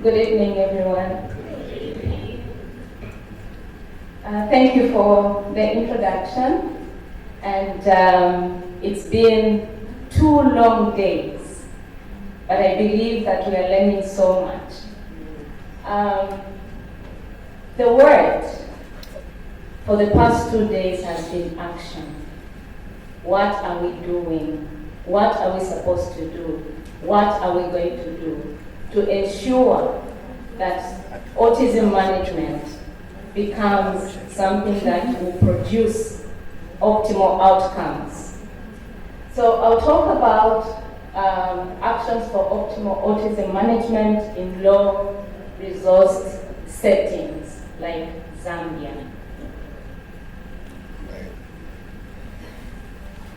Good evening, everyone. Thank you for the introduction. And it's been 2 long days, but I believe that we are learning so much. The word for the past 2 days has been action. What are we doing? What are we supposed to do? What are we going to do to ensure that autism management becomes something that will produce optimal outcomes? So I'll talk about actions for optimal autism management in low-resourced settings like Zambia.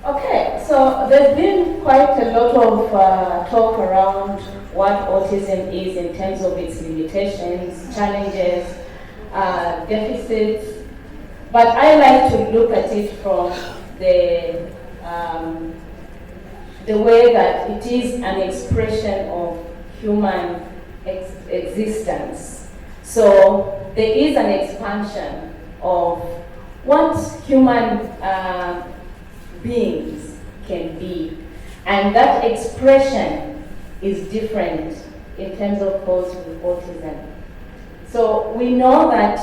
Okay, so there's been quite a lot of talk around what autism is in terms of its limitations, challenges, deficits, but I like to look at it from the way that it is an expression of human existence. So there is an expansion of what human beings can be, and that expression is different in terms of those with autism. So we know that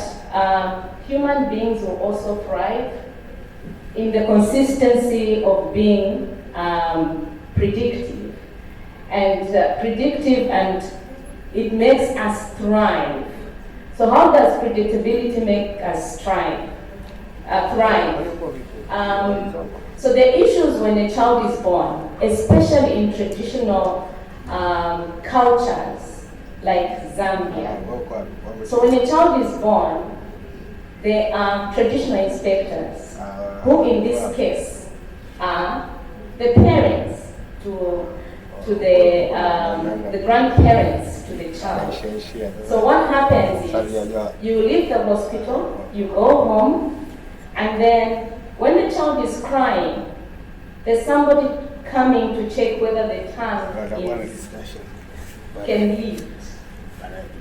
human beings will also thrive in the consistency of being predictive, and it makes us thrive. So how does predictability make us thrive? So the issues when a child is born, especially in traditional cultures like Zambia. So when a child is born, there are traditional inspectors, who in this case are the parents to the grandparents to the child. So what happens is you leave the hospital, you go home, and then when the child is crying, there's somebody coming to check whether the tongue can lift.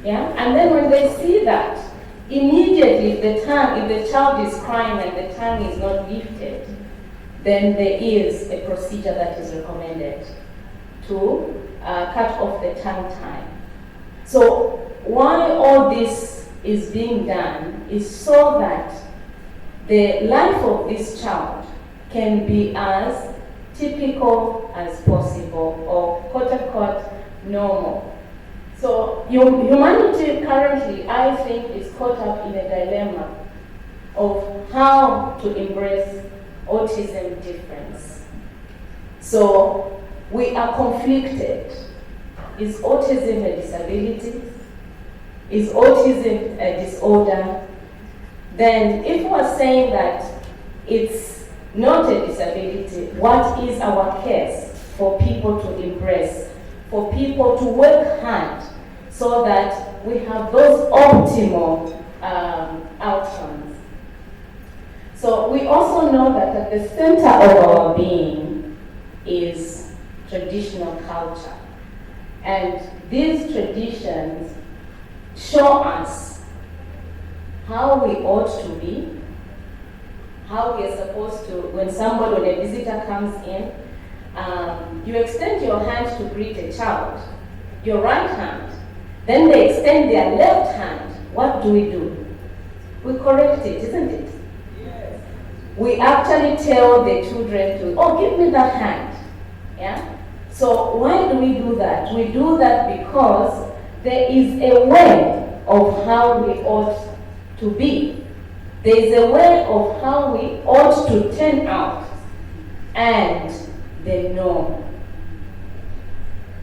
Yeah? And then when they see that, immediately if the child is crying and the tongue is not lifted, then there is a procedure that is recommended to cut off the tongue tie. So why all this is being done is so that the life of this child can be as typical as possible, or quote-unquote normal. So humanity currently, I think, is caught up in a dilemma of how to embrace autism difference. So we are conflicted. Is autism a disability? Is autism a disorder? Then if we're saying that it's not a disability, what is our case for people to embrace, for people to work hard so that we have those optimal outcomes? So we also know that at the center of our being is traditional culture. And these traditions show us how we ought to be, how we are supposed to, when a visitor comes in, you extend your hand to greet a child, your right hand, then they extend their left hand. What do? We correct it, isn't it? Yes. We actually tell the children to, give me that hand. Yeah? So why do we do that? We do that because there is a way of how we ought to be. There is a way of how we ought to turn out, and the norm.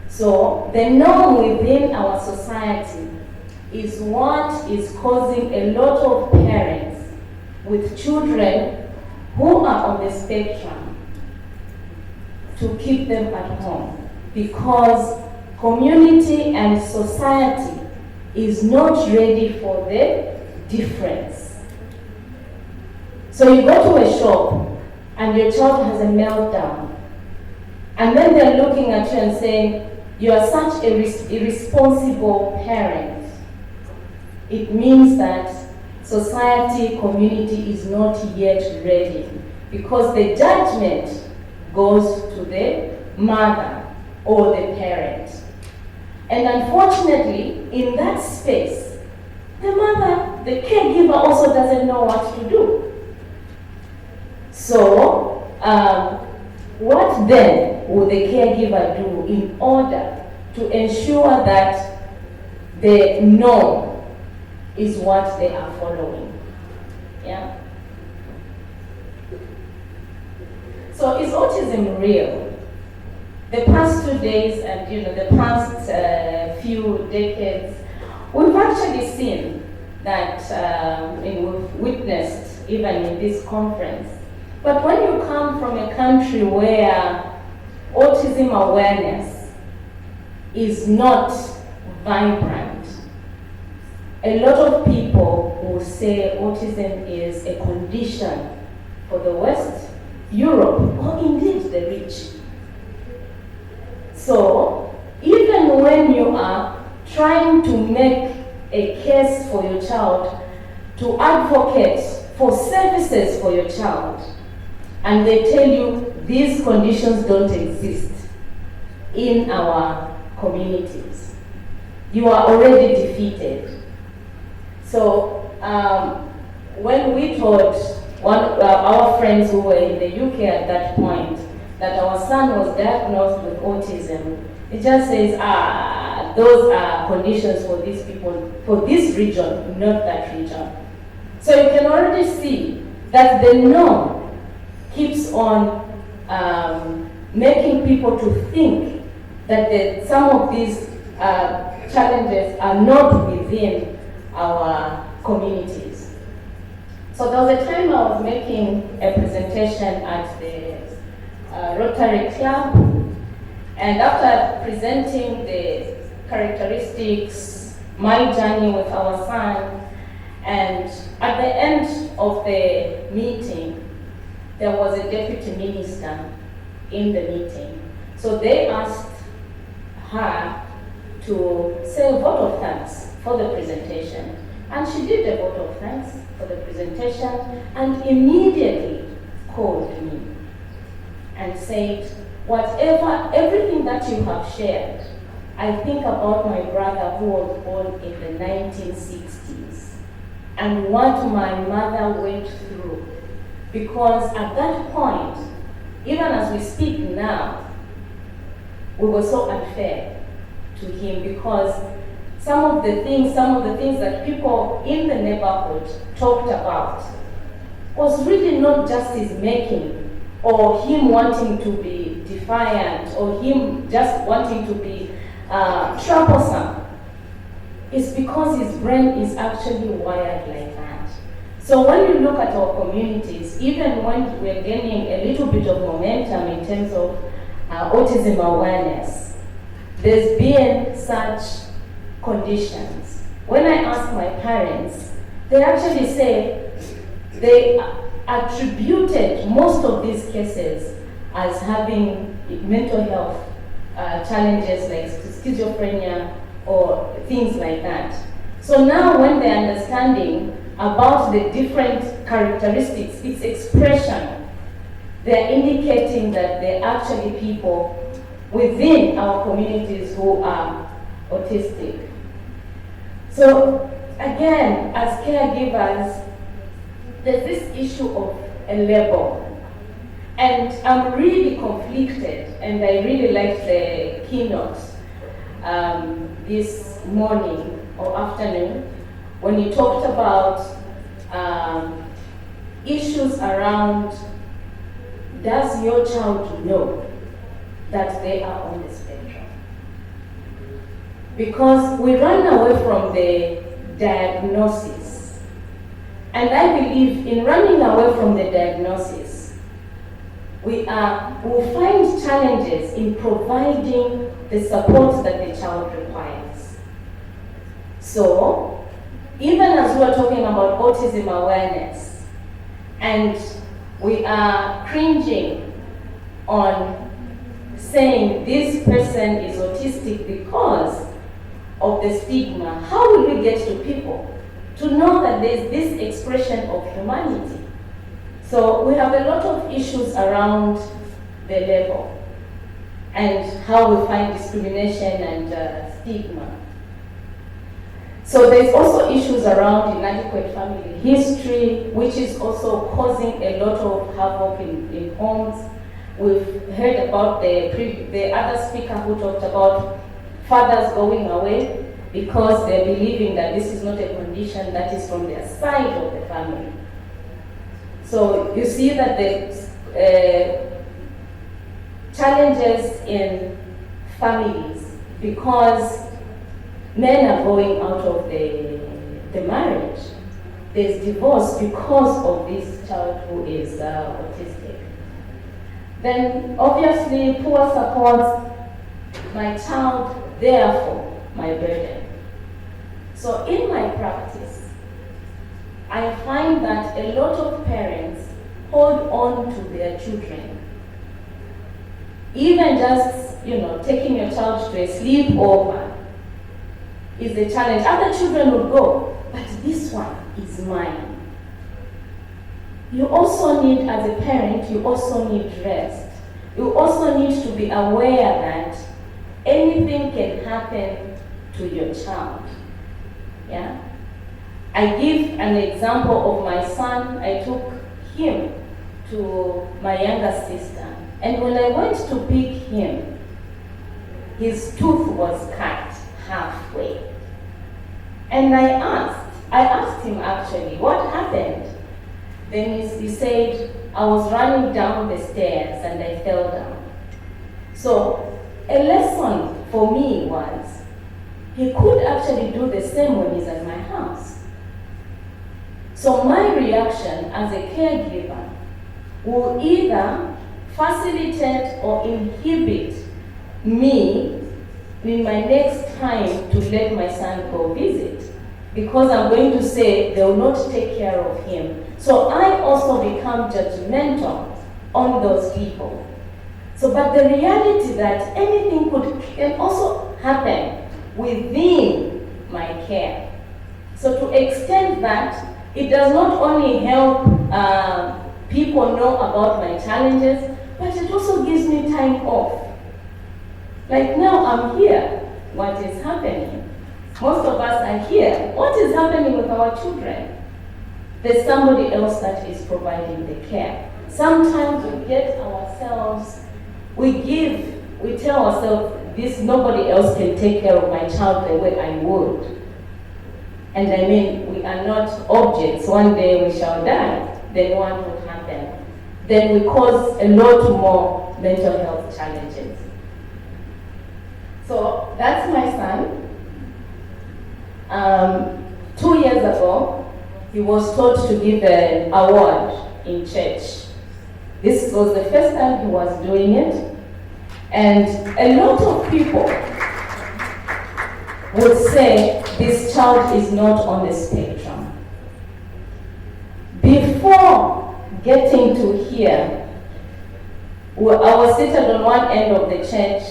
So the norm within our society is what is causing a lot of parents with children who are on the spectrum to keep them at home, because community and society is not ready for the difference. So you go to a shop and your child has a meltdown, and then they're looking at you and saying, you are such a irresponsible parent, it means that society, community is not yet ready, because the judgment goes to the mother or the parent. And unfortunately, in that space, the mother, the caregiver, also doesn't know what to do. So, what then will the caregiver do in order to ensure that the norm is what they are following? Yeah. So is autism real? The past 2 days and the past few decades, we've actually seen that, we've witnessed even in this conference. But when you come from a country where autism awareness is not vibrant, a lot of people will say autism is a condition for the West, Europe, or indeed the rich. So, even when you are trying to make a case for your child, to advocate for services for your child, and they tell you these conditions don't exist in our communities, you are already defeated. So, when we told our friends who were in the UK at that point that our son was diagnosed with autism, it just says, those are conditions for these people, for this region, not that region. So you can already see that the norm keeps on making people to think that some of these challenges are not within our communities. So there was a time I was making a presentation at the Rotary Club, and after presenting the characteristics, my journey with our son, and at the end of the meeting, there was a deputy minister in the meeting. So they asked her to say a vote of thanks for the presentation. And she did a vote of thanks for the presentation and immediately called me and said, everything that you have shared, I think about my brother who was born in the 1960s and what my mother went through. Because at that point, even as we speak now, we were so unfair to him, because some of the things that people in the neighborhood talked about was really not just his making, or him wanting to be defiant, or him just wanting to be troublesome. It's because his brain is actually wired like that. So when you look at our communities, even when we're gaining a little bit of momentum in terms of autism awareness, there's been such conditions. When I ask my parents, they actually say they attributed most of these cases as having mental health challenges like schizophrenia or things like that. So now when they're understanding about the different characteristics, its expression, they're indicating that there are actually people within our communities who are autistic. So again, as caregivers, there's this issue of a label. And I'm really conflicted, and I really liked the keynote this morning or afternoon when you talked about issues around, does your child know that they are on the spectrum? Because we run away from the diagnosis. And I believe in running away from the diagnosis, we will find challenges in providing the support that the child requires. So, even as we are talking about autism awareness, and we are cringing on saying this person is autistic because of the stigma, how will we get to people to know that there's this expression of humanity? So we have a lot of issues around the level and how we find discrimination and stigma. So there's also issues around inadequate family history, which is also causing a lot of havoc in homes. We've heard about the other speaker who talked about fathers going away because they're believing that this is not a condition that is from their side of the family. So you see that the challenges in families because men are going out of the marriage. There's divorce because of this child who is autistic. Then obviously poor support, my child, therefore my burden. So in my practice, I find that a lot of parents hold on to their children. Even just, taking your child to a sleepover is a challenge. Other children would go, but this one is mine. You also need, as a parent, you also need rest. You also need to be aware that anything can happen to your child. Yeah? I give an example of my son. I took him to my younger sister. And when I went to pick him, his tooth was cut halfway. And I asked him actually, what happened? Then he said, I was running down the stairs and I fell down. So a lesson for me was, he could actually do the same when he's at my house. So my reaction as a caregiver will either facilitate or inhibit me in my next time to let my son go visit, because I'm going to say they will not take care of him. So I also become judgmental on those people. So, but the reality that anything can also happen within my care. So to extend that, it does not only help people know about my challenges, but it also gives me time off. Like now I'm here, what is happening? Most of us are here. What is happening with our children? There's somebody else that is providing the care. Sometimes we get ourselves, we tell ourselves, this nobody else can take care of my child the way I would. And I mean, we are not objects. One day we shall die, then what will happen? Then we cause a lot more mental health challenges. So that's my son. 2 years ago, he was taught to give an award in church. This was the first time he was doing it. And a lot of people would say this child is not on the spectrum. Before getting to here, I was seated on one end of the church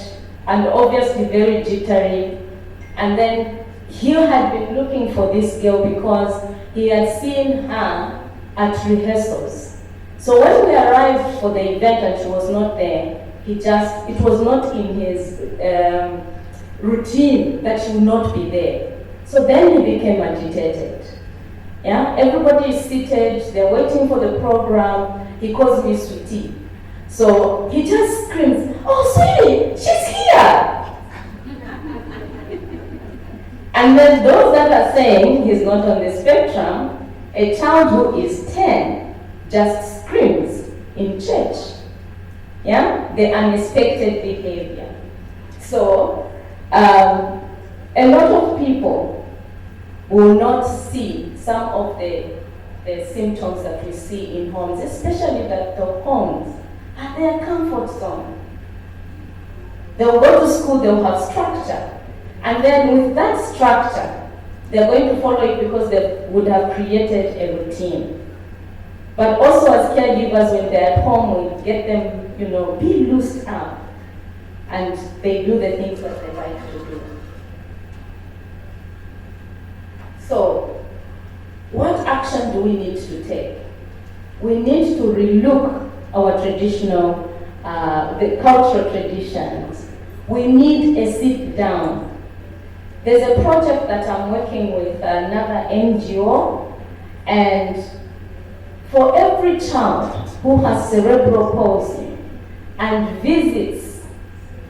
and obviously very jittery. And then he had been looking for this girl because he had seen her at rehearsals. So when we arrived for the event and she was not there, it was not in his routine that she would not be there. So then he became agitated. Yeah, everybody is seated, they're waiting for the program. He calls me sweetie. So he just screams, "Oh, sweetie, she's here!" And then those that are saying he's not on the spectrum, a child who is 10 just screams in church. Yeah, the unexpected behavior. So a lot of people will not see some of the symptoms that we see in homes, especially that the homes are their comfort zone. They'll go to school, they'll have structure. And then with that structure, they're going to follow it because they would have created a routine. But also as caregivers, when they're at home, we get them, be loosed up. and they do the things that they like to do. So, what action do we need to take? We need to relook our traditional, the cultural traditions. We need a sit down. There's a project that I'm working with another NGO, and for every child who has cerebral palsy and visits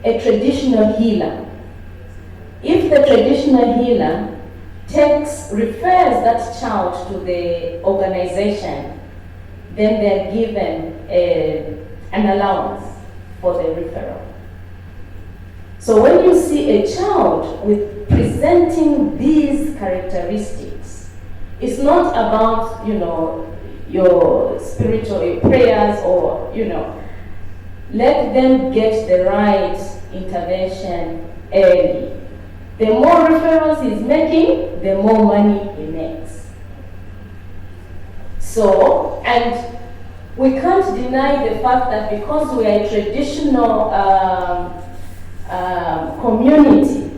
a traditional healer, if the traditional healer refers that child to the organization, then they're given an allowance for the referral. So when you see a child with presenting these characteristics, it's not about, your spiritual prayers or, let them get the right intervention early. The more referrals he's making, the more money he makes. So, and we can't deny the fact that because we are a traditional community,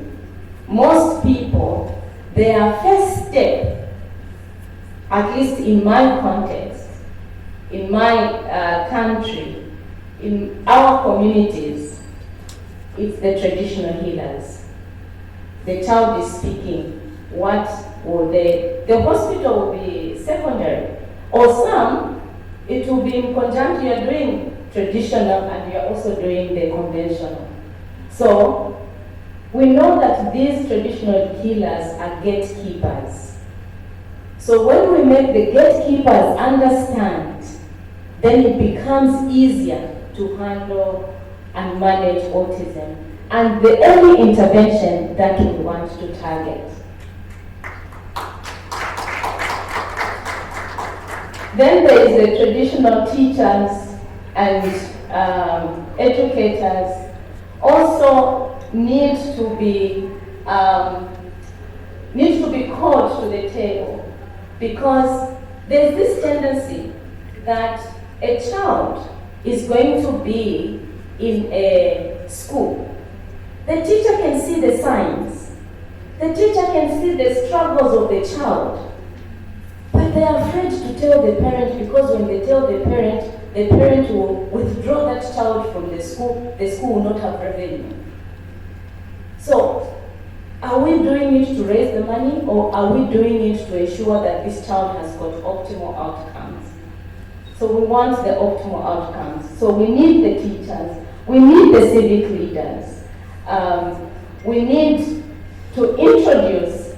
most people, their first step, at least in my context, in my country, in our communities, it's the traditional healers. The child is speaking. What will the hospital will be secondary, or some, it will be in conjunction. You're doing traditional and you're also doing the conventional. So we know that these traditional healers are gatekeepers. So when we make the gatekeepers understand, then it becomes easier to handle and manage autism and the early intervention that we want to target. Then there is the traditional teachers and educators also need to be called to the table, because there's this tendency that a child is going to be in a school. The teacher can see the signs. The teacher can see the struggles of the child. But they are afraid to tell the parent, because when they tell the parent will withdraw that child from the school will not have revenue. So, are we doing it to raise the money, or are we doing it to ensure that this child has got optimal outcomes? So we want the optimal outcomes. So we need the teachers, we need the civic leaders. We need to introduce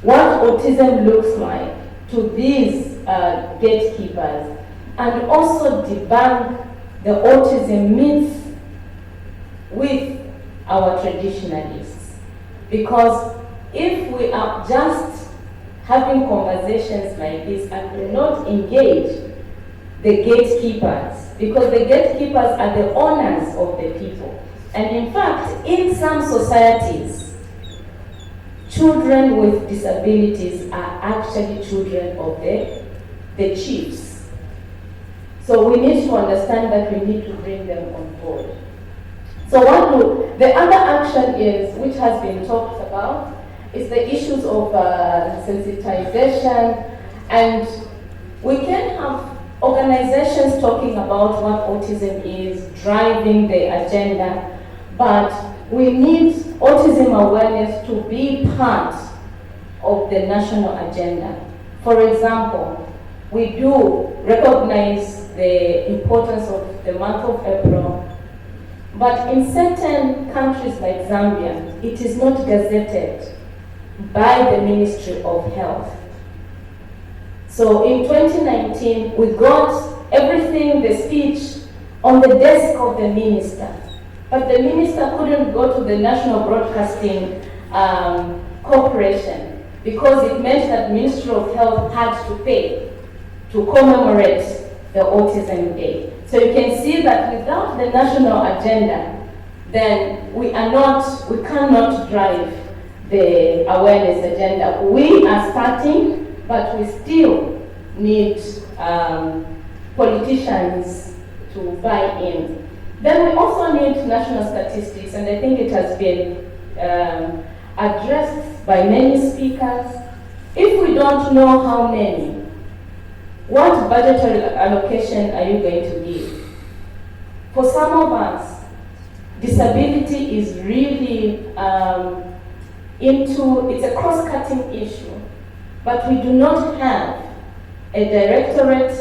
what autism looks like to these gatekeepers, and also debunk the autism myths with our traditionalists. Because if we are just having conversations like this and do not engage the gatekeepers, because the gatekeepers are the owners of the people. And in fact, in some societies, children with disabilities are actually children of the chiefs. So we need to understand that we need to bring them on board. So the other action is, which has been talked about, is the issues of sensitization, and we can have organizations talking about what autism is, driving the agenda, but we need autism awareness to be part of the national agenda. For example, we do recognize the importance of the month of April, but in certain countries like Zambia, it is not gazetted by the Ministry of Health. So in 2019, we got everything, the speech, on the desk of the minister. But the minister couldn't go to the National Broadcasting Corporation, because it meant that the Ministry of Health had to pay to commemorate the Autism Day. So you can see that without the national agenda, then we cannot drive the awareness agenda. We are starting, but we still need politicians to buy in. Then we also need national statistics, and I think it has been addressed by many speakers. If we don't know how many, what budgetary allocation are you going to give? For some of us, disability is really it's a cross-cutting issue, but we do not have a directorate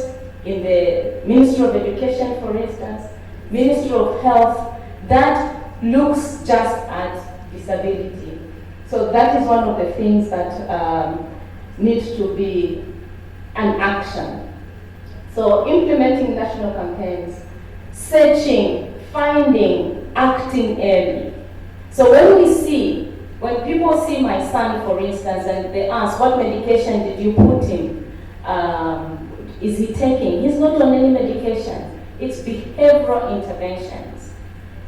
in the Ministry of Education, for instance, Ministry of Health, that looks just at disability. So that is one of the things that needs to be an action. So implementing national campaigns, searching, finding, acting early. So when people see my son, for instance, and they ask, what medication did you put him? Is he taking? He's not on any medication. It's behavioral interventions.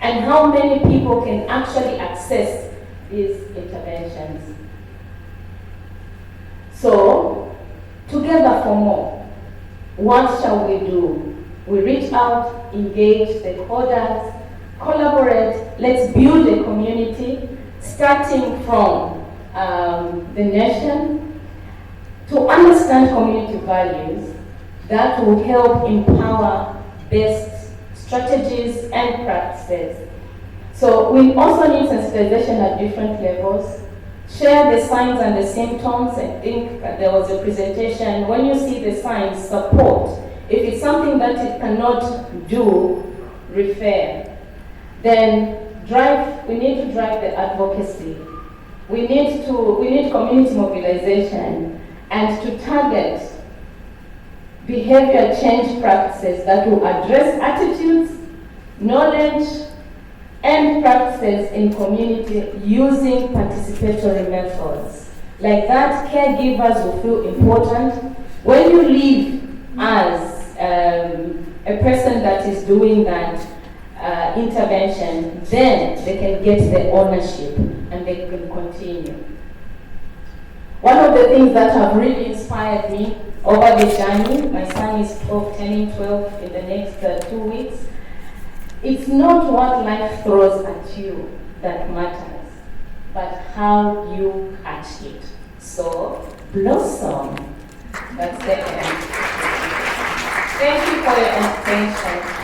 And how many people can actually access these interventions? So, together for more, what shall we do? We reach out, engage stakeholders, collaborate, let's build a community, starting from the nation, to understand community values that will help empower best strategies and practices. So we also need sensitization at different levels. Share the signs and the symptoms. I think there was a presentation. When you see the signs, support. If it's something that it cannot do, refer. Then we need to drive the advocacy. We need community mobilization and to target behavior change practices that will address attitudes, knowledge, and practices in community using participatory methods. Like that, caregivers will feel important. When you live as a person that is doing that intervention, then they can get the ownership and they can continue. One of the things that have really inspired me over the journey, my son is 12, turning 12 in the next 2 weeks, it's not what life throws at you that matters, but how you catch it. So, blossom. That's the end. Thank you for your attention.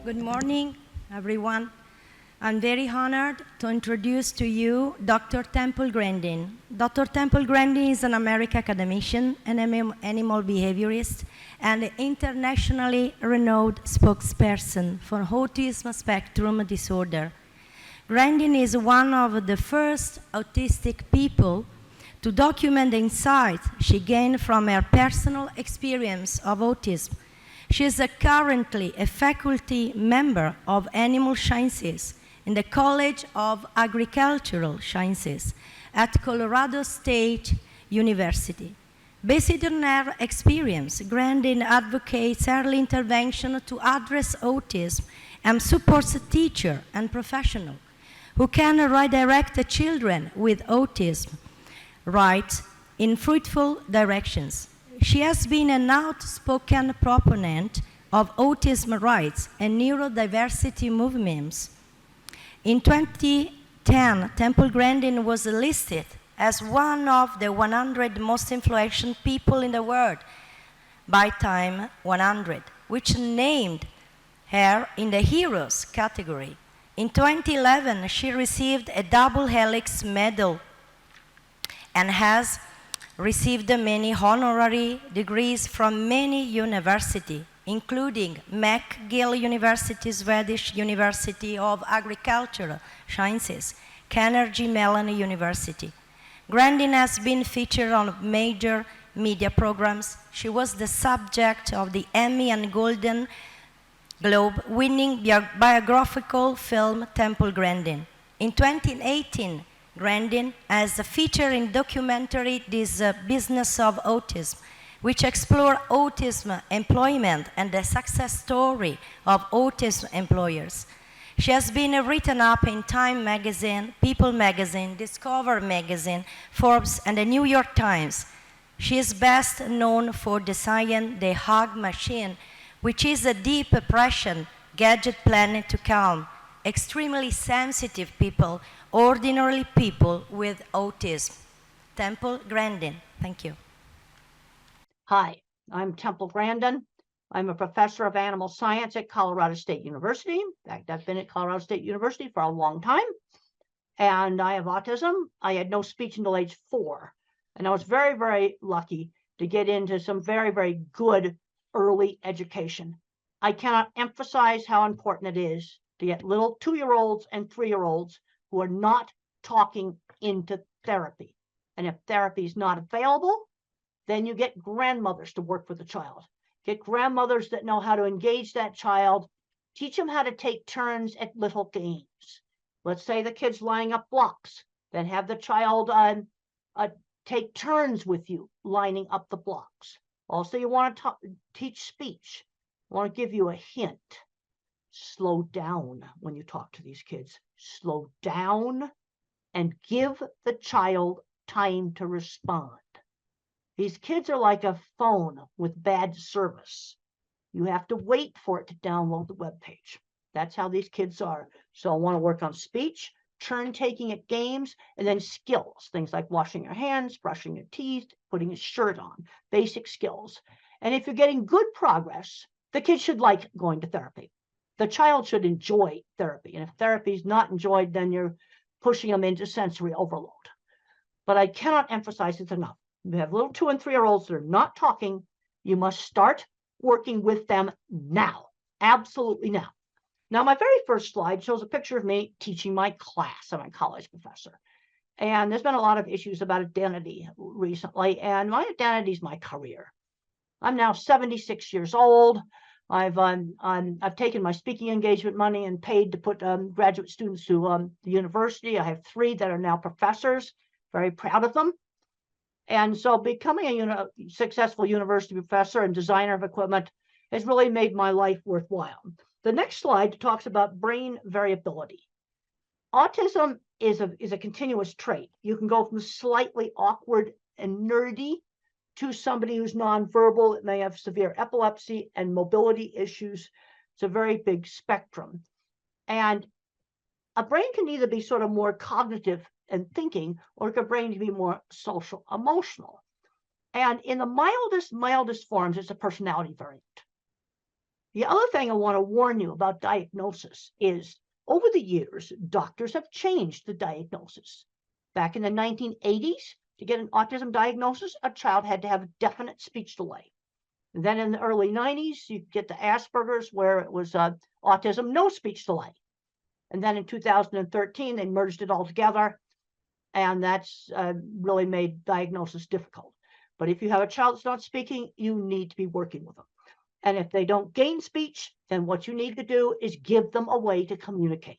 Good morning, everyone. I'm very honored to introduce to you Dr. Temple Grandin. Dr. Temple Grandin is an American academician, an animal behaviorist, and an internationally renowned spokesperson for autism spectrum disorder. Grandin is one of the first autistic people to document the insights she gained from her personal experience of autism. She is currently a faculty member of Animal Sciences in the College of Agricultural Sciences at Colorado State University. Based on her experience, Grandin advocates early intervention to address autism and supports teachers and professionals who can redirect the children with autism in fruitful directions. She has been an outspoken proponent of autism rights and neurodiversity movements. In 2010, Temple Grandin was listed as one of the 100 most influential people in the world by Time 100, which named her in the Heroes category. In 2011, she received a double helix medal and has received many honorary degrees from many universities, including McGill University, Swedish University of Agricultural Sciences, Carnegie Mellon University. Grandin has been featured on major media programs. She was the subject of the Emmy and Golden Globe winning biographical film Temple Grandin. In 2018, Grandin has a feature in documentary This Business of Autism, which explore autism employment and the success story of autism employers. She has been written up in Time magazine, People magazine, Discover magazine, Forbes, and the New York Times. She is best known for designing the Hug Machine, which is a deep oppression gadget planned to calm extremely sensitive people, ordinarily people with autism. Temple Grandin, thank you. Hi, I'm Temple Grandin. I'm a professor of animal science at Colorado State University. In fact, I've been at Colorado State University for a long time. And I have autism. I had no speech until age 4. And I was very, very lucky to get into some very, very good early education. I cannot emphasize how important it is to get little 2-year-olds and 3-year-olds who are not talking into therapy. And if therapy is not available, then you get grandmothers to work with the child. Get grandmothers that know how to engage that child, teach them how to take turns at little games. Let's say the kid's lining up blocks, then have the child take turns with you lining up the blocks. Also, you want to teach speech. I want to give you a hint. Slow down when you talk to these kids. Slow down and give the child time to respond. These kids are like a phone with bad service. You have to wait for it to download the web page. That's how these kids are. So I want to work on speech, turn taking at games, and then skills, things like washing your hands, brushing your teeth, putting a shirt on, basic skills. And if you're getting good progress, the kid should like going to therapy. The child should enjoy therapy. And if therapy is not enjoyed, then you're pushing them into sensory overload. But I cannot emphasize it enough. You have little 2- and 3-year-olds that are not talking. You must start working with them now. Absolutely now. Now, my very first slide shows a picture of me teaching my class. I'm a college professor. And there's been a lot of issues about identity recently. And my identity is my career. I'm now 76 years old. I've taken my speaking engagement money and paid to put graduate students to the university. I have 3 that are now professors. Very proud of them. And so becoming a successful university professor and designer of equipment has really made my life worthwhile. The next slide talks about brain variability. Autism is a continuous trait. You can go from slightly awkward and nerdy to somebody who's nonverbal that may have severe epilepsy and mobility issues. It's a very big spectrum. And a brain can either be sort of more cognitive and thinking, or a brain can be more social, emotional. And in the mildest forms, it's a personality variant. The other thing I want to warn you about diagnosis is over the years, doctors have changed the diagnosis. Back in the 1980s, to get an autism diagnosis, a child had to have a definite speech delay. And then in the early 90s, you get the Asperger's where it was autism, no speech delay. And then in 2013, they merged it all together. And that's really made diagnosis difficult. But if you have a child that's not speaking, you need to be working with them. And if they don't gain speech, then what you need to do is give them a way to communicate.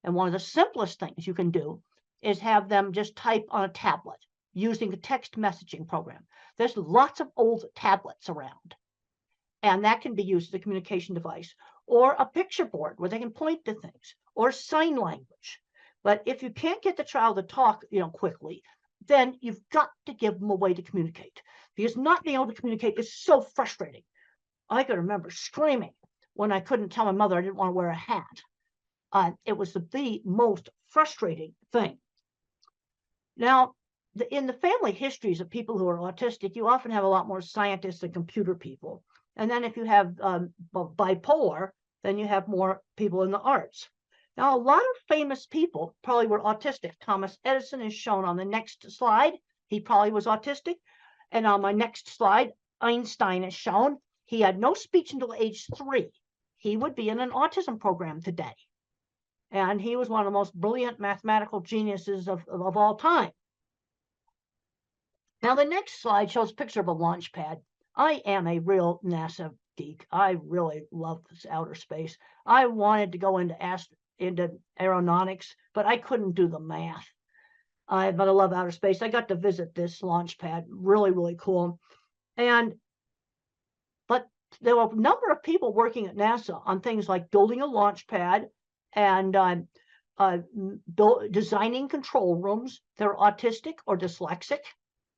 And one of the simplest things you can do is have them just type on a tablet using a text messaging program. There's lots of old tablets around. And that can be used as a communication device, or a picture board where they can point to things, or sign language. But if you can't get the child to talk, quickly, then you've got to give them a way to communicate, because not being able to communicate is so frustrating. I can remember screaming when I couldn't tell my mother I didn't want to wear a hat. It was the most frustrating thing. Now, in the family histories of people who are autistic, you often have a lot more scientists and computer people. And then if you have bipolar, then you have more people in the arts. Now, a lot of famous people probably were autistic. Thomas Edison is shown on the next slide. He probably was autistic. And on my next slide, Einstein is shown. He had no speech until age 3. He would be in an autism program today. And he was one of the most brilliant mathematical geniuses of all time. Now, the next slide shows a picture of a launch pad. I am a real NASA geek. I really love this outer space. I wanted to go into aeronautics, but I couldn't do the math. But I love outer space. I got to visit this launch pad. Really, really cool. But there were a number of people working at NASA on things like building a launch pad and designing control rooms. They're autistic or dyslexic.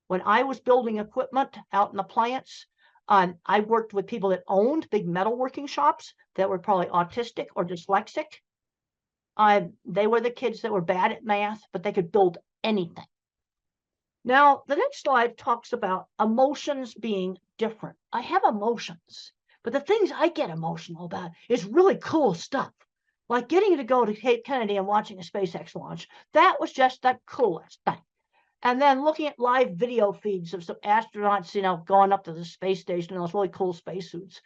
When I was building equipment out in the plants, I worked with people that owned big metalworking shops that were probably autistic or dyslexic. They were the kids that were bad at math, but they could build anything. Now, the next slide talks about emotions being different. I have emotions, but the things I get emotional about is really cool stuff. Like getting to go to Cape Kennedy and watching a SpaceX launch. That was just the coolest thing. And then looking at live video feeds of some astronauts, going up to the space station in those really cool spacesuits.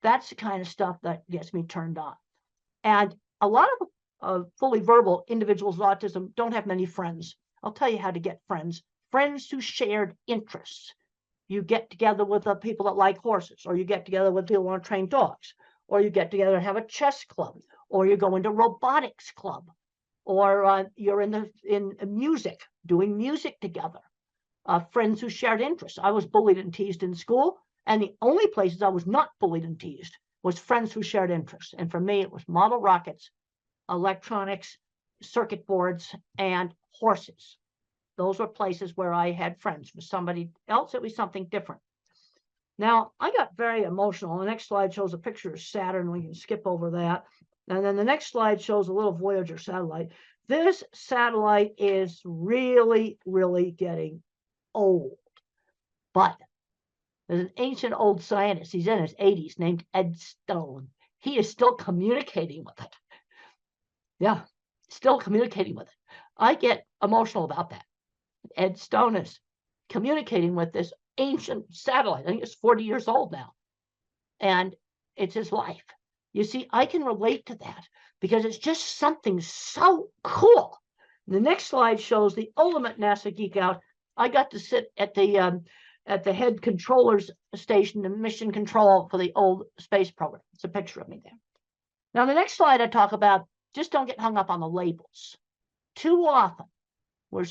That's the kind of stuff that gets me turned on. And a lot of fully verbal individuals with autism don't have many friends. I'll tell you how to get friends. Friends who shared interests. You get together with the people that like horses, or you get together with people who want to train dogs, or you get together and have a chess club, or you go into robotics club, or you're in music, doing music together. Friends who shared interests. I was bullied and teased in school, and the only places I was not bullied and teased was friends who shared interests. And for me, it was model rockets, electronics, circuit boards, and horses. Those were places where I had friends. For somebody else, it was something different. Now, I got very emotional. The next slide shows a picture of Saturn. We can skip over that. And then the next slide shows a little Voyager satellite. This satellite is really, really getting old. But there's an ancient old scientist, he's in his 80s, named Ed Stone. He is still communicating with it. Yeah, still communicating with it. I get emotional about that. Ed Stone is communicating with this ancient satellite. I think it's 40 years old now. And it's his life. You see, I can relate to that because it's just something so cool. The next slide shows the ultimate NASA geek out. I got to sit at the head controller's station and mission control for the old space program. It's a picture of me there. Now, the next slide I talk about, just don't get hung up on the labels. Too often,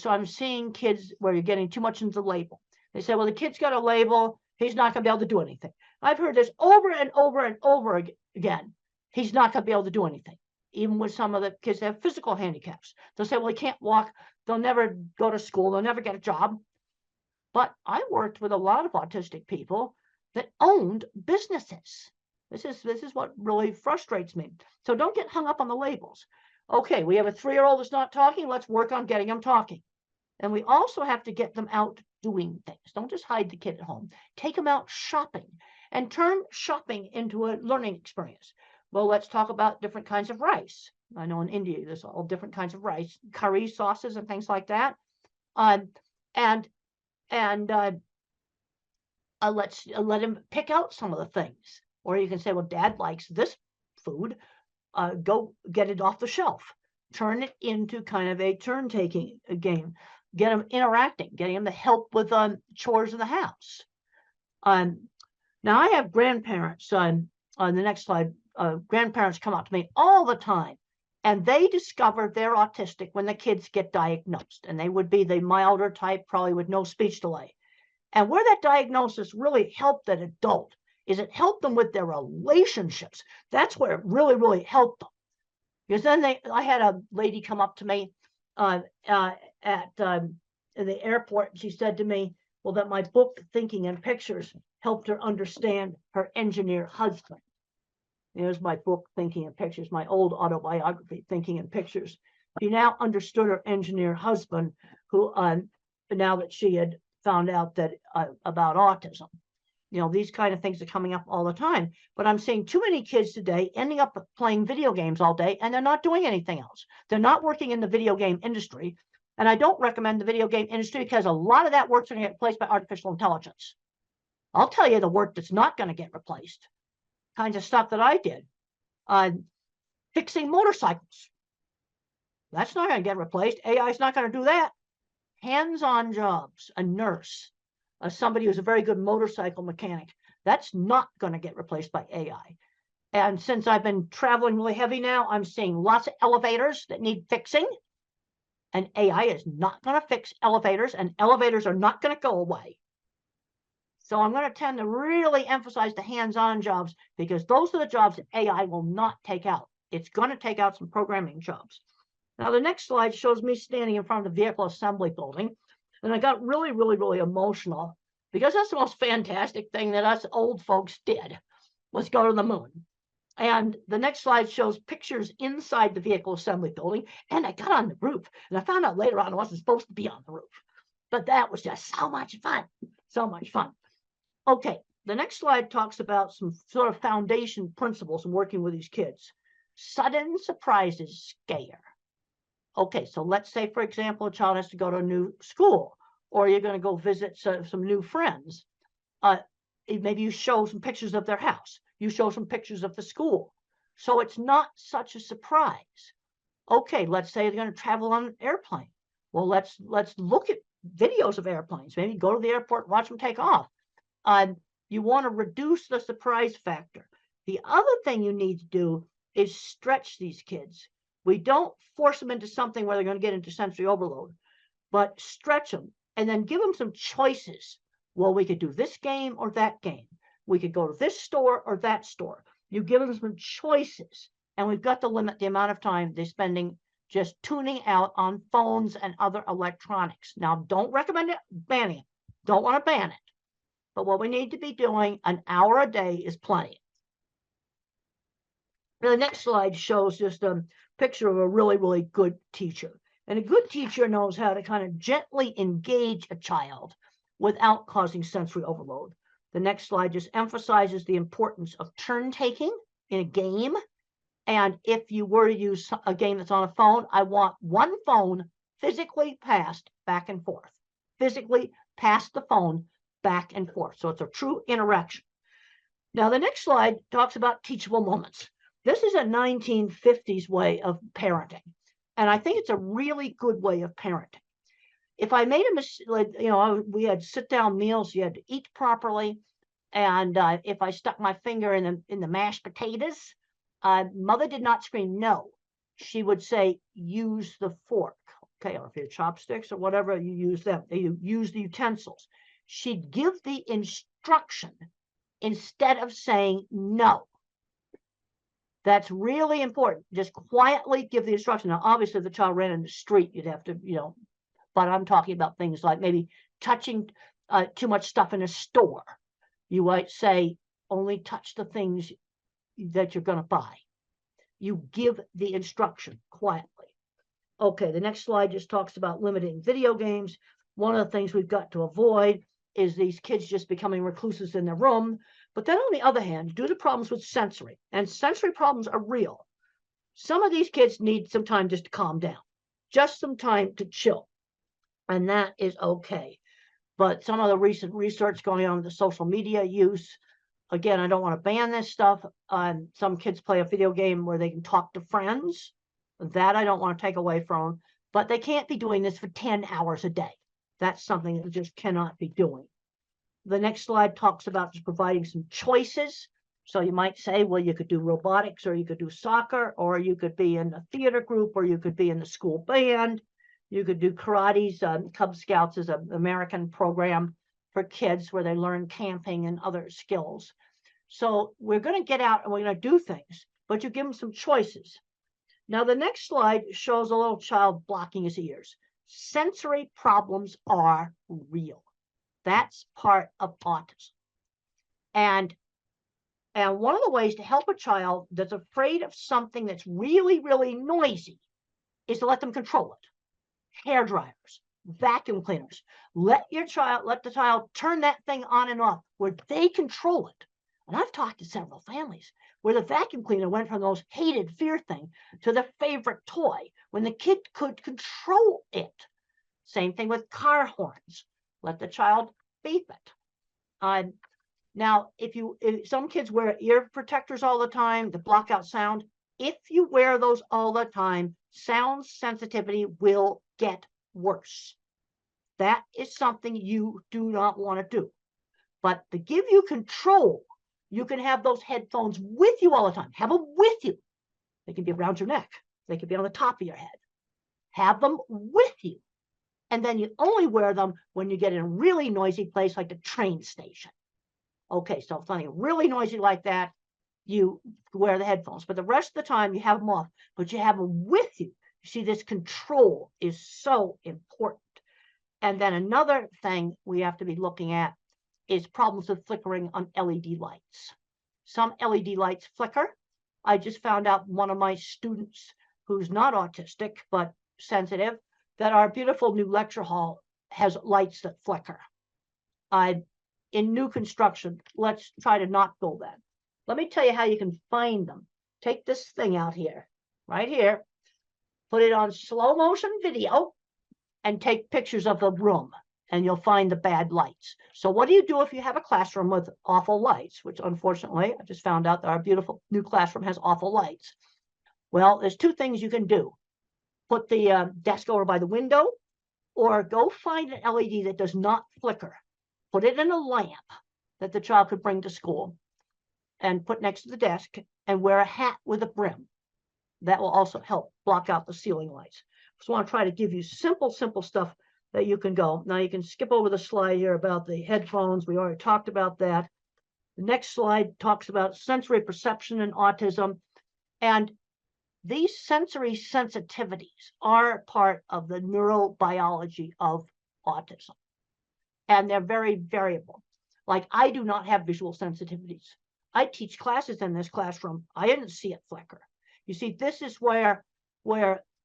I'm seeing kids where you're getting too much into the label. They say, well, the kid's got a label. He's not going to be able to do anything. I've heard this over and over and over again. He's not going to be able to do anything. Even with some of the kids that have physical handicaps. They'll say, well, he can't walk. They'll never go to school. They'll never get a job. But I worked with a lot of autistic people that owned businesses. This is what really frustrates me. So don't get hung up on the labels. Okay, we have a 3-year-old that's not talking. Let's work on getting them talking. And we also have to get them out doing things. Don't just hide the kid at home. Take them out shopping and turn shopping into a learning experience. Well, let's talk about different kinds of rice. I know in India, there's all different kinds of rice, curry sauces and things like that. Let's let him pick out some of the things. Or you can say, well, Dad likes this food. Go get it off the shelf. Turn it into kind of a turn-taking game. Get them interacting, getting them to help with chores in the house. Now, I have grandparents. On the next slide, grandparents come up to me all the time, and they discover they're autistic when the kids get diagnosed, and they would be the milder type, probably with no speech delay. And where that diagnosis really helped that adult is it helped them with their relationships. That's where it really, really helped them. Because then I had a lady come up to me at the airport. And she said to me, well, that my book, Thinking in Pictures, helped her understand her engineer husband. There's my book, Thinking in Pictures, my old autobiography, Thinking in Pictures. She now understood her engineer husband, who now that she had found out that about autism. These kind of things are coming up all the time. But I'm seeing too many kids today ending up playing video games all day, and they're not doing anything else. They're not working in the video game industry. And I don't recommend the video game industry because a lot of that work's going to get replaced by artificial intelligence. I'll tell you the work that's not going to get replaced. Kinds of stuff that I did. Fixing motorcycles. That's not going to get replaced. AI is not going to do that. Hands-on jobs, a nurse, somebody who's a very good motorcycle mechanic. That's not going to get replaced by AI. And since I've been traveling really heavy now, I'm seeing lots of elevators that need fixing. And AI is not going to fix elevators, and elevators are not going to go away. So I'm going to tend to really emphasize the hands-on jobs because those are the jobs that AI will not take out. It's going to take out some programming jobs. Now, the next slide shows me standing in front of the vehicle assembly building. And I got really, really, really emotional because that's the most fantastic thing that us old folks did was go to the moon. And the next slide shows pictures inside the vehicle assembly building. And I got on the roof. And I found out later on I wasn't supposed to be on the roof. But that was just so much fun. So much fun. Okay, the next slide talks about some sort of foundation principles in working with these kids. Sudden surprises scare. Okay, so let's say, for example, a child has to go to a new school, or you're going to go visit some new friends. Maybe you show some pictures of their house. You show some pictures of the school. So it's not such a surprise. Okay, let's say they're going to travel on an airplane. Well, let's look at videos of airplanes. Maybe go to the airport and watch them take off. You want to reduce the surprise factor. The other thing you need to do is stretch these kids. We don't force them into something where they're going to get into sensory overload, but stretch them and then give them some choices. Well, we could do this game or that game. We could go to this store or that store. You give them some choices, and we've got to limit the amount of time they're spending just tuning out on phones and other electronics. Now, don't recommend it, banning it. Don't want to ban it. But what we need to be doing, an hour a day is plenty. Now, the next slide shows just a picture of a really, really good teacher. And a good teacher knows how to kind of gently engage a child without causing sensory overload. The next slide just emphasizes the importance of turn taking in a game. And if you were to use a game that's on a phone, I want one phone physically passed back and forth. Physically pass the phone back and forth. So it's a true interaction. Now, the next slide talks about teachable moments. This is a 1950s way of parenting. And I think it's a really good way of parenting. If I made a mistake, we had sit-down meals, you had to eat properly. And if I stuck my finger in the mashed potatoes, mother did not scream no. She would say, use the fork. Okay, or if you have chopsticks or whatever, you use them. You use the utensils. She'd give the instruction instead of saying no. That's really important. Just quietly give the instruction. Now, obviously, if the child ran in the street, you'd have to, but I'm talking about things like maybe touching too much stuff in a store. You might say, only touch the things that you're going to buy. You give the instruction quietly. Okay, the next slide just talks about limiting video games. One of the things we've got to avoid is these kids just becoming recluses in their room. But then on the other hand, due to problems with sensory, and sensory problems are real, some of these kids need some time just to calm down, just some time to chill. And that is okay. But some of the recent research going on with the social media use, again, I don't want to ban this stuff. Some kids play a video game where they can talk to friends. That I don't want to take away from them. But they can't be doing this for 10 hours a day. That's something that they just cannot be doing. The next slide talks about just providing some choices. So you might say, well, you could do robotics, or you could do soccer, or you could be in a theater group, or you could be in the school band. You could do karate's. Cub Scouts is an American program for kids where they learn camping and other skills. So we're going to get out and we're going to do things, but you give them some choices. Now, the next slide shows a little child blocking his ears. Sensory problems are real. That's part of autism. And one of the ways to help a child that's afraid of something that's really, really noisy is to let them control it. Hair dryers, vacuum cleaners. Let the child turn that thing on and off where they control it. And I've talked to several families where the vacuum cleaner went from the most hated fear thing to their favorite toy when the kid could control it. Same thing with car horns. Let the child beep it. Now, if some kids wear ear protectors all the time to block out sound, if you wear those all the time, sound sensitivity will get worse. That is something you do not want to do. But to give you control, you can have those headphones with you all the time. Have them with you. They can be around your neck. They can be on the top of your head. Have them with you. And then you only wear them when you get in a really noisy place like the train station. Okay, so if something really noisy like that, you wear the headphones. But the rest of the time, you have them off. But you have them with you. You see, this control is so important. And then another thing we have to be looking at is problems with flickering on LED lights. Some LED lights flicker. I just found out one of my students who's not autistic, but sensitive, that our beautiful new lecture hall has lights that flicker. In new construction, let's try to not go that. Let me tell you how you can find them. Take this thing out here, right here, put it on slow motion video, and take pictures of the room, and you'll find the bad lights. So what do you do if you have a classroom with awful lights, which unfortunately, I just found out that our beautiful new classroom has awful lights. Well, there's two things you can do. Put the desk over by the window, or go find an LED that does not flicker. Put it in a lamp that the child could bring to school and put next to the desk, and wear a hat with a brim. That will also help block out the ceiling lights. Just want to try to give you simple stuff that you can go. Now you can skip over the slide here about the headphones. We already talked about that. The next slide talks about sensory perception and autism. And these sensory sensitivities are part of the neurobiology of autism. And they're very variable. Like, I do not have visual sensitivities. I teach classes in this classroom. I didn't see it flicker. You see, this is where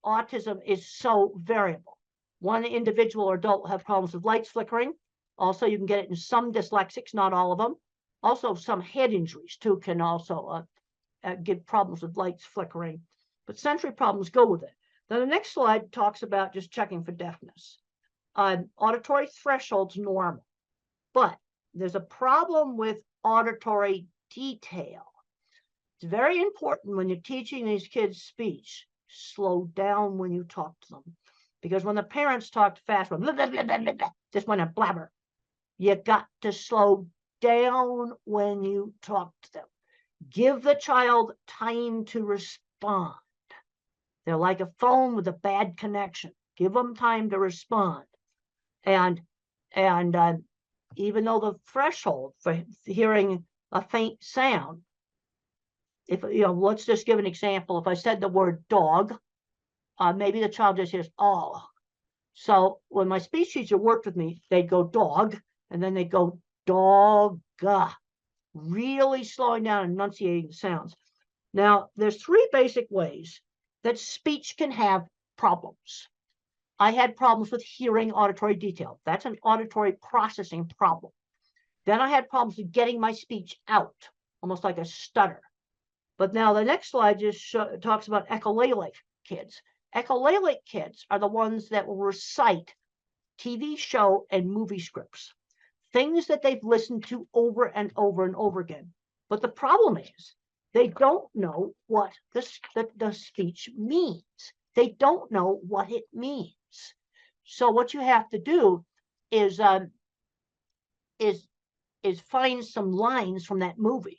autism is so variable. One individual or adult will have problems with lights flickering. Also, you can get it in some dyslexics, not all of them. Also, some head injuries too can also give problems with lights flickering. But sensory problems go with it. Then the next slide talks about just checking for deafness. Auditory threshold's normal, but there's a problem with auditory detail. It's very important when you're teaching these kids speech, slow down when you talk to them. Because when the parents talk fast, blah, blah, blah, blah, blah, blah, just want to blabber, you got to slow down when you talk to them. Give the child time to respond. They're like a phone with a bad connection. Give them time to respond. And even though the threshold for hearing a faint sound, if let's just give an example. If I said the word dog, maybe the child just hears oh. So when my speech teacher worked with me, they'd go dog, and then they'd go dog, really slowing down and enunciating the sounds. Now, there's three basic ways that speech can have problems. I had problems with hearing auditory detail. That's an auditory processing problem. Then I had problems with getting my speech out, almost like a stutter. But now the next slide just talks about echolalic kids. Echolalic kids are the ones that will recite TV show and movie scripts, things that they've listened to over and over and over again. But the problem is they don't know what the speech means. They don't know what it means. So what you have to do is find some lines from that movie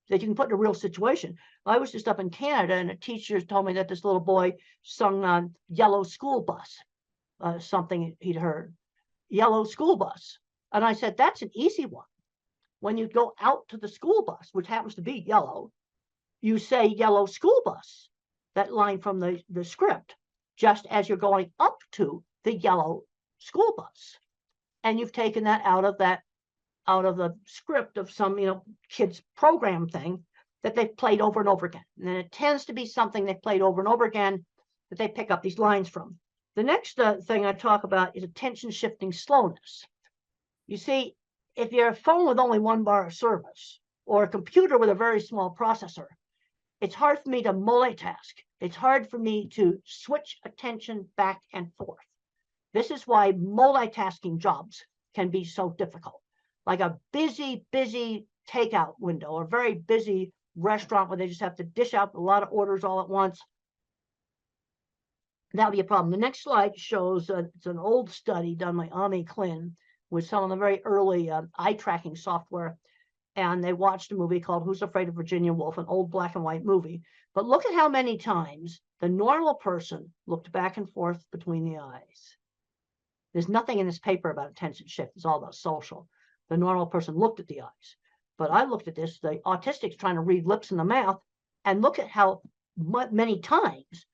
that you can put in a real situation. I was just up in Canada, and a teacher told me that this little boy sung on Yellow School Bus, something he'd heard, Yellow School Bus. And I said, that's an easy one. When you go out to the school bus, which happens to be yellow, you say Yellow School Bus, that line from the script, just as you're going up to the yellow school bus. And you've taken that out of the script of some, kids program thing that they've played over and over again. And then it tends to be something they've played over and over again that they pick up these lines from. The next thing I talk about is attention shifting slowness. You see, if you're a phone with only one bar of service, or a computer with a very small processor, it's hard for me to multitask. It's hard for me to switch attention back and forth. This is why multitasking jobs can be so difficult. Like a busy takeout window, or a very busy restaurant where they just have to dish out a lot of orders all at once. That would be a problem. The next slide shows it's an old study done by Ami Klin with some of the very early eye tracking software. And they watched a movie called Who's Afraid of Virginia Woolf, an old black and white movie. But look at how many times the normal person looked back and forth between the eyes. There's nothing in this paper about attention shift. It's all about social. The normal person looked at the eyes. But I looked at this, the autistic's trying to read lips and the mouth, and look at how many times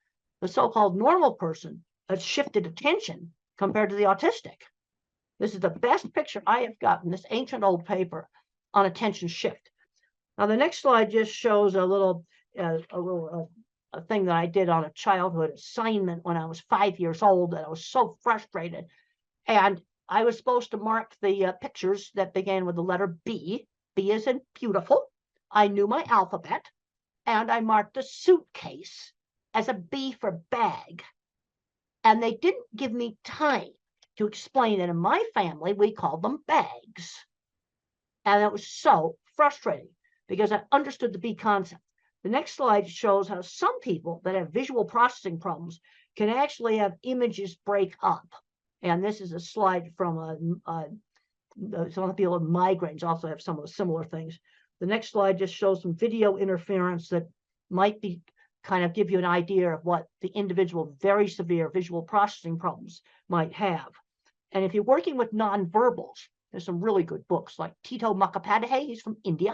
the so-called normal person has shifted attention compared to the autistic. This is the best picture I have gotten, this ancient old paper on attention shift. Now, the next slide just shows a little thing that I did on a childhood assignment when I was 5 years old, and I was so frustrated. And I was supposed to mark the pictures that began with the letter B. B as in beautiful. I knew my alphabet, and I marked a suitcase as a B for bag. And they didn't give me time to explain that in my family, we called them bags. And it was so frustrating because I understood the B concept. The next slide shows how some people that have visual processing problems can actually have images break up. And this is a slide from some of the people with migraines also have some of the similar things. The next slide just shows some video interference that might be kind of give you an idea of what the individual very severe visual processing problems might have. And if you're working with nonverbals, there's some really good books like Tito Mukhopadhyay, he's from India.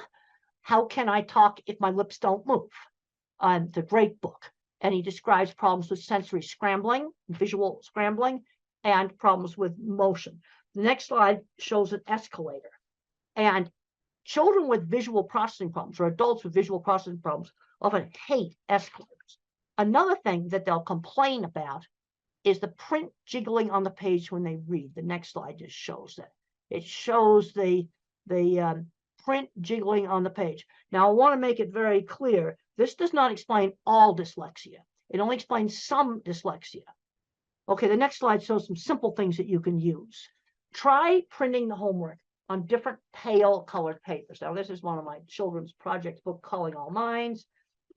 How Can I Talk If My Lips Don't Move? It's a great book. And he describes problems with sensory scrambling, visual scrambling, and problems with motion. The next slide shows an escalator. And children with visual processing problems or adults with visual processing problems often hate escalators. Another thing that they'll complain about is the print jiggling on the page when they read. The next slide just shows that. It shows the print jiggling on the page. Now, I want to make it very clear, this does not explain all dyslexia. It only explains some dyslexia. Okay, the next slide shows some simple things that you can use. Try printing the homework on different pale colored papers. Now, this is one of my children's project book, Calling All Minds.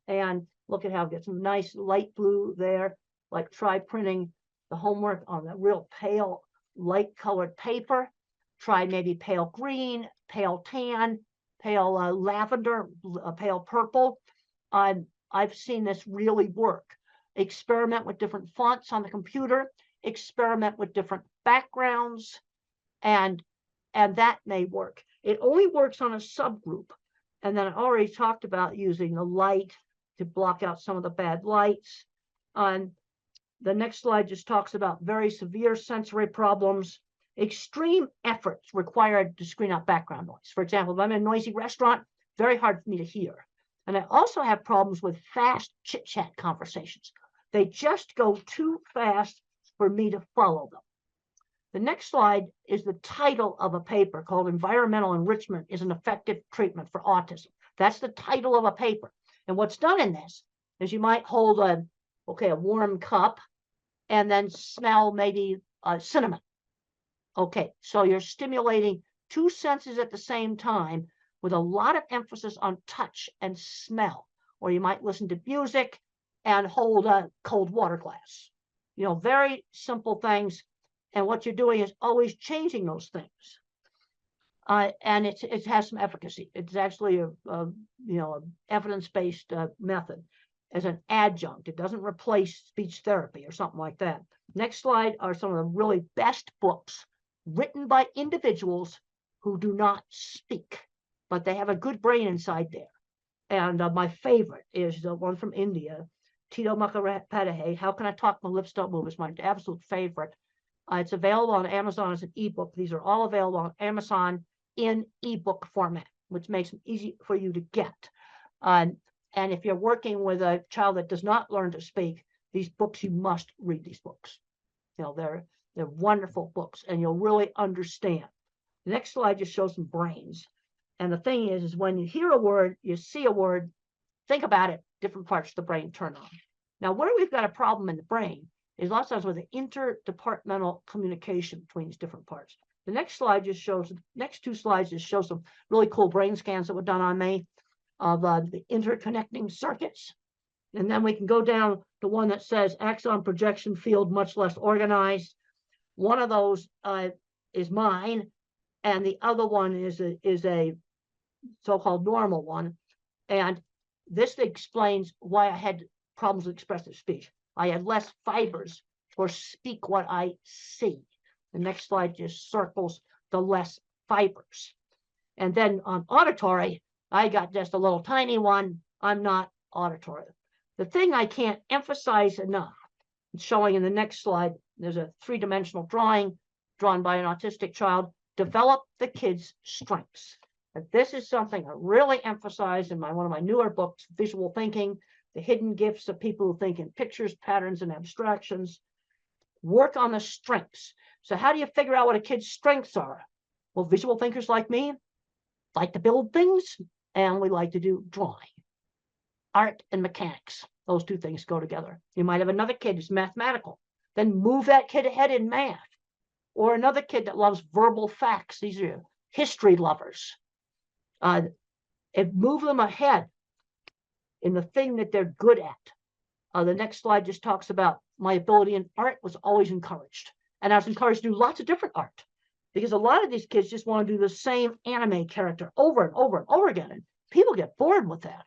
And look at how it gets some nice light blue there. Like try printing the homework on the real pale, light colored paper. Try maybe pale green, pale tan, pale lavender, pale purple. I've seen this really work. Experiment with different fonts on the computer. Experiment with different backgrounds. And that may work. It only works on a subgroup. And then I already talked about using the light to block out some of the bad lights. The next slide just talks about very severe sensory problems. Extreme efforts required to screen out background noise. For example, if I'm in a noisy restaurant, very hard for me to hear. And I also have problems with fast chit-chat conversations. They just go too fast for me to follow them. The next slide is the title of a paper called Environmental Enrichment is an Effective Treatment for Autism. That's the title of a paper. And what's done in this is you might hold a warm cup and then smell maybe cinnamon. Okay, so you're stimulating two senses at the same time with a lot of emphasis on touch and smell. Or you might listen to music and hold a cold water glass. You know, very simple things. And what you're doing is always changing those things. And it has some efficacy. It's actually a evidence-based method as an adjunct. It doesn't replace speech therapy or something like that. Next slide are some of the really best books written by individuals who do not speak, but they have a good brain inside there. And my favorite is the one from India, Tito Mukhopadhyay, How Can I Talk My Lips Don't Move? It's my absolute favorite. It's available on Amazon as an ebook. These are all available on Amazon in ebook format, which makes them easy for you to get. And if you're working with a child that does not learn to speak, these books, you must read these books. You know, they're wonderful books, and you'll really understand. The next slide just shows some brains. And the thing is when you hear a word, you see a word, think about it, different parts of the brain turn on. Now, where we've got a problem in the brain is lots of times with the interdepartmental communication between these different parts. The next slide just shows, next two slides just show some really cool brain scans that were done on me of the interconnecting circuits. And then we can go down to one that says axon projection field much less organized. One of those is mine, and the other one is a so-called normal one. And this explains why I had problems with expressive speech. I had less fibers for speak what I see. The next slide just circles the less fibers. And then on auditory, I got just a little tiny one. I'm not auditory. The thing I can't emphasize enough, it's showing in the next slide, there's a three-dimensional drawing drawn by an autistic child, develop the kid's strengths. And this is something I really emphasize in one of my newer books, Visual Thinking, The Hidden Gifts of People Who Think in Pictures, Patterns, and Abstractions. Work on the strengths. So how do you figure out what a kid's strengths are? Well, visual thinkers like me like to build things, and we like to do drawing. Art and mechanics, those two things go together. You might have another kid who's mathematical, then move that kid ahead in math. Or another kid that loves verbal facts. These are history lovers. And move them ahead in the thing that they're good at. The next slide just talks about my ability in art was always encouraged. And I was encouraged to do lots of different art, because a lot of these kids just want to do the same anime character over and over and over again. And people get bored with that.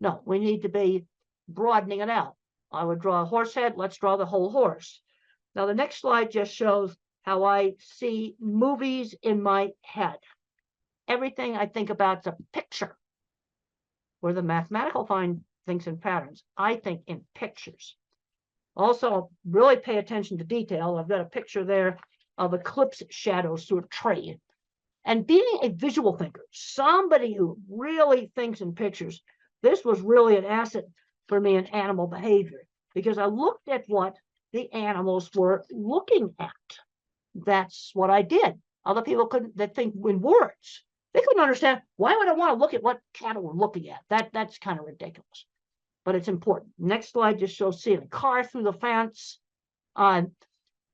No, we need to be broadening it out. I would draw a horse head. Let's draw the whole horse. Now, the next slide just shows how I see movies in my head. Everything I think about is a picture. Where the mathematical mind thinks in patterns, I think in pictures. Also, really pay attention to detail. I've got a picture there of eclipse shadows through a tree. And being a visual thinker, somebody who really thinks in pictures, this was really an asset for me in animal behavior, because I looked at what the animals were looking at. That's what I did. Other people couldn't, that think in words. They couldn't understand, why would I want to look at what cattle we're looking at? That's kind of ridiculous, but it's important. Next slide just shows seeing a car through the fence,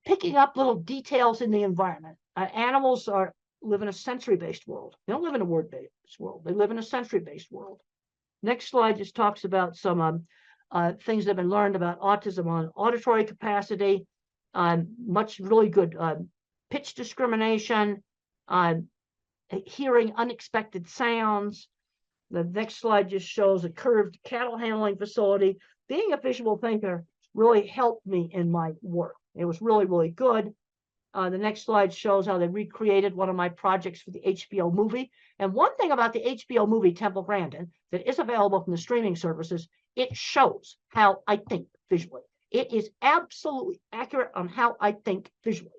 picking up little details in the environment. Animals live in a sensory-based world. They don't live in a word-based world. They live in a sensory-based world. Next slide just talks about some things that have been learned about autism on auditory capacity, much really good pitch discrimination, hearing unexpected sounds. The next slide just shows a curved cattle handling facility. Being a visual thinker really helped me in my work. It was really, really good. The next slide shows how they recreated one of my projects for the HBO movie. And one thing about the HBO movie, Temple Grandin, that is available from the streaming services, it shows how I think visually. It is absolutely accurate on how I think visually.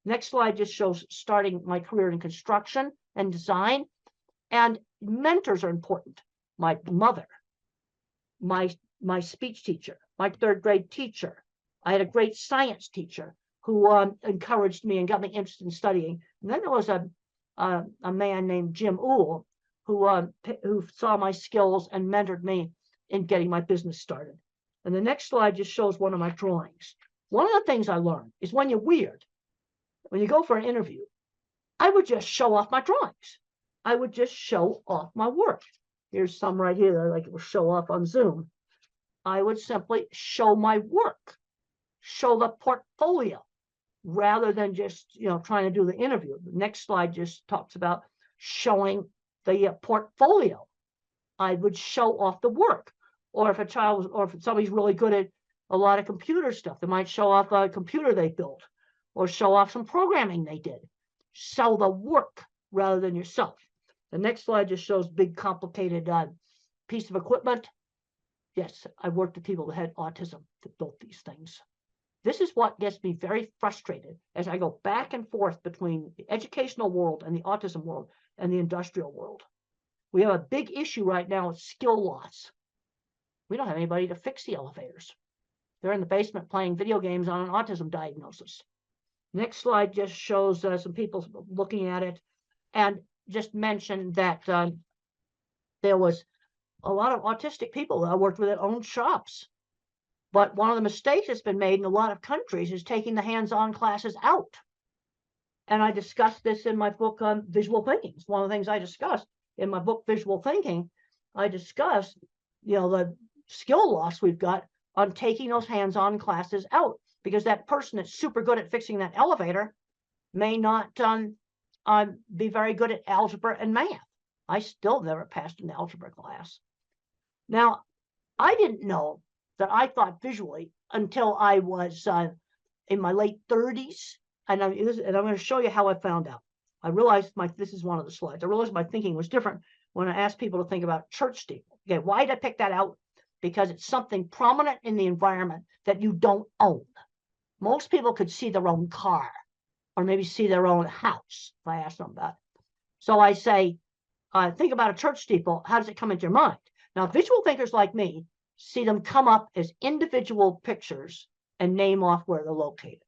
Next slide just shows starting my career in construction and design. And mentors are important. My mother, my speech teacher, my third grade teacher. I had a great science teacher who encouraged me and got me interested in studying. And then there was a man named Jim Uhl who saw my skills and mentored me in getting my business started. And the next slide just shows one of my drawings. One of the things I learned is when you're weird, when you go for an interview, I would just show off my drawings. I would just show off my work. Here's some right here that I like to show off on Zoom. I would simply show my work, show the portfolio, rather than just trying to do the interview. The next slide just talks about showing the portfolio. I would show off the work. Or if a child was, or if somebody's really good at a lot of computer stuff, they might show off a computer they built, or show off some programming they did. Sell the work rather than yourself. The next slide just shows big, complicated piece of equipment. Yes, I worked with people that had autism that built these things. This is what gets me very frustrated as I go back and forth between the educational world and the autism world and the industrial world. We have a big issue right now with skill loss. We don't have anybody to fix the elevators. They're in the basement playing video games on an autism diagnosis. Next slide just shows some people looking at it, and just mentioned that there was a lot of autistic people that I worked with that owned shops. But one of the mistakes that's been made in a lot of countries is taking the hands-on classes out. And I discussed this in my book on visual thinking. It's one of the things I discussed in my book, Visual Thinking. I discussed, the skill loss we've got on taking those hands-on classes out, because that person that's super good at fixing that elevator may not be very good at algebra and math. I still never passed an algebra class. Now, I didn't know that I thought visually until I was in my late 30s. And I'm going to show you how I found out. I realized this is one of the slides. I realized my thinking was different when I asked people to think about church steeple. Okay, why did I pick that out? Because it's something prominent in the environment that you don't own. Most people could see their own car or maybe see their own house if I ask them about it. So I say, think about a church steeple. How does it come into your mind? Now, visual thinkers like me see them come up as individual pictures and name off where they're located.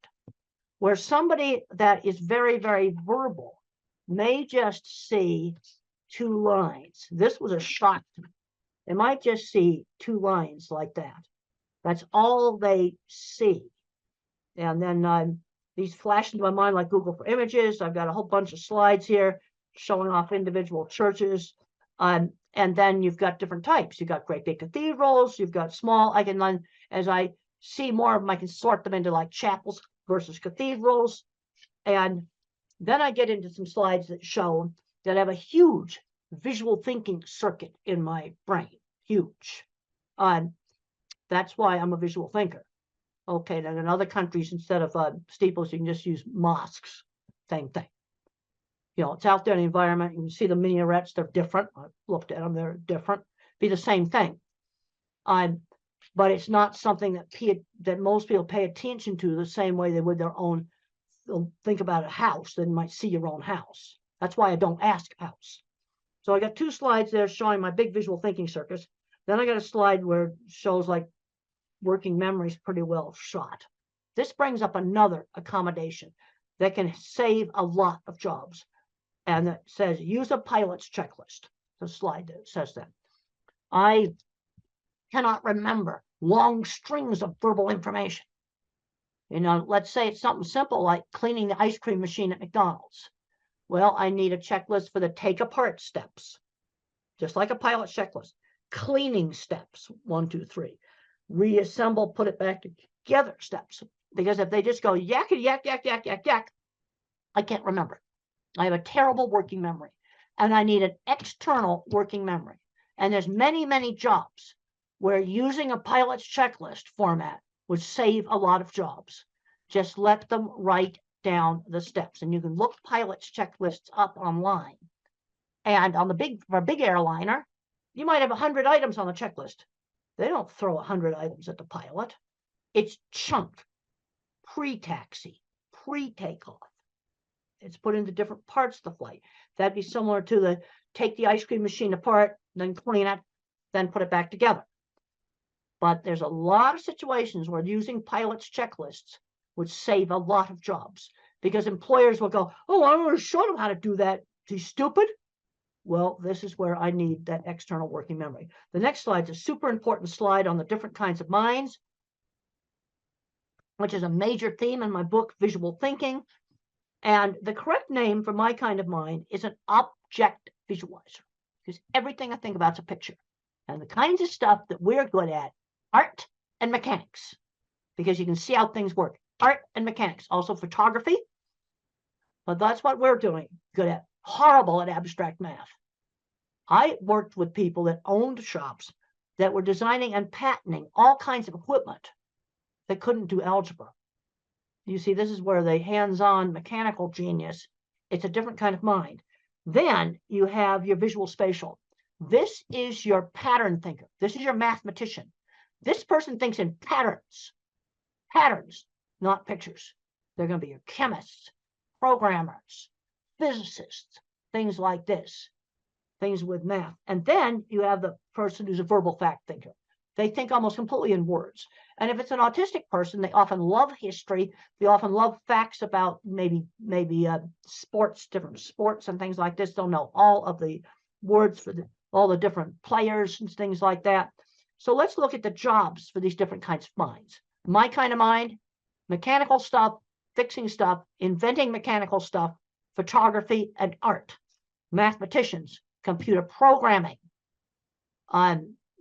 Where somebody that is very, very verbal may just see two lines. This was a shock to me. They might just see two lines like that. That's all they see. And then these flash into my mind like Google for Images. I've got a whole bunch of slides here showing off individual churches. And then you've got different types. You've got great big cathedrals. You've got small. I can then, as I see more of them, I can sort them into like chapels versus cathedrals. And then I get into some slides that show that I have a huge visual thinking circuit in my brain. Huge. That's why I'm a visual thinker. Okay, then in other countries, instead of steeples, you can just use mosques. Same thing. It's out there in the environment. You can see the minarets. They're different. I've looked at them. They're different. Be the same thing. But it's not something that most people pay attention to the same way they would their own. They'll think about a house, then you might see your own house. That's why I don't ask house. So I got two slides there showing my big visual thinking circuits. Then I got a slide where it shows like working memories pretty well shot. This brings up another accommodation that can save a lot of jobs. And it says, use a pilot's checklist. The slide that says that. I cannot remember long strings of verbal information. Let's say it's something simple like cleaning the ice cream machine at McDonald's. Well, I need a checklist for the take apart steps, just like a pilot checklist. Cleaning steps, 1, 2, 3. Reassemble, put it back together steps. Because if they just go yak, yak, yak, yak, yak, yak, I can't remember. I have a terrible working memory. And I need an external working memory. And there's many, many jobs where using a pilot's checklist format would save a lot of jobs. Just let them write down the steps. And you can look pilot's checklists up online. And on for a big airliner, you might have 100 items on the checklist. They don't throw 100 items at the pilot. It's chunked, pre-taxi, pre-takeoff. It's put into different parts of the flight. That'd be similar to take the ice cream machine apart, then clean it, then put it back together. But there's a lot of situations where using pilot's checklists would save a lot of jobs, because employers will go, oh, I already showed them how to do that. He's stupid. Well, this is where I need that external working memory. The next slide is a super important slide on the different kinds of minds, which is a major theme in my book, Visual Thinking. And the correct name for my kind of mind is an object visualizer, because everything I think about is a picture. And the kinds of stuff that we're good at, art and mechanics, because you can see how things work. Art and mechanics, also photography. But that's what we're doing good at. Horrible at abstract math. I worked with people that owned shops that were designing and patenting all kinds of equipment that couldn't do algebra. You see, this is where the hands-on mechanical genius, it's a different kind of mind. Then you have your visual spatial. This is your pattern thinker. This is your mathematician. This person thinks in patterns. Patterns, not pictures. They're going to be your chemists, programmers, physicists, things like this, things with math. And then you have the person who's a verbal fact thinker. They think almost completely in words. And if it's an autistic person, they often love history. They often love facts about maybe sports, different sports and things like this. They'll know all of the words for all the different players and things like that. So let's look at the jobs for these different kinds of minds. My kind of mind, mechanical stuff, fixing stuff, inventing mechanical stuff, photography and art, mathematicians, computer programming,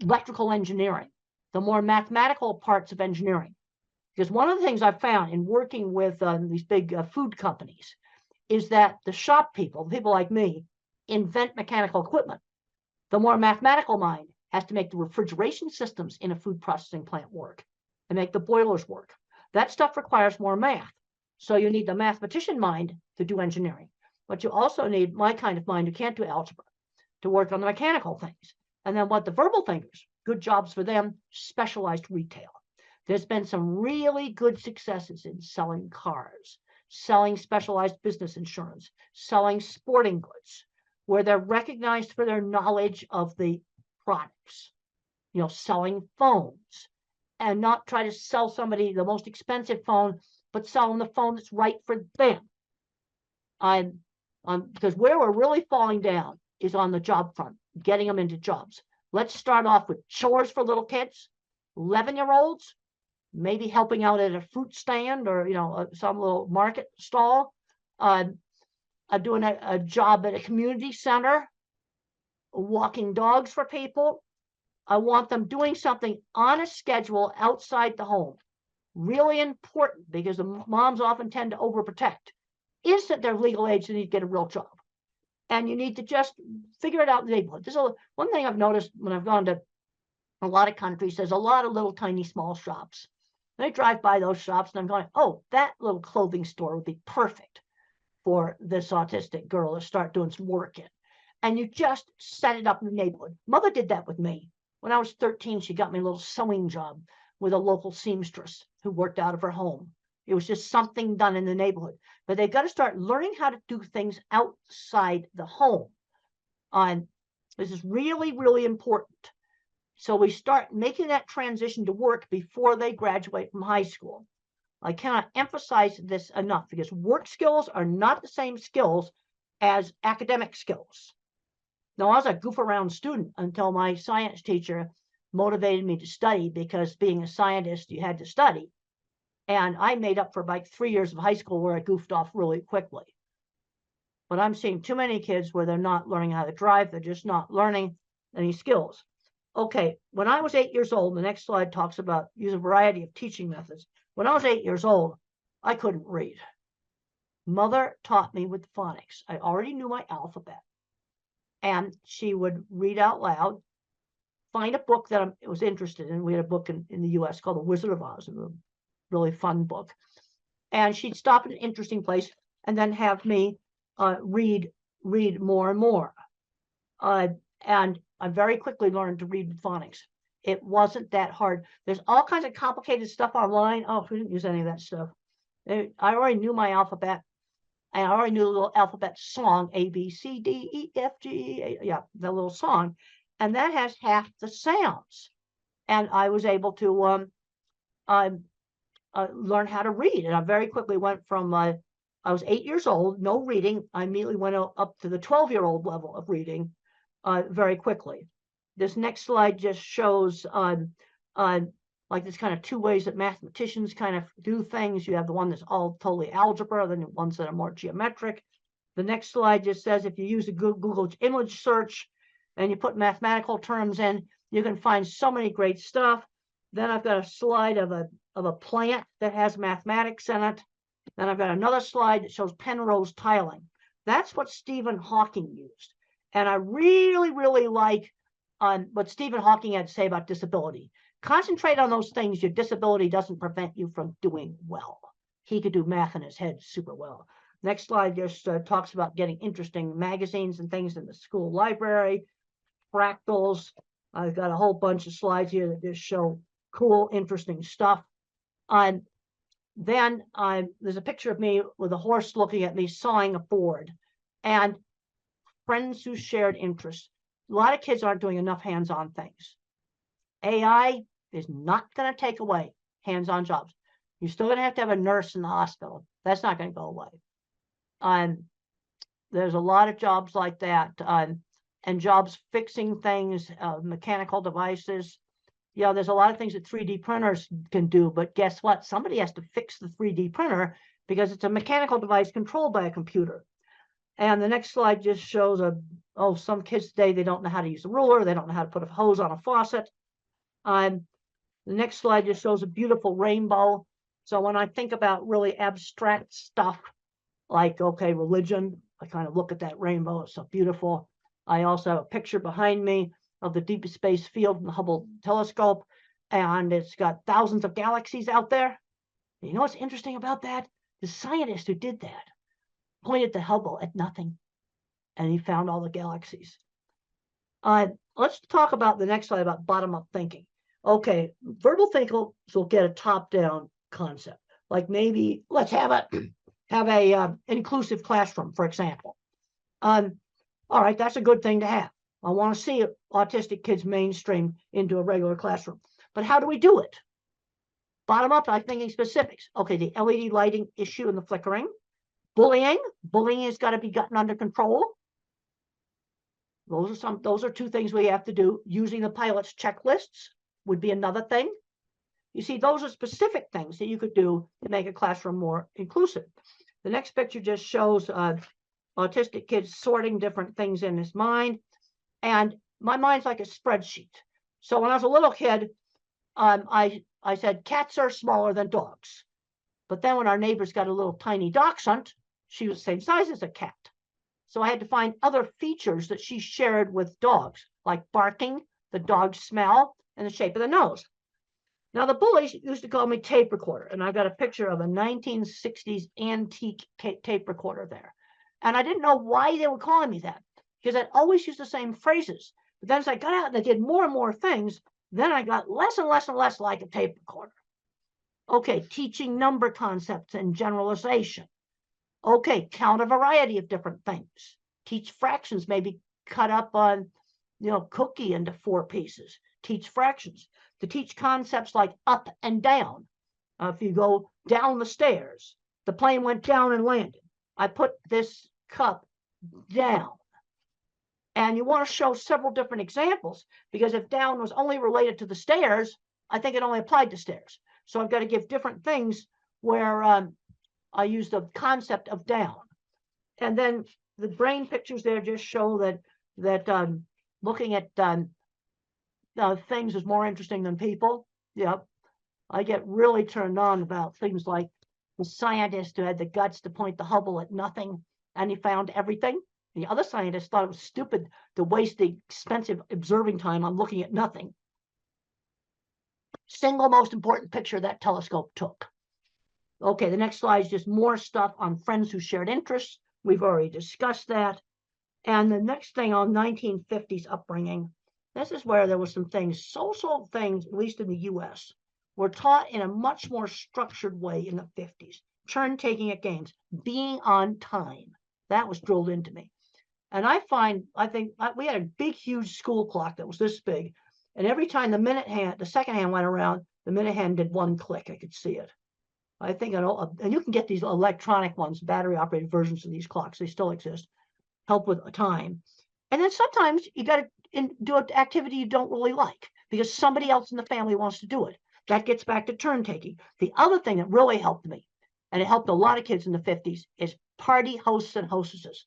electrical engineering, the more mathematical parts of engineering. Because one of the things I've found in working with these big food companies is that the shop people, people like me, invent mechanical equipment. The more mathematical mind has to make the refrigeration systems in a food processing plant work and make the boilers work. That stuff requires more math. So you need the mathematician mind to do engineering, but you also need my kind of mind who can't do algebra to work on the mechanical things. And then what the verbal thinkers, good jobs for them, specialized retail. There's been some really good successes in selling cars, selling specialized business insurance, selling sporting goods, where they're recognized for their knowledge of the products, you know, selling phones, and not try to sell somebody the most expensive phone, but sell them the phone that's right for them. Because where we're really falling down is on the job front, getting them into jobs. Let's start off with chores for little kids, 11-year-olds, maybe helping out at a fruit stand or, you know, some little market stall, doing a job at a community center, walking dogs for people. I want them doing something on a schedule outside the home. Really important, because the moms often tend to overprotect. Is that they're legal age, they need to get a real job. And you need to just figure it out in the neighborhood. This is one thing I've noticed when I've gone to a lot of countries. There's a lot of little tiny small shops. And I drive by those shops and I'm going, oh, that little clothing store would be perfect for this autistic girl to start doing some work in. And you just set it up in the neighborhood. Mother did that with me. When I was 13, she got me a little sewing job with a local seamstress who worked out of her home. It was just something done in the neighborhood. But they've got to start learning how to do things outside the home. This is really, really important. So we start making that transition to work before they graduate from high school. I cannot emphasize this enough, because work skills are not the same skills as academic skills. Now, I was a goof around student until my science teacher motivated me to study, because being a scientist, you had to study. And I made up for like 3 years of high school where I goofed off really quickly. But I'm seeing too many kids where they're not learning how to drive. They're just not learning any skills. Okay, when I was 8 years old, the next slide talks about use a variety of teaching methods. When I was 8 years old, I couldn't read. Mother taught me with phonics. I already knew my alphabet. And she would read out loud, find a book that I was interested in. We had a book in the US called The Wizard of Oz, a really fun book. And she'd stop at an interesting place and then have me read more and more. And I very quickly learned to read with phonics. It wasn't that hard. There's all kinds of complicated stuff online. Oh, we didn't use any of that stuff. I already knew my alphabet. And I already knew the little alphabet song, A, B, C, D, E, F, G, yeah, the little song. And that has half the sounds. And I was able to learn how to read. And I very quickly went from, I was 8 years old, no reading. I immediately went up to the 12-year-old level of reading very quickly. This next slide just shows like there's kind of two ways that mathematicians kind of do things. You have the one that's all totally algebra, then the ones that are more geometric. The next slide just says if you use a Google image search and you put mathematical terms in, you can find so many great stuff. Then I've got a slide of a plant that has mathematics in it. Then I've got another slide that shows Penrose tiling. That's what Stephen Hawking used. And I really, really like what Stephen Hawking had to say about disability. Concentrate on those things. Your disability doesn't prevent you from doing well. He could do math in his head super well. Next slide just talks about getting interesting magazines and things in the school library, fractals. I've got a whole bunch of slides here that just show cool, interesting stuff. Then there's a picture of me with a horse looking at me sawing a board. And friends who shared interests. A lot of kids aren't doing enough hands-on things. AI is not going to take away hands-on jobs. You're still going to have a nurse in the hospital. That's not going to go away. There's a lot of jobs like that, and jobs fixing things, mechanical devices. Yeah, there's a lot of things that 3D printers can do, but guess what? Somebody has to fix the 3D printer because it's a mechanical device controlled by a computer. And the next slide just shows some kids today, they don't know how to use a ruler. They don't know how to put a hose on a faucet. The next slide just shows a beautiful rainbow. So when I think about really abstract stuff like, okay, religion, I kind of look at that rainbow. It's so beautiful. I also have a picture behind me of the deep space field from the Hubble telescope, and it's got thousands of galaxies out there. You know what's interesting about that? The scientist who did that pointed the Hubble at nothing, and he found all the galaxies. Let's talk about the next slide about bottom-up thinking. Okay, verbal thinkers will get a top-down concept, like maybe let's have a inclusive classroom, for example. All right, that's a good thing to have. I want to see autistic kids mainstream into a regular classroom, but how do we do it? Bottom up, I'm thinking specifics. Okay, the LED lighting issue and the flickering. Bullying has got to be gotten under control. Those are two things we have to do. Using the pilot's checklists would be another thing. You see, those are specific things that you could do to make a classroom more inclusive. The next picture just shows autistic kids sorting different things in his mind. And my mind's like a spreadsheet. So when I was a little kid, I said, cats are smaller than dogs. But then when our neighbors got a little tiny dachshund, she was the same size as a cat. So I had to find other features that she shared with dogs, like barking, the dog's smell, and the shape of the nose. Now, the bullies used to call me tape recorder, and I got a picture of a 1960s antique tape recorder there. And I didn't know why they were calling me that, because I'd always use the same phrases. But then as I got out and I did more and more things, then I got less and less and less like a tape recorder. Okay, teaching number concepts and generalization. Okay, count a variety of different things. Teach fractions, maybe cut up on, cookie into 4 pieces. Teach fractions. To teach concepts like up and down. If you go down the stairs, the plane went down and landed. I put this cup down. And you want to show several different examples, because if down was only related to the stairs, I think it only applied to stairs. So I've got to give different things where I use the concept of down. And then the brain pictures there just show that looking at things is more interesting than people. Yep. I get really turned on about things like the scientist who had the guts to point the Hubble at nothing, and he found everything. The other scientists thought it was stupid to waste the expensive observing time on looking at nothing. Single most important picture that telescope took. Okay, the next slide is just more stuff on friends who shared interests. We've already discussed that. And the next thing on 1950s upbringing, this is where there were some things, social things, at least in the US, were taught in a much more structured way in the 50s. Turn taking at games, being on time. That was drilled into me. And I think we had a big, huge school clock that was this big. And every time the second hand went around, the minute hand did 1 click. I could see it. I think, and you can get these electronic ones, battery operated versions of these clocks. They still exist. Help with time. And then sometimes you got to do an activity you don't really like because somebody else in the family wants to do it. That gets back to turn taking. The other thing that really helped me, and it helped a lot of kids in the 50s, is party hosts and hostesses.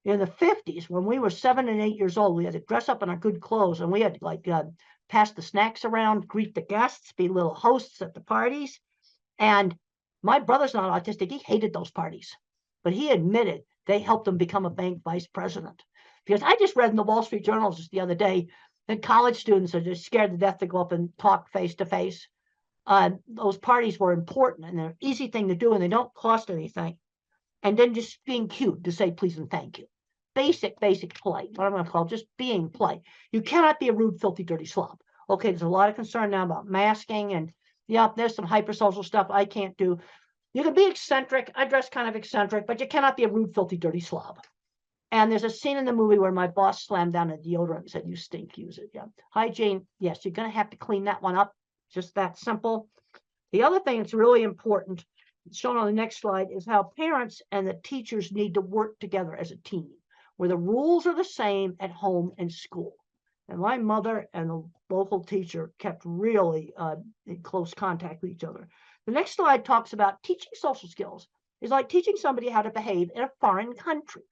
In the 50s, when we were 7 and 8 years old, we had to dress up in our good clothes, and we had to pass the snacks around, greet the guests, be little hosts at the parties. And my brother's not autistic. He hated those parties, but he admitted they helped him become a bank vice president. Because I just read in the Wall Street Journal just the other day that college students are just scared to death to go up and talk face to face. Those parties were important, and they're an easy thing to do, and they don't cost anything. And then just being cute to say please and thank you. Basic polite, what I'm going to call just being polite. You cannot be a rude, filthy, dirty slob. Okay, there's a lot of concern now about masking, and there's some hypersocial stuff I can't do. You can be eccentric. I dress kind of eccentric, but you cannot be a rude, filthy, dirty slob. And there's a scene in the movie where my boss slammed down a deodorant and said, "You stink, use it." Yeah. Hygiene, yes, you're going to have to clean that one up. Just that simple. The other thing that's really important, shown on the next slide, is how parents and the teachers need to work together as a team, where the rules are the same at home and school. And my mother and the local teacher kept really in close contact with each other. The next slide talks about teaching social skills. It's like teaching somebody how to behave in a foreign country.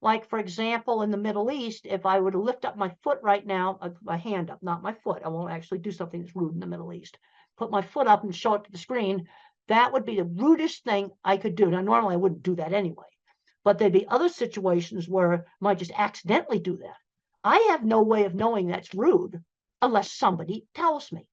Like, for example, in the Middle East, if I were to lift up my foot right now, my hand up, not my foot, I won't actually do something that's rude in the Middle East. Put my foot up and show it to the screen, that would be the rudest thing I could do. Now, normally I wouldn't do that anyway, but there'd be other situations where I might just accidentally do that. I have no way of knowing that's rude unless somebody tells me.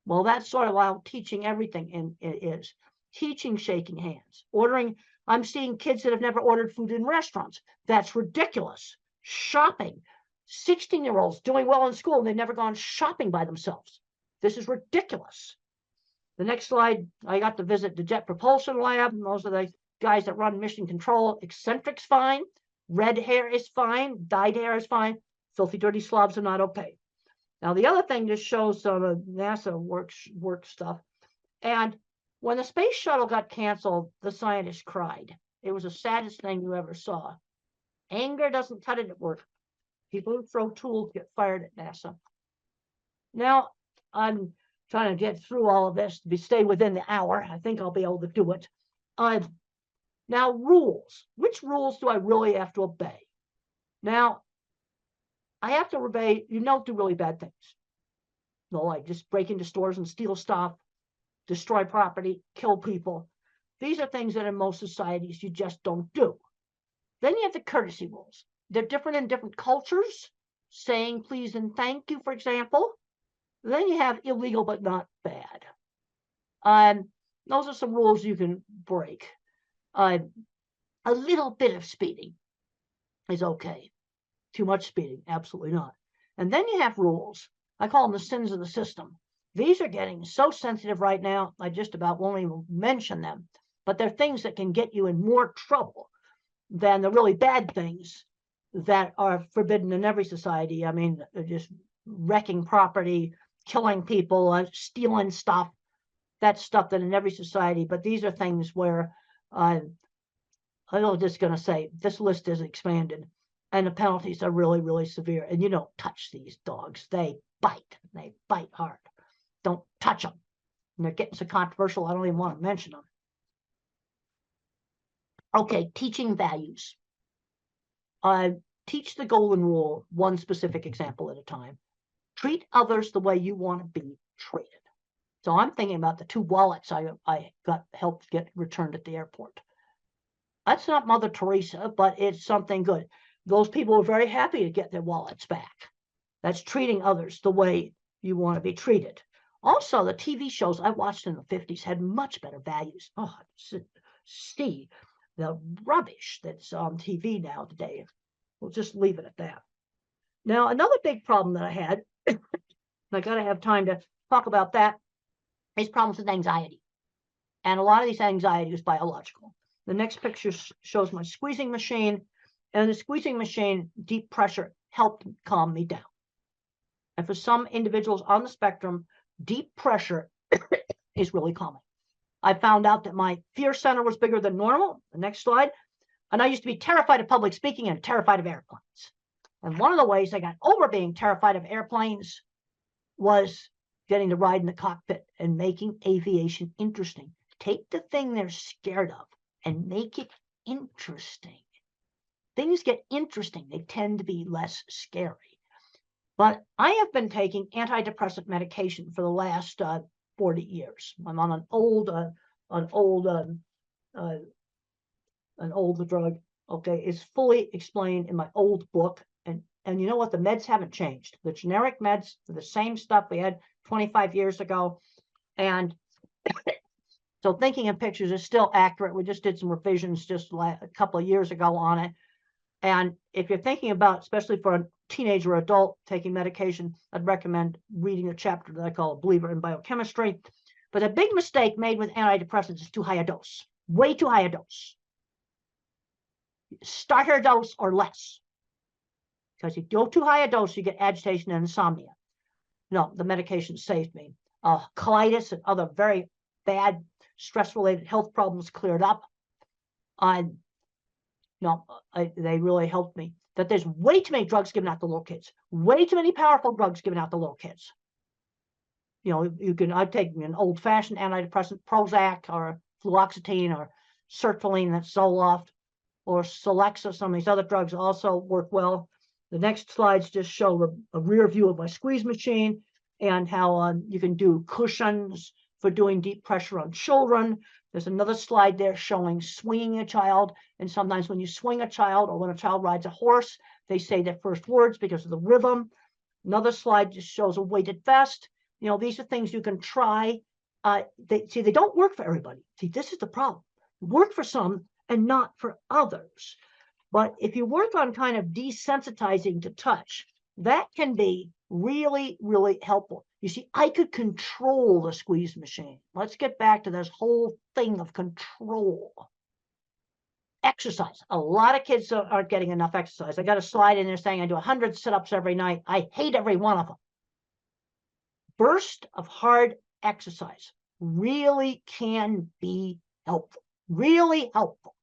Well, that's sort of how teaching everything is. Teaching shaking hands, ordering. I'm seeing kids that have never ordered food in restaurants. That's ridiculous. Shopping. 16-year-olds doing well in school and they've never gone shopping by themselves. This is ridiculous. The next slide, I got to visit the Jet Propulsion Lab. Those are the guys that run mission control. Eccentric's fine. Red hair is fine. Dyed hair is fine. Filthy, dirty slobs are not okay. Now, the other thing just shows some of NASA work stuff. And when the space shuttle got canceled, the scientists cried. It was the saddest thing you ever saw. Anger doesn't cut it at work. People who throw tools get fired at NASA. Now, I'm trying to get through all of this to stay within the hour. I think I'll be able to do it. Now, rules. Which rules do I really have to obey? Now, I have to obey, you don't do really bad things. No, like just break into stores and steal stuff, destroy property, kill people. These are things that in most societies you just don't do. Then you have the courtesy rules. They're different in different cultures. Saying please and thank you, for example. Then you have illegal but not bad. Those are some rules you can break. A little bit of speeding is okay. Too much speeding, absolutely not. And then you have rules. I call them the sins of the system. These are getting so sensitive right now, I just about won't even mention them. But they're things that can get you in more trouble than the really bad things that are forbidden in every society. I mean, just wrecking property, killing people, stealing stuff. That's stuff that in every society. But these are things where I'm just going to say this list is expanded. And the penalties are really, really severe. And you don't touch these dogs. They bite hard. Don't touch them. And they're getting so controversial, I don't even want to mention them. Okay, teaching values. Teach the golden rule, one specific example at a time. Treat others the way you want to be treated. So I'm thinking about the 2 wallets I got helped get returned at the airport. That's not Mother Teresa, but it's something good. Those people were very happy to get their wallets back. That's treating others the way you want to be treated. Also, the TV shows I watched in the 50s had much better values. Oh, see the rubbish that's on TV now today. We'll just leave it at that. Now, another big problem that I had, and I got to have time to talk about that, is problems with anxiety. And a lot of these anxiety is biological. The next picture shows my squeezing machine. And the squeezing machine, deep pressure, helped calm me down. And for some individuals on the spectrum, deep pressure is really calming. I found out that my fear center was bigger than normal. The next slide. And I used to be terrified of public speaking and terrified of airplanes. And one of the ways I got over being terrified of airplanes was getting to ride in the cockpit and making aviation interesting. Take the thing they're scared of and make it interesting. Things get interesting. They tend to be less scary. But I have been taking antidepressant medication for the last 40 years. I'm on an old drug. Okay, it's fully explained in my old book. And you know what? The meds haven't changed. The generic meds are the same stuff we had 25 years ago. And so thinking in pictures is still accurate. We just did some revisions just a couple of years ago on it. And if you're thinking about, especially for a teenager or adult taking medication, I'd recommend reading a chapter that I call A Believer in Biochemistry. But a big mistake made with antidepressants is too high a dose, way too high a dose. Starter dose or less. Because if you go too high a dose, you get agitation and insomnia. No, the medication saved me. Colitis and other very bad stress-related health problems cleared up. They really helped me. that there's way too many drugs given out to little kids, way too many powerful drugs given out to little kids. You know, I'd take an old-fashioned antidepressant, Prozac or fluoxetine or sertraline, that's Zoloft, or Celexa. Some of these other drugs also work well. The next slides just show a rear view of my squeeze machine and how you can do cushions for doing deep pressure on children. There's another slide there showing swinging a child. And sometimes when you swing a child or when a child rides a horse, they say their first words because of the rhythm. Another slide just shows a weighted vest. You know, these are things you can try. They don't work for everybody. See, this is the problem. Work for some and not for others. But if you work on kind of desensitizing to touch, that can be really, really helpful. You see, I could control the squeeze machine. Let's get back to this whole thing of control. Exercise. A lot of kids aren't getting enough exercise. I got a slide in there saying I do 100 sit-ups every night. I hate every one of them. Burst of hard exercise really can be helpful, really helpful.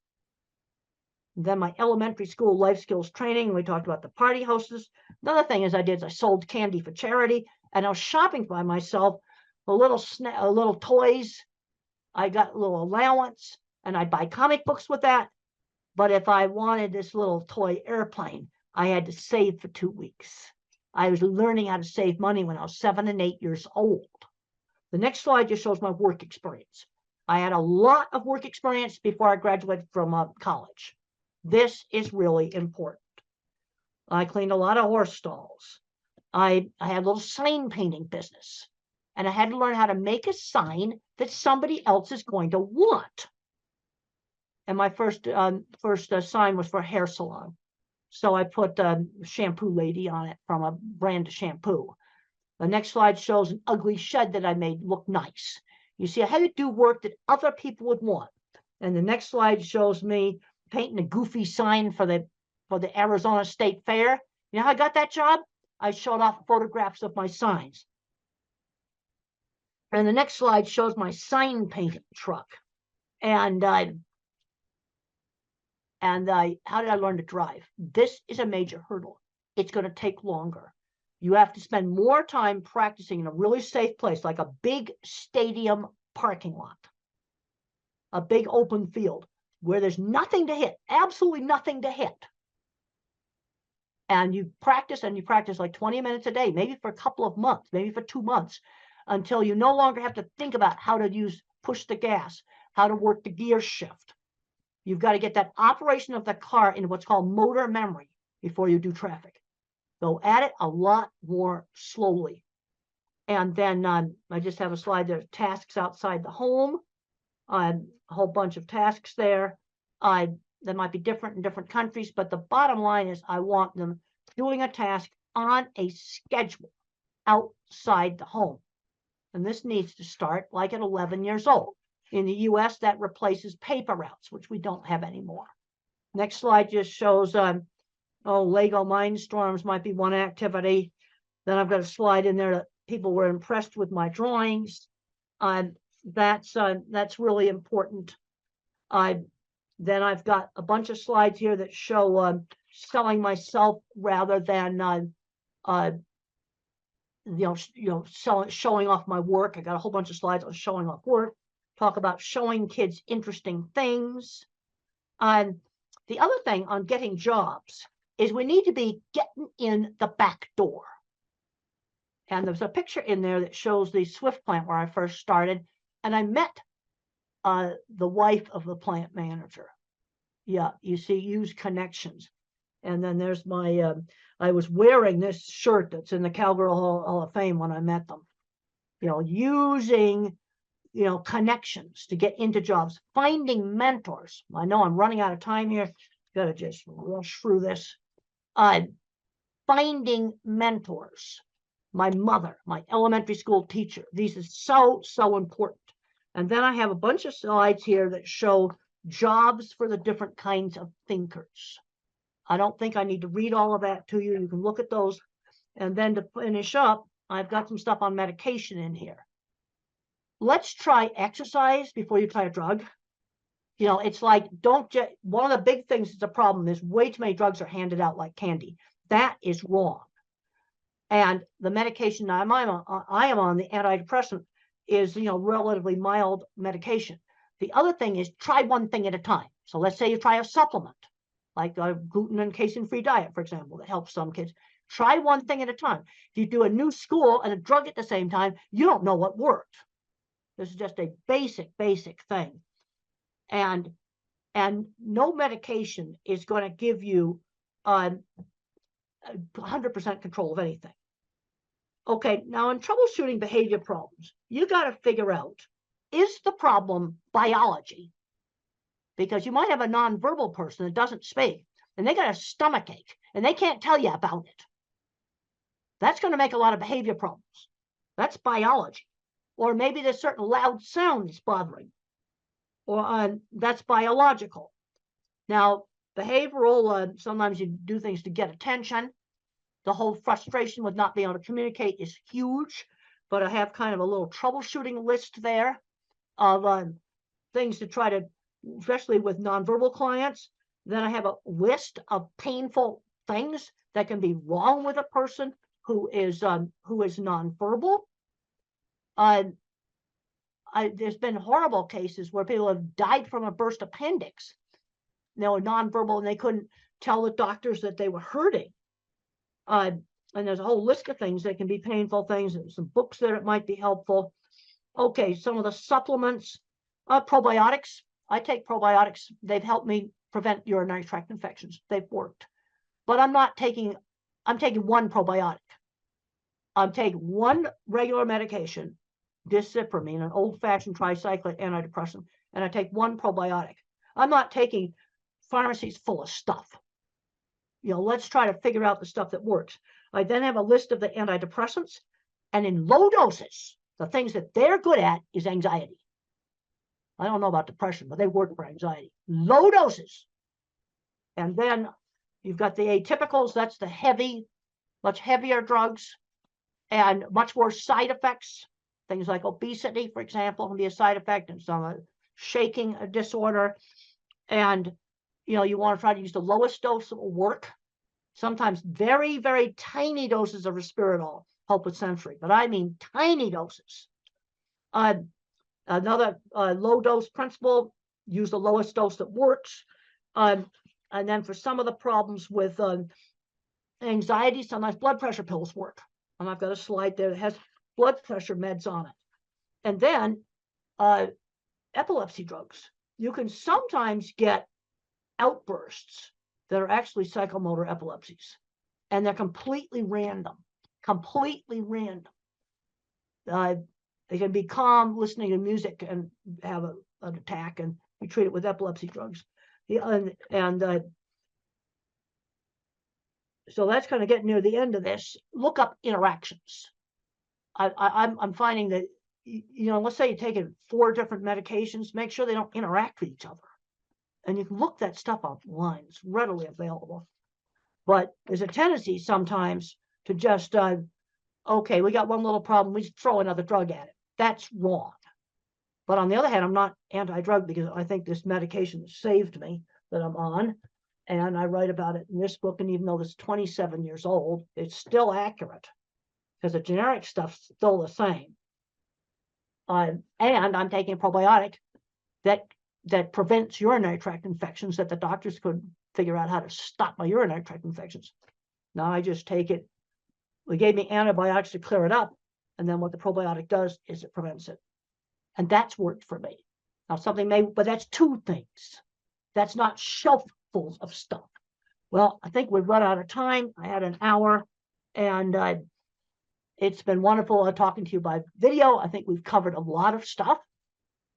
Then my elementary school life skills training, we talked about the party hostess. Another thing I did is I sold candy for charity, and I was shopping by myself for little toys. I got a little allowance, and I'd buy comic books with that. But if I wanted this little toy airplane, I had to save for 2 weeks. I was learning how to save money when I was 7 and 8 years old. The next slide just shows my work experience. I had a lot of work experience before I graduated from college. This is really important. I cleaned a lot of horse stalls. I had a little sign painting business, and I had to learn how to make a sign that somebody else is going to want. And my first sign was for a hair salon. So I put shampoo lady on it from a brand of shampoo. The next slide shows an ugly shed that I made look nice. You see, I had to do work that other people would want. And the next slide shows me painting a goofy sign for the Arizona State Fair. You know how I got that job? I showed off photographs of my signs. And the next slide shows my sign painting truck. And how did I learn to drive? This is a major hurdle. It's going to take longer. You have to spend more time practicing in a really safe place, like a big stadium parking lot, a big open field where there's nothing to hit, absolutely nothing to hit. And you practice like 20 minutes a day, maybe for a couple of months, maybe for 2 months, until you no longer have to think about how to push the gas, how to work the gear shift. You've got to get that operation of the car into what's called motor memory before you do traffic. Go at it a lot more slowly. And then I just have a slide there, tasks outside the home, a whole bunch of tasks there. That might be different in different countries, but the bottom line is I want them doing a task on a schedule outside the home. And this needs to start like at 11 years old. In the US, that replaces paper routes, which we don't have anymore. Next slide just shows, Lego Mindstorms might be one activity. Then I've got a slide in there that people were impressed with my drawings. That's really important. Then I've got a bunch of slides here that show selling myself rather than showing off my work. I got a whole bunch of slides on showing off work. Talk about showing kids interesting things. The other thing on getting jobs is we need to be getting in the back door. And there's a picture in there that shows the Swift plant where I first started, and I met the wife of the plant manager. Yeah, you see, use connections. And then there's my, I was wearing this shirt that's in the Cowgirl Hall of Fame when I met them. Using, connections to get into jobs, finding mentors. I know I'm running out of time here. Got to just rush through this. Finding mentors. My mother, my elementary school teacher. These are so, so important. And then I have a bunch of slides here that show jobs for the different kinds of thinkers. I don't think I need to read all of that to you. You can look at those. And then to finish up, I've got some stuff on medication in here. Let's try exercise before you try a drug. You know, it's like, one of the big things that's a problem is way too many drugs are handed out like candy. That is wrong. And the medication I am on, the antidepressant, is, you know, relatively mild medication. The other thing is try one thing at a time. So let's say you try a supplement, like a gluten and casein-free diet, for example, that helps some kids. Try one thing at a time. If you do a new school and a drug at the same time, you don't know what worked. This is just a basic thing. And no medication is going to give you 100% control of anything. Okay, now in troubleshooting behavior problems, you got to figure out, is the problem biology? Because you might have a nonverbal person that doesn't speak, and they got a stomach ache, and they can't tell you about it. That's going to make a lot of behavior problems. That's biology. Or maybe there's certain loud sounds bothering, or that's biological. Now, behavioral, sometimes you do things to get attention. The whole frustration with not being able to communicate is huge, but I have kind of a little troubleshooting list there of things to try to, especially with nonverbal clients. Then I have a list of painful things that can be wrong with a person who is nonverbal. There's been horrible cases where people have died from a burst appendix. They were nonverbal and they couldn't tell the doctors that they were hurting. And there's a whole list of things that can be painful things, and some books there that might be helpful. Okay, some of the supplements, probiotics. I take probiotics. They've helped me prevent urinary tract infections. They've worked. But I'm taking one probiotic. I'm taking one regular medication, discipramine, an old-fashioned tricyclic antidepressant, and I take one probiotic. I'm not taking pharmacies full of stuff. You know, let's try to figure out the stuff that works. I then have a list of the antidepressants, and in low doses, the things that they're good at is anxiety. I don't know about depression, but they work for anxiety. Low doses. And then you've got the atypicals. That's the much heavier drugs and much more side effects. Things like obesity, for example, can be a side effect, and some shaking disorder. And, you know, you want to try to use the lowest dose that will work. Sometimes very, very tiny doses of risperidol help with sensory, but I mean tiny doses. Another low dose principle, use the lowest dose that works. And then for some of the problems with anxiety, sometimes blood pressure pills work. And I've got a slide there that has blood pressure meds on it. And then epilepsy drugs. You can sometimes get outbursts that are actually psychomotor epilepsies, and they're completely random. They can be calm listening to music and have an attack, and we treat it with epilepsy drugs. So that's kind of getting near the end of this. Look up interactions. I'm finding that, you know, let's say you're taking 4 different medications, make sure they don't interact with each other. And you can look that stuff online. It's readily available. But there's a tendency sometimes to just, okay, we got one little problem, we just throw another drug at it. That's wrong. But on the other hand, I'm not anti-drug because I think this medication saved me that I'm on. And I write about it in this book. And even though it's 27 years old, it's still accurate because the generic stuff's still the same. And I'm taking a probiotic that prevents urinary tract infections that the doctors couldn't figure out how to stop my urinary tract infections. Now I just take it. They gave me antibiotics to clear it up. And then what the probiotic does is it prevents it. And that's worked for me. Now but that's 2 things. That's not shelffuls of stuff. Well, I think we've run out of time. I had an hour, and it's been wonderful talking to you by video. I think we've covered a lot of stuff,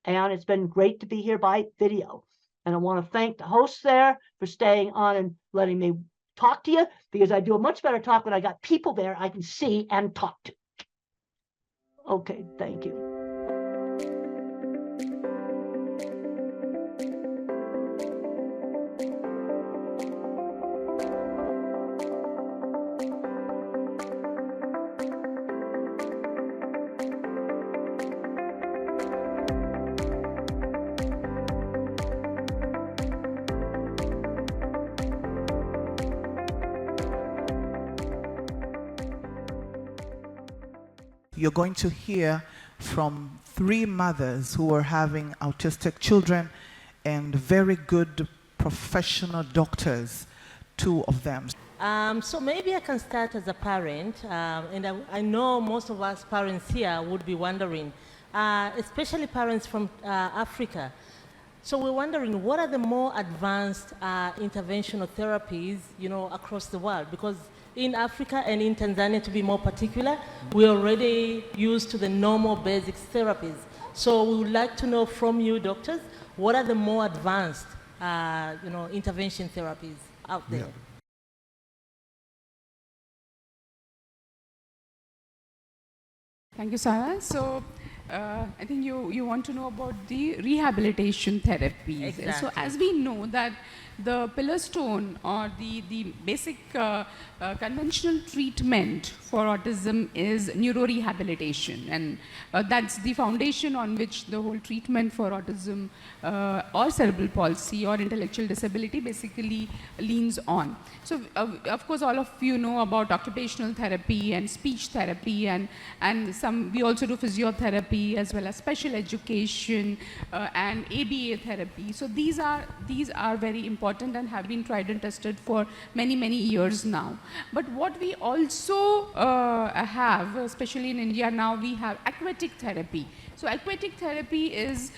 and it's been great to be here by video. And I want to thank the hosts there for staying on and letting me talk to you, because I do a much better talk when I got people there I can see and talk to. Okay, thank you. you're going to hear from 3 mothers who are having autistic children and very good professional doctors, 2 of them. So maybe I can start as a parent, and I know most of us parents here would be wondering, especially parents from Africa. So we're wondering, what are the more advanced interventional therapies, across the world? Because in Africa and in Tanzania, to be more particular, we're already used to the normal basic therapies. So we would like to know from you, doctors, what are the more advanced, intervention therapies out there? Yeah. Thank you, Sarah. So, I think you want to know about the rehabilitation therapies. Exactly. So, as we know that the pillar stone or the basic conventional treatment for autism is neurorehabilitation, and that's the foundation on which the whole treatment for autism or cerebral palsy or intellectual disability basically leans on. So, of course, all of you know about occupational therapy and speech therapy, and we also do physiotherapy as well as special education and ABA therapy. So these are very important and have been tried and tested for many years now. But what we also have, especially in India now, we have aquatic therapy. So aquatic therapy is,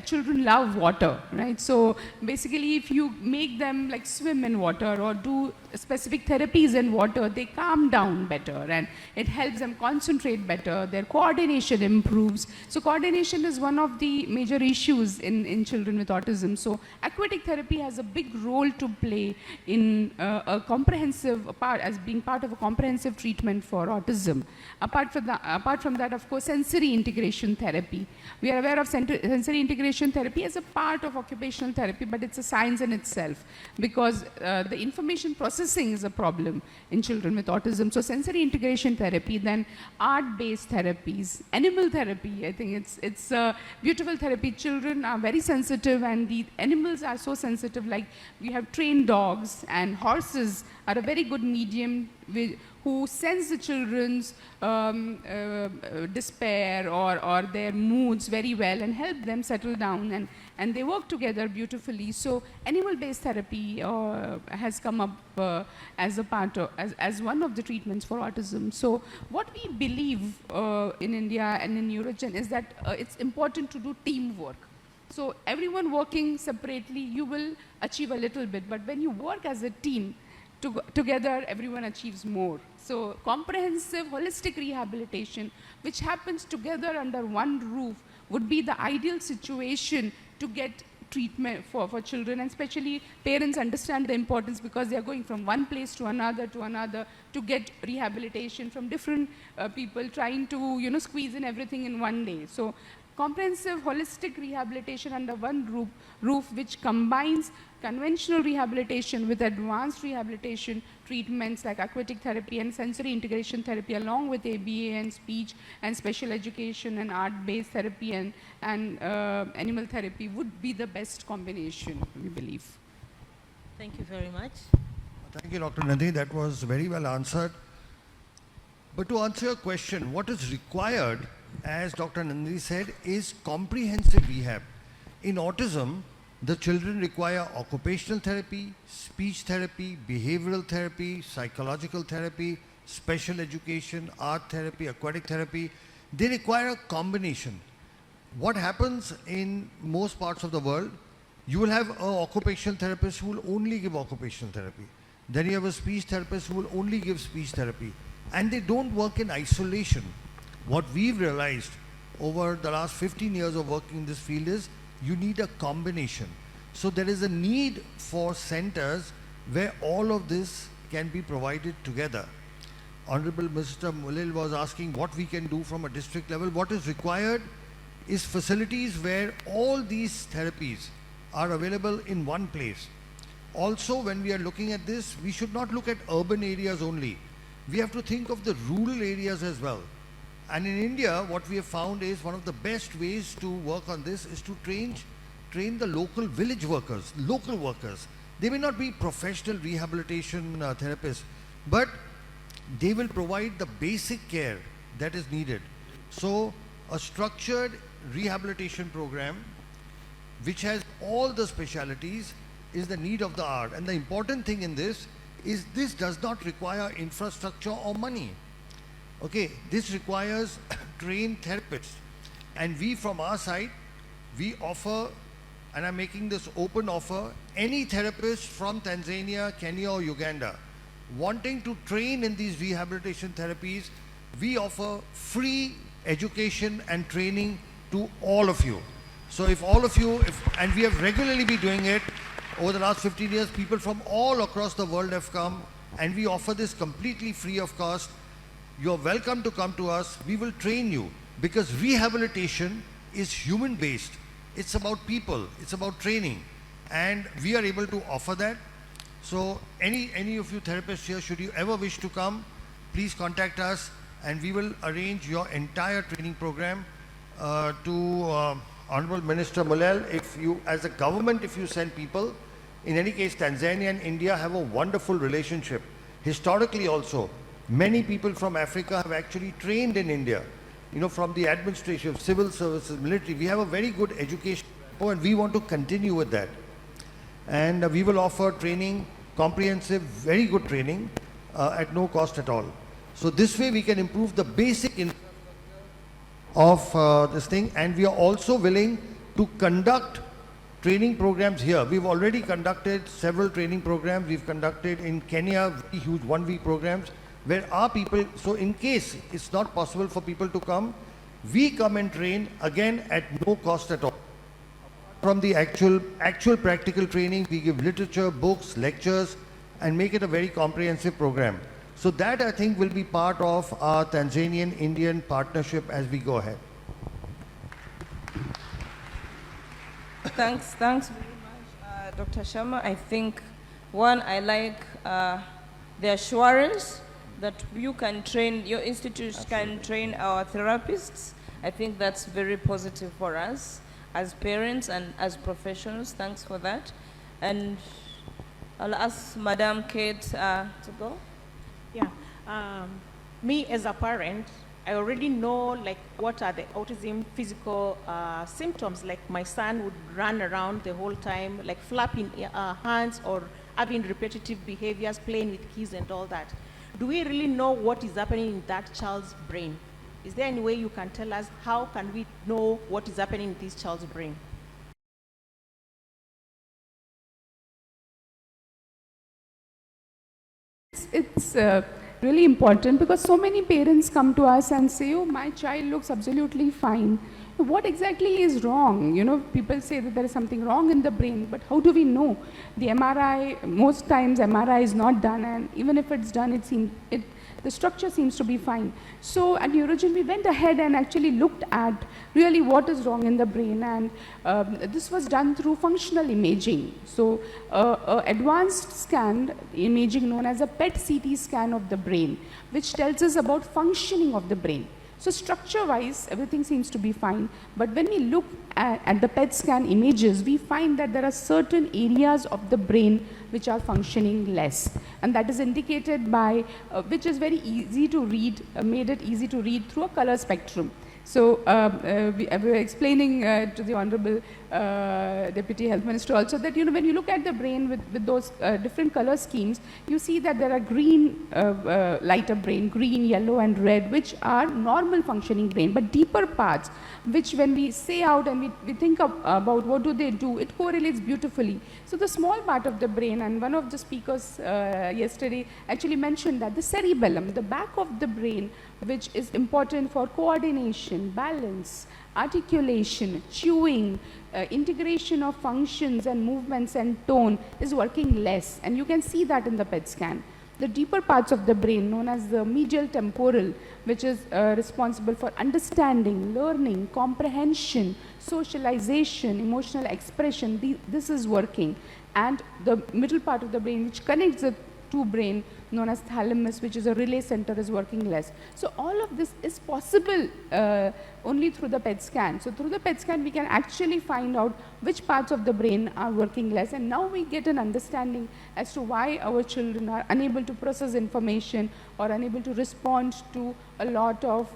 children love water, right? So basically if you make them like swim in water or do specific therapies in water, they calm down better and it helps them concentrate better, their coordination improves. So coordination is one of the major issues in children with autism. So aquatic therapy has a big role to play in a comprehensive part, as being part of a comprehensive treatment for autism. Apart from that, of course, sensory integration therapy. We are aware of sensory integration therapy as a part of occupational therapy, but it's a science in itself because the information processing is a problem in children with autism. So sensory integration therapy, then art-based therapies, animal therapy. I think it's a beautiful therapy. Children are very sensitive and the animals are so sensitive, like we have trained dogs and horses are a very good medium who sense the children's despair or their moods very well and help them settle down, and they work together beautifully. So animal-based therapy has come up as a part of, as one of the treatments for autism. So what we believe in India and in Neurogen is that it's important to do teamwork. So everyone working separately, you will achieve a little bit, but when you work as a team, together everyone achieves more. So comprehensive holistic rehabilitation, which happens together under one roof, would be the ideal situation to get treatment for children, and especially parents understand the importance because they are going from one place to another to get rehabilitation from different people, trying to squeeze in everything in one day. So comprehensive holistic rehabilitation under one roof which combines conventional rehabilitation with advanced rehabilitation treatments like aquatic therapy and sensory integration therapy, along with ABA and speech and special education and art-based therapy and animal therapy would be the best combination, we believe. Thank you very much. Thank you, Dr. Nandini. That was very well answered. But to answer your question, what is required, as Dr. Nandini said, is comprehensive rehab. In autism, the children require occupational therapy, speech therapy, behavioral therapy, psychological therapy, special education, art therapy, aquatic therapy. They require a combination. What happens in most parts of the world, you will have an occupational therapist who will only give occupational therapy. Then you have a speech therapist who will only give speech therapy. And they don't work in isolation. What we've realized over the last 15 years of working in this field is you need a combination. So there is a need for centers where all of this can be provided together. Honorable Mr. Mulil was asking what we can do from a district level. What is required is facilities where all these therapies are available in one place. Also, when we are looking at this, we should not look at urban areas only. We have to think of the rural areas as well. And in India, what we have found is one of the best ways to work on this is to train the local village workers, local workers. They may not be professional rehabilitation therapists, but they will provide the basic care that is needed. So a structured rehabilitation program which has all the specialities is the need of the hour. And the important thing in this is this does not require infrastructure or money. Okay, this requires trained therapists. And we from our side, we offer, and I'm making this open offer, any therapist from Tanzania, Kenya or Uganda wanting to train in these rehabilitation therapies, we offer free education and training to all of you. So if all of you, and we have regularly been doing it over the last 15 years, people from all across the world have come, and we offer this completely free of cost. You're welcome to come to us. We will train you, because rehabilitation is human based. It's about people, it's about training, and we are able to offer that. So any of you therapists here, should you ever wish to come, please contact us and we will arrange your entire training program. To Honorable Minister Mulel, if you, as a government, if you send people, in any case, Tanzania and India have a wonderful relationship. Historically also, many people from Africa have actually trained in India, you know, from the administration, civil services, military. We have a very good education, and we want to continue with that. And we will offer training, comprehensive, very good training at no cost at all. So this way we can improve the basic of this thing, and we are also willing to conduct training programs here. We've already conducted several training programs. We've conducted in Kenya very huge one-week programs where our people, so in case it's not possible for people to come, we come and train again at no cost at all. From the actual practical training, we give literature, books, lectures, and make it a very comprehensive program. So that, I think, will be part of our Tanzanian-Indian partnership as we go ahead. Thanks very much, Dr. Sharma. I think, one, I like the assurance that you can train, your institute can train our therapists. I think that's very positive for us as parents and as professionals. Thanks for that. And I'll ask Madam Kate to go. Yeah, me as a parent, I already know like what are the autism physical symptoms. Like my son would run around the whole time, like flapping hands or having repetitive behaviors, playing with keys and all that. Do we really know what is happening in that child's brain? Is there any way you can tell us how can we know what is happening in this child's brain? It's really important because so many parents come to us and say, oh, my child looks absolutely fine. What exactly is wrong? You know, people say that there is something wrong in the brain, but how do we know? The MRI, most times MRI is not done, and even if it's done, the structure seems to be fine. So at Neurogen, we went ahead and actually looked at really what is wrong in the brain, and this was done through functional imaging. So advanced scan imaging known as a PET-CT scan of the brain, which tells us about functioning of the brain. So structure-wise, everything seems to be fine, but when we look at the PET scan images, we find that there are certain areas of the brain which are functioning less, and that is indicated by, which is very easy to read, made it easy to read through a color spectrum. So we were explaining to the Honorable Deputy Health Minister also that, you know, when you look at the brain with those different color schemes, you see that there are green, lighter brain, green, yellow and red, which are normal functioning brain, but deeper parts, which when we say out and we think about what do they do, it correlates beautifully. So the small part of the brain, and one of the speakers yesterday actually mentioned that the cerebellum, the back of the brain, which is important for coordination, balance, articulation, chewing, integration of functions and movements and tone, is working less, and you can see that in the PET scan. The deeper parts of the brain, known as the medial temporal, which is responsible for understanding, learning, comprehension, socialization, emotional expression, this is working. And the middle part of the brain, which connects the II brain known as thalamus, which is a relay center, is working less. So all of this is possible only through the PET scan. So through the PET scan, we can actually find out which parts of the brain are working less, and now we get an understanding as to why our children are unable to process information or unable to respond to a lot of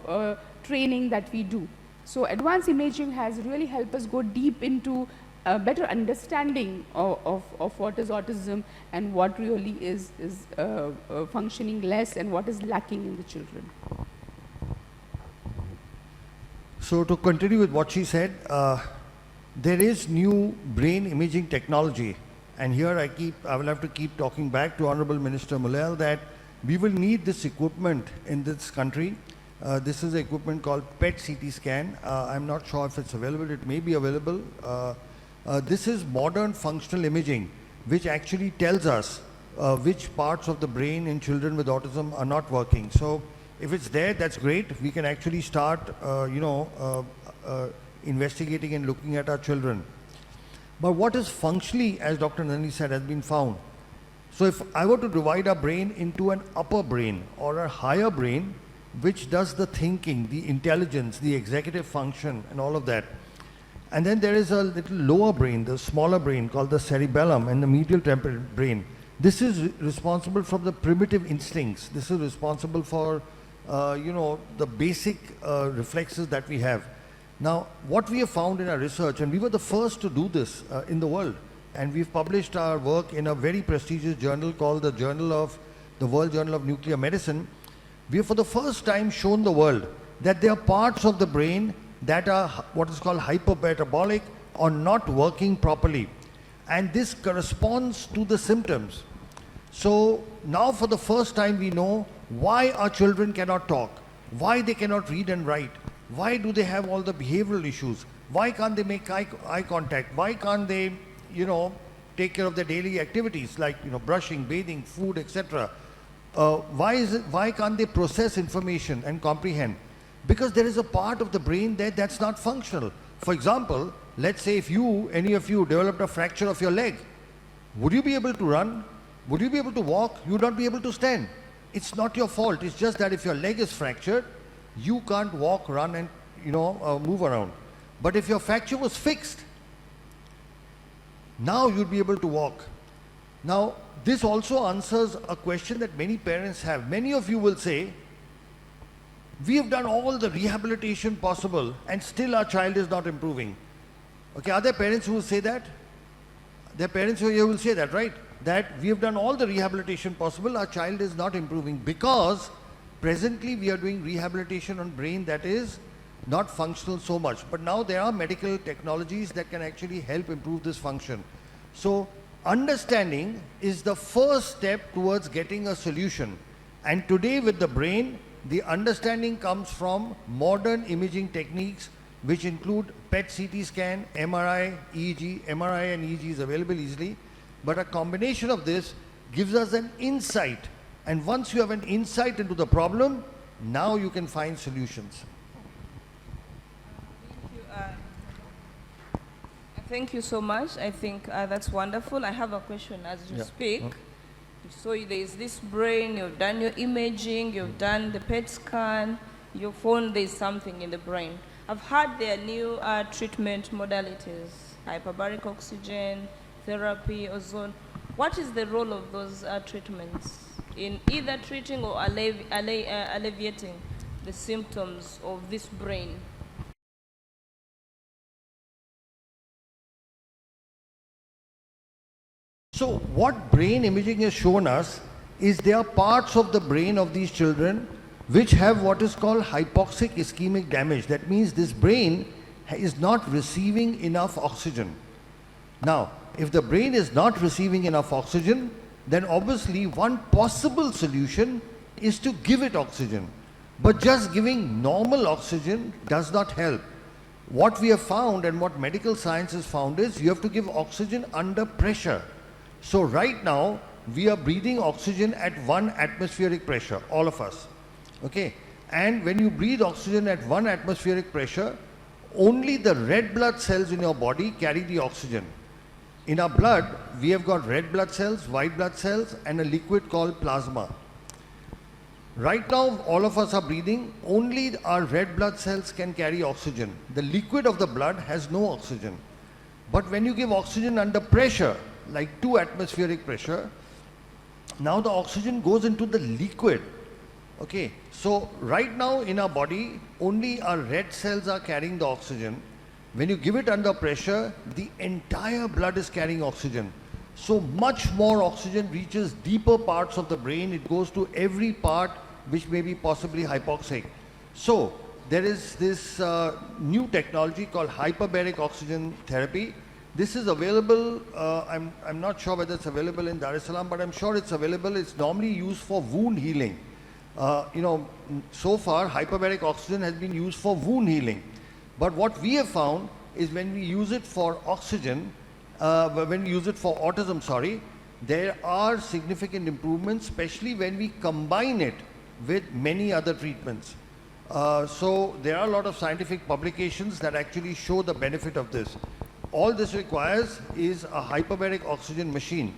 training that we do. So advanced imaging has really helped us go deep into a better understanding of what is autism and what really is functioning less and what is lacking in the children. So to continue with what she said, there is new brain imaging technology, and here I will have to keep talking back to Honorable Minister Mulel that we will need this equipment in this country. This is an equipment called PET CT scan. I'm not sure if it's available. It may be available. This is modern functional imaging, which actually tells us which parts of the brain in children with autism are not working. So if it's there, that's great. We can actually start, investigating and looking at our children. But what is functionally, as Dr. Nandini said, has been found. So if I were to divide our brain into an upper brain or a higher brain, which does the thinking, the intelligence, the executive function, and all of that. And then there is a little lower brain, the smaller brain called the cerebellum and the medial temporal brain. This is responsible for the primitive instincts. This is responsible for, the basic reflexes that we have. Now, what we have found in our research, and we were the first to do this in the world, and we've published our work in a very prestigious journal called the World Journal of Nuclear Medicine. We have for the first time shown the world that there are parts of the brain that are what is called hypermetabolic or not working properly. And this corresponds to the symptoms. So now for the first time we know why our children cannot talk, why they cannot read and write, why do they have all the behavioral issues, why can't they make eye contact, why can't they, take care of their daily activities like, brushing, bathing, food, etc. Why can't they process information and comprehend? Because there is a part of the brain that's not functional. For example, let's say if any of you developed a fracture of your leg, would you be able to run? Would you be able to walk? You would not be able to stand. It's not your fault. It's just that if your leg is fractured, you can't walk, run, and move around. But if your fracture was fixed, now you'd be able to walk. Now, this also answers a question that many parents have. Many of you will say, we have done all the rehabilitation possible and still our child is not improving. Okay, are there parents who will say that? There are parents who will say that, right? That we have done all the rehabilitation possible, our child is not improving because presently we are doing rehabilitation on brain that is not functional so much. But now there are medical technologies that can actually help improve this function. So understanding is the first step towards getting a solution. And today with the brain, the understanding comes from modern imaging techniques which include PET CT scan, MRI, EEG. MRI and EEG is available easily. But a combination of this gives us an insight. And once you have an insight into the problem, now you can find solutions. Thank you so much. I think that's wonderful. I have a question as you speak. Okay. So there's this brain, you've done your imaging, you've done the PET scan, you found there's something in the brain. I've heard there are new treatment modalities, hyperbaric oxygen, therapy, ozone. What is the role of those treatments in either treating or alleviating the symptoms of this brain? So what brain imaging has shown us is there are parts of the brain of these children which have what is called hypoxic ischemic damage. That means this brain is not receiving enough oxygen. Now, if the brain is not receiving enough oxygen, then obviously one possible solution is to give it oxygen. But just giving normal oxygen does not help. What we have found and what medical science has found is you have to give oxygen under pressure. So right now, we are breathing oxygen at 1 atmospheric pressure, all of us. Okay? And when you breathe oxygen at 1 atmospheric pressure, only the red blood cells in your body carry the oxygen. In our blood, we have got red blood cells, white blood cells, and a liquid called plasma. Right now, all of us are breathing, only our red blood cells can carry oxygen. The liquid of the blood has no oxygen. But when you give oxygen under pressure, like 2 atmospheric pressure, now the oxygen goes into the liquid. Okay, so right now in our body, only our red cells are carrying the oxygen. When you give it under pressure, the entire blood is carrying oxygen. So much more oxygen reaches deeper parts of the brain. It goes to every part which may be possibly hypoxic. So there is this new technology called hyperbaric oxygen therapy. This is available, I'm not sure whether it's available in Dar es Salaam, but I'm sure it's available. It's normally used for wound healing. So far hyperbaric oxygen has been used for wound healing. But what we have found is when we use it for oxygen, when we use it for autism, sorry, there are significant improvements, especially when we combine it with many other treatments. So there are a lot of scientific publications that actually show the benefit of this. All this requires is a hyperbaric oxygen machine.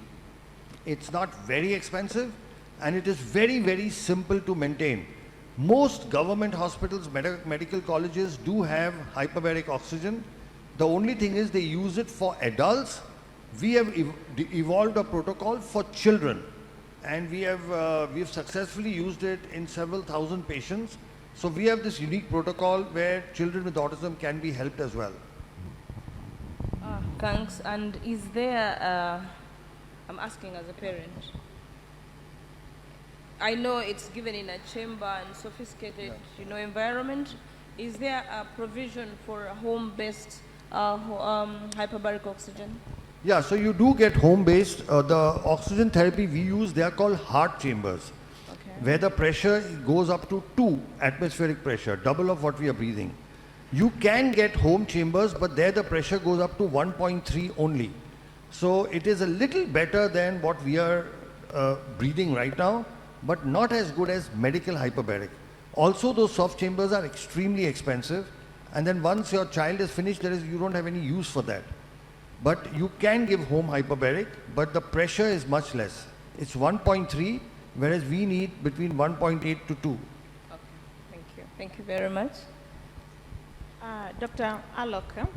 It's not very expensive and it is very, very simple to maintain. Most government hospitals, medical colleges do have hyperbaric oxygen. The only thing is they use it for adults. We have evolved a protocol for children, and we have successfully used it in several thousand patients. So we have this unique protocol where children with autism can be helped as well. Thanks. And is there, I'm asking as a parent, I know it's given in a chamber and sophisticated, environment. Is there a provision for a home-based hyperbaric oxygen? Yeah, so you do get home-based. The oxygen therapy we use, they are called heart chambers, where the pressure goes up to 2 atmospheric pressure, double of what we are breathing. You can get home chambers, but there the pressure goes up to 1.3 only. So it is a little better than what we are breathing right now, but not as good as medical hyperbaric. Also, those soft chambers are extremely expensive, and then once your child is finished, you don't have any use for that. But you can give home hyperbaric, but the pressure is much less. It's 1.3, whereas we need between 1.8 to 2. Okay, thank you. Thank you very much. Dr. Alok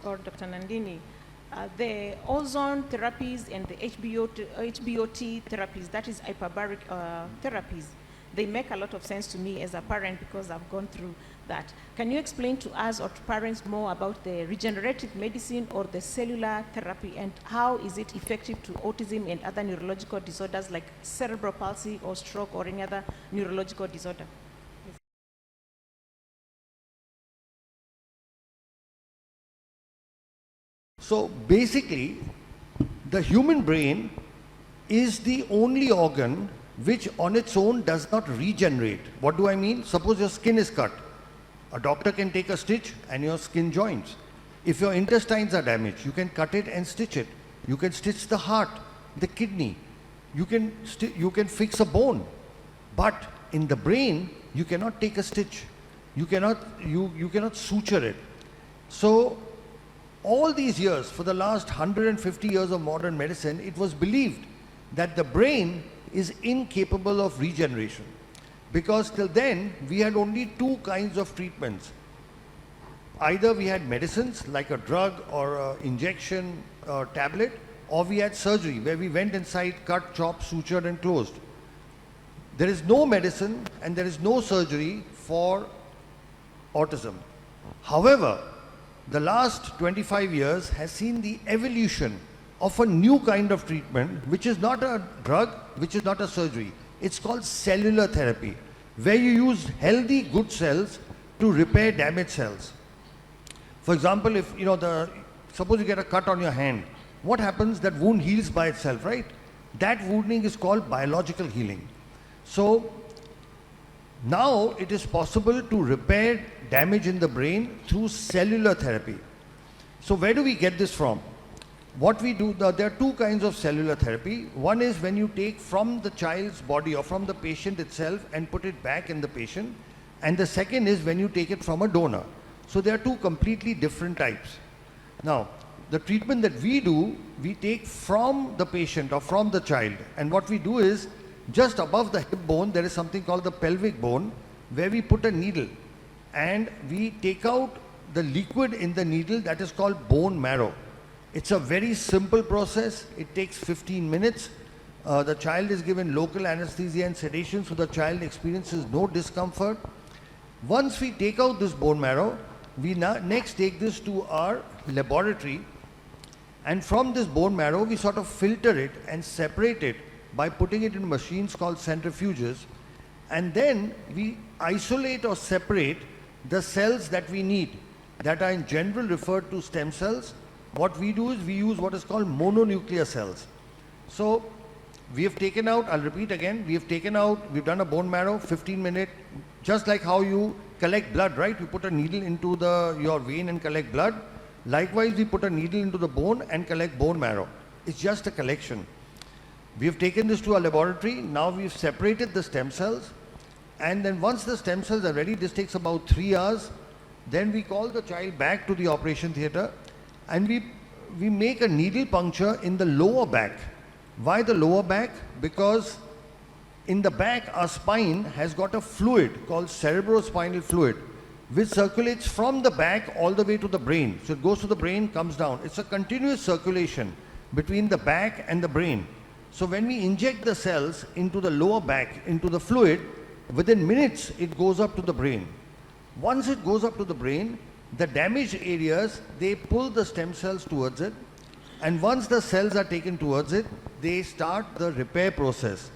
or Dr. Nandini, the ozone therapies and the HBOT therapies, that is hyperbaric therapies, they make a lot of sense to me as a parent because I've gone through that. Can you explain to us or to parents more about the regenerative medicine or the cellular therapy, and how is it effective to autism and other neurological disorders like cerebral palsy or stroke or any other neurological disorder? So basically, the human brain is the only organ which on its own does not regenerate. What do I mean? Suppose your skin is cut. A doctor can take a stitch and your skin joins. If your intestines are damaged, you can cut it and stitch it. You can stitch the heart, the kidney. You can fix a bone. But in the brain, you cannot take a stitch. You cannot suture it. So all these years, for the last 150 years of modern medicine, it was believed that the brain is incapable of regeneration. Because till then, we had only 2 kinds of treatments. Either we had medicines like a drug or an injection or tablet, or we had surgery where we went inside, cut, chopped, sutured and closed. There is no medicine and there is no surgery for autism. However, the last 25 years has seen the evolution of a new kind of treatment, which is not a drug, which is not a surgery. It's called cellular therapy, where you use healthy, good cells to repair damaged cells. For example, if suppose you get a cut on your hand, what happens? That wound heals by itself, right? That wounding is called biological healing. So now it is possible to repair damage in the brain through cellular therapy. So where do we get this from? What we do, there are 2 kinds of cellular therapy. One is when you take from the child's body or from the patient itself and put it back in the patient. And the second is when you take it from a donor. So there are 2 completely different types. Now, the treatment that we do, we take from the patient or from the child. And what we do is, just above the hip bone, there is something called the pelvic bone, where we put a needle and we take out the liquid in the needle that is called bone marrow. It's a very simple process. It takes 15 minutes. The child is given local anesthesia and sedation, so the child experiences no discomfort. Once we take out this bone marrow, we next take this to our laboratory, and from this bone marrow we sort of filter it and separate it by putting it in machines called centrifuges, and then we isolate or separate the cells that we need, that are in general referred to stem cells. What we do is we use what is called mononuclear cells. So we have taken out, I'll repeat again, we've done a bone marrow, 15-minute, just like how you collect blood, right? You put a needle into your vein and collect blood. Likewise, we put a needle into the bone and collect bone marrow. It's just a collection. We have taken this to our laboratory. Now we've separated the stem cells. And then once the stem cells are ready, this takes about 3 hours. Then we call the child back to the operation theatre, and we make a needle puncture in the lower back. Why the lower back? Because in the back, our spine has got a fluid called cerebrospinal fluid, which circulates from the back all the way to the brain. So it goes to the brain, comes down. It's a continuous circulation between the back and the brain. So when we inject the cells into the lower back, into the fluid, within minutes it goes up to the brain. Once it goes up to the brain, the damaged areas, they pull the stem cells towards it, and once the cells are taken towards it, they start the repair process.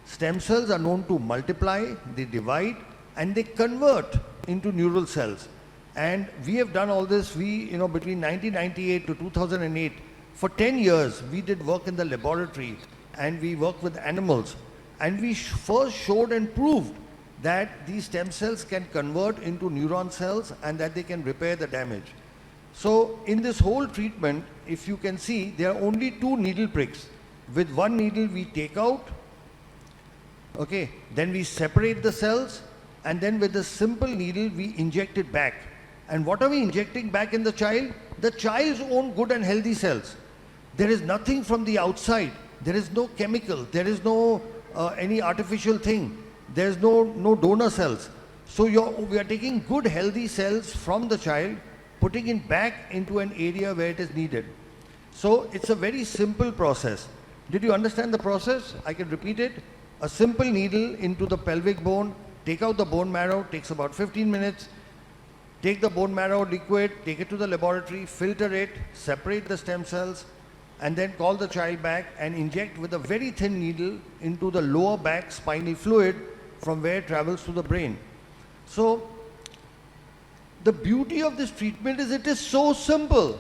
Stem cells are known to multiply, they divide, and they convert into neural cells. And we have done all this, between 1998 to 2008, for 10 years, we did work in the laboratory, and we worked with animals. And we first showed and proved that these stem cells can convert into neuron cells and that they can repair the damage. So in this whole treatment, if you can see, there are only 2 needle pricks. With one needle we take out, okay, then we separate the cells, and then with a simple needle we inject it back. And what are we injecting back in the child? The child's own good and healthy cells. There is nothing from the outside. There is no chemical. There is no any artificial thing. There is no donor cells. So we are taking good healthy cells from the child, putting it back into an area where it is needed. So it's a very simple process. Did you understand the process? I can repeat it. A simple needle into the pelvic bone, take out the bone marrow, takes about 15 minutes. Take the bone marrow liquid, take it to the laboratory, filter it, separate the stem cells, and then call the child back and inject with a very thin needle into the lower back spinal fluid from where it travels to the brain. So the beauty of this treatment is it is so simple.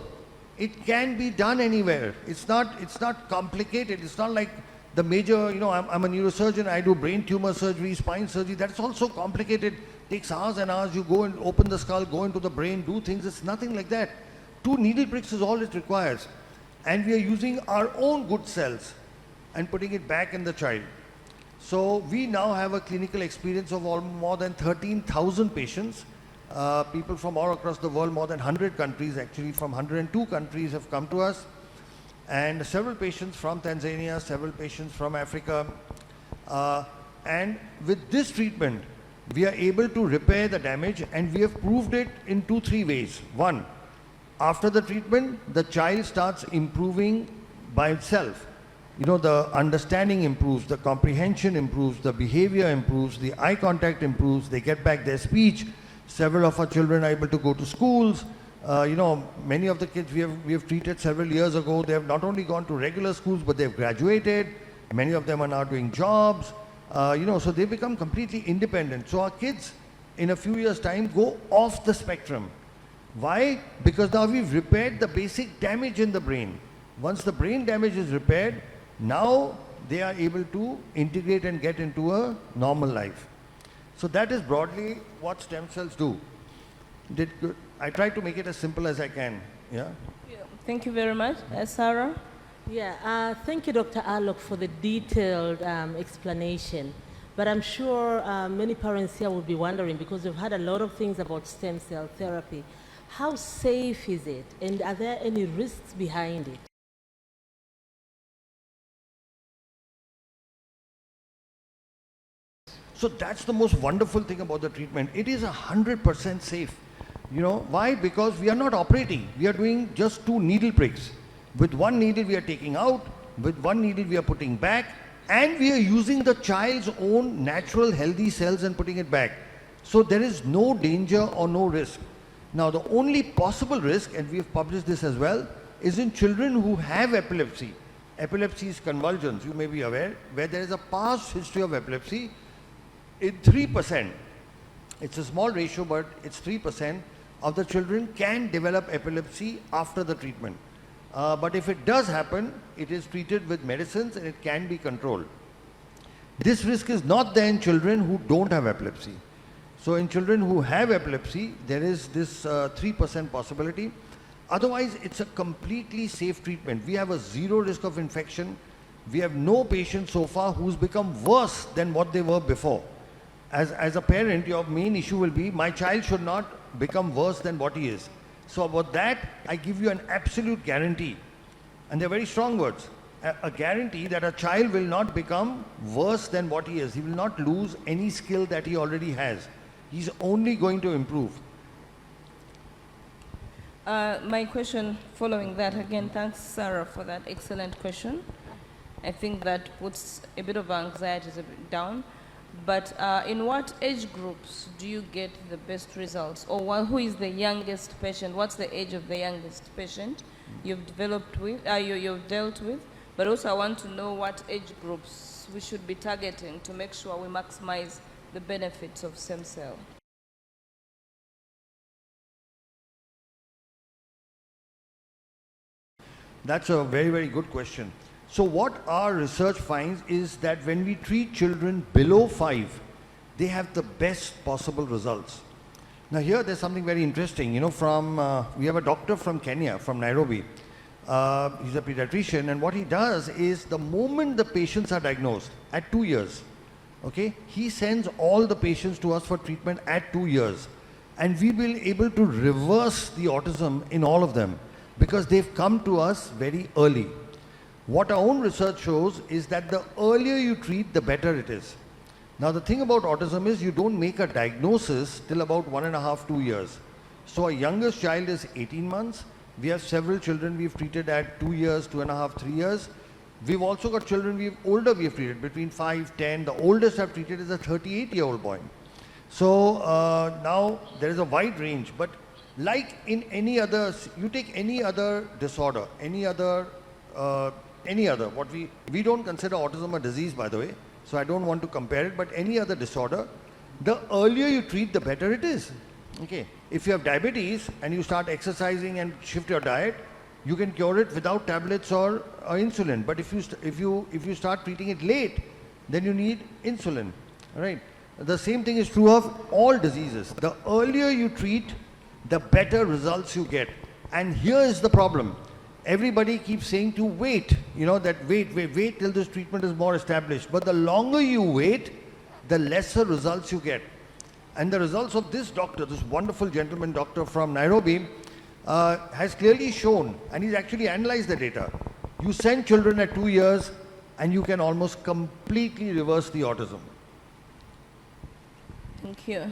It can be done anywhere. It's not complicated. It's not like the major, I'm a neurosurgeon, I do brain tumor surgery, spine surgery. That's also complicated. Takes hours and hours. You go and open the skull, go into the brain, do things. It's nothing like that. 2 needle pricks is all it requires. And we are using our own good cells and putting it back in the child. So we now have a clinical experience of more than 13,000 patients. People from all across the world, more than 100 countries, actually from 102 countries have come to us. And several patients from Tanzania, several patients from Africa. And with this treatment, we are able to repair the damage, and we have proved it in 2-3 ways. One, after the treatment, the child starts improving by itself. The understanding improves, the comprehension improves, the behavior improves, the eye contact improves, they get back their speech. Several of our children are able to go to schools. Many of the kids we have treated several years ago, they have not only gone to regular schools, but they've graduated. Many of them are now doing jobs. So they become completely independent. So our kids, in a few years' time, go off the spectrum. Why? Because now we've repaired the basic damage in the brain. Once the brain damage is repaired, now they are able to integrate and get into a normal life. So that is broadly what stem cells do. Did good. I try to make it as simple as I can. Yeah. Thank you very much. Sarah? Yeah, thank you, Dr. Alok, for the detailed explanation. But I'm sure many parents here will be wondering, because we've heard a lot of things about stem cell therapy. How safe is it? And are there any risks behind it? So that's the most wonderful thing about the treatment. It is 100% safe. You know, why? Because we are not operating. We are doing just 2 needle pricks. With one needle we are taking out, with one needle we are putting back, and we are using the child's own natural healthy cells and putting it back. So there is no danger or no risk. Now the only possible risk, and we have published this as well, is in children who have epilepsy. Epilepsy is convulsions, you may be aware, where there is a past history of epilepsy. In 3%, it's a small ratio, but it's 3% of the children can develop epilepsy after the treatment. But if it does happen, it is treated with medicines and it can be controlled. This risk is not there in children who don't have epilepsy. So in children who have epilepsy, there is this 3% possibility. Otherwise, it's a completely safe treatment. We have a 0 risk of infection. We have no patient so far who's become worse than what they were before. As a parent, your main issue will be, my child should not become worse than what he is. So about that, I give you an absolute guarantee. And they're very strong words. A guarantee that a child will not become worse than what he is. He will not lose any skill that he already has. He's only going to improve. My question following that, again, thanks Sarah for that excellent question. I think that puts a bit of anxiety down. But in what age groups do you get the best results? Or who is the youngest patient? What's the age of the youngest patient you've developed with, you've dealt with? But also I want to know what age groups we should be targeting to make sure we maximize the benefits of stem cell. That's a very, very good question. So what our research finds is that when we treat children below 5, they have the best possible results. Now here there's something very interesting, you know, we have a doctor from Kenya, from Nairobi. He's a pediatrician, and what he does is the moment the patients are diagnosed at 2 years, okay, he sends all the patients to us for treatment at 2 years. And we will be able to reverse the autism in all of them because they've come to us very early. What our own research shows is that the earlier you treat, the better it is. Now the thing about autism is you don't make a diagnosis till about 1.5 to 2 years. So our youngest child is 18 months. We have several children we've treated at 2 years, 2.5, 3 years. We've also got children we've treated between 5, 10. The oldest I've treated is a 38-year-old boy. So now there is a wide range, but like in any other, you take any other disorder, any other, what we don't consider autism a disease, by the way, so I don't want to compare it, but any other disorder, the earlier you treat, the better it is. Okay, if you have diabetes and you start exercising and shift your diet, you can cure it without tablets or insulin. But if you start treating it late, then you need insulin. Right? The same thing is true of all diseases. The earlier you treat, the better results you get. And here is the problem. Everybody keeps saying to wait, you know, that wait till this treatment is more established. But the longer you wait, the lesser results you get. And the results of this doctor, this wonderful gentleman doctor from Nairobi, has clearly shown, and he's actually analyzed the data. You send children at 2 years and you can almost completely reverse the autism. Thank you.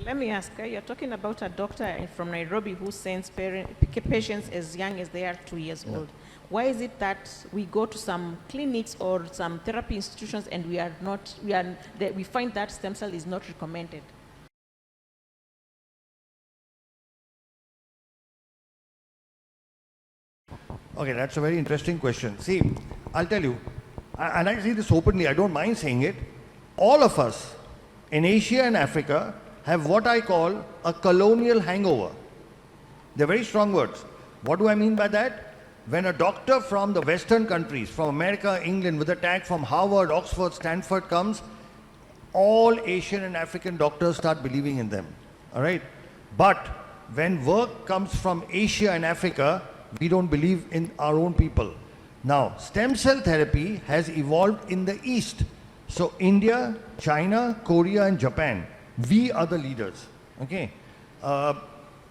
Let me ask, you're talking about a doctor from Nairobi who sends patients as young as they are 2 years old. Why is it that we go to some clinics or some therapy institutions and we find that stem cell is not recommended? Okay, that's a very interesting question. See, I'll tell you, and I say this openly, I don't mind saying it, all of us in Asia and Africa have what I call a colonial hangover. They're very strong words. What do I mean by that? When a doctor from the Western countries, from America, England, with a tag from Harvard, Oxford, Stanford comes, all Asian and African doctors start believing in them. All right? But when work comes from Asia and Africa, we don't believe in our own people. Now, stem cell therapy has evolved in the East. So India, China, Korea and Japan, we are the leaders. Okay?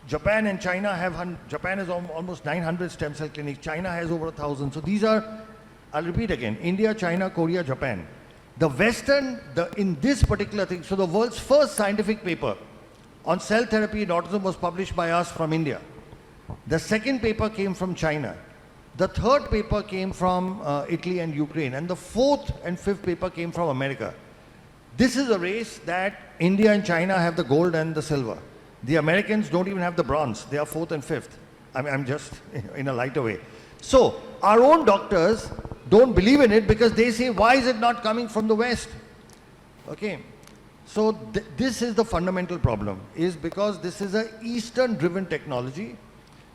Japan and China have, Japan has almost 900 stem cell clinics, China has over 1,000. So these are, I'll repeat again, India, China, Korea, Japan. The Western, in this particular thing, so the world's first scientific paper on cell therapy in autism was published by us from India. The second paper came from China. The third paper came from Italy and Ukraine. And the fourth and fifth paper came from America. This is a race that India and China have the gold and the silver. The Americans don't even have the bronze. They are fourth and fifth. I'm just in a lighter way. So our own doctors don't believe in it because they say, why is it not coming from the West? Okay. So this is the fundamental problem, is because this is an Eastern-driven technology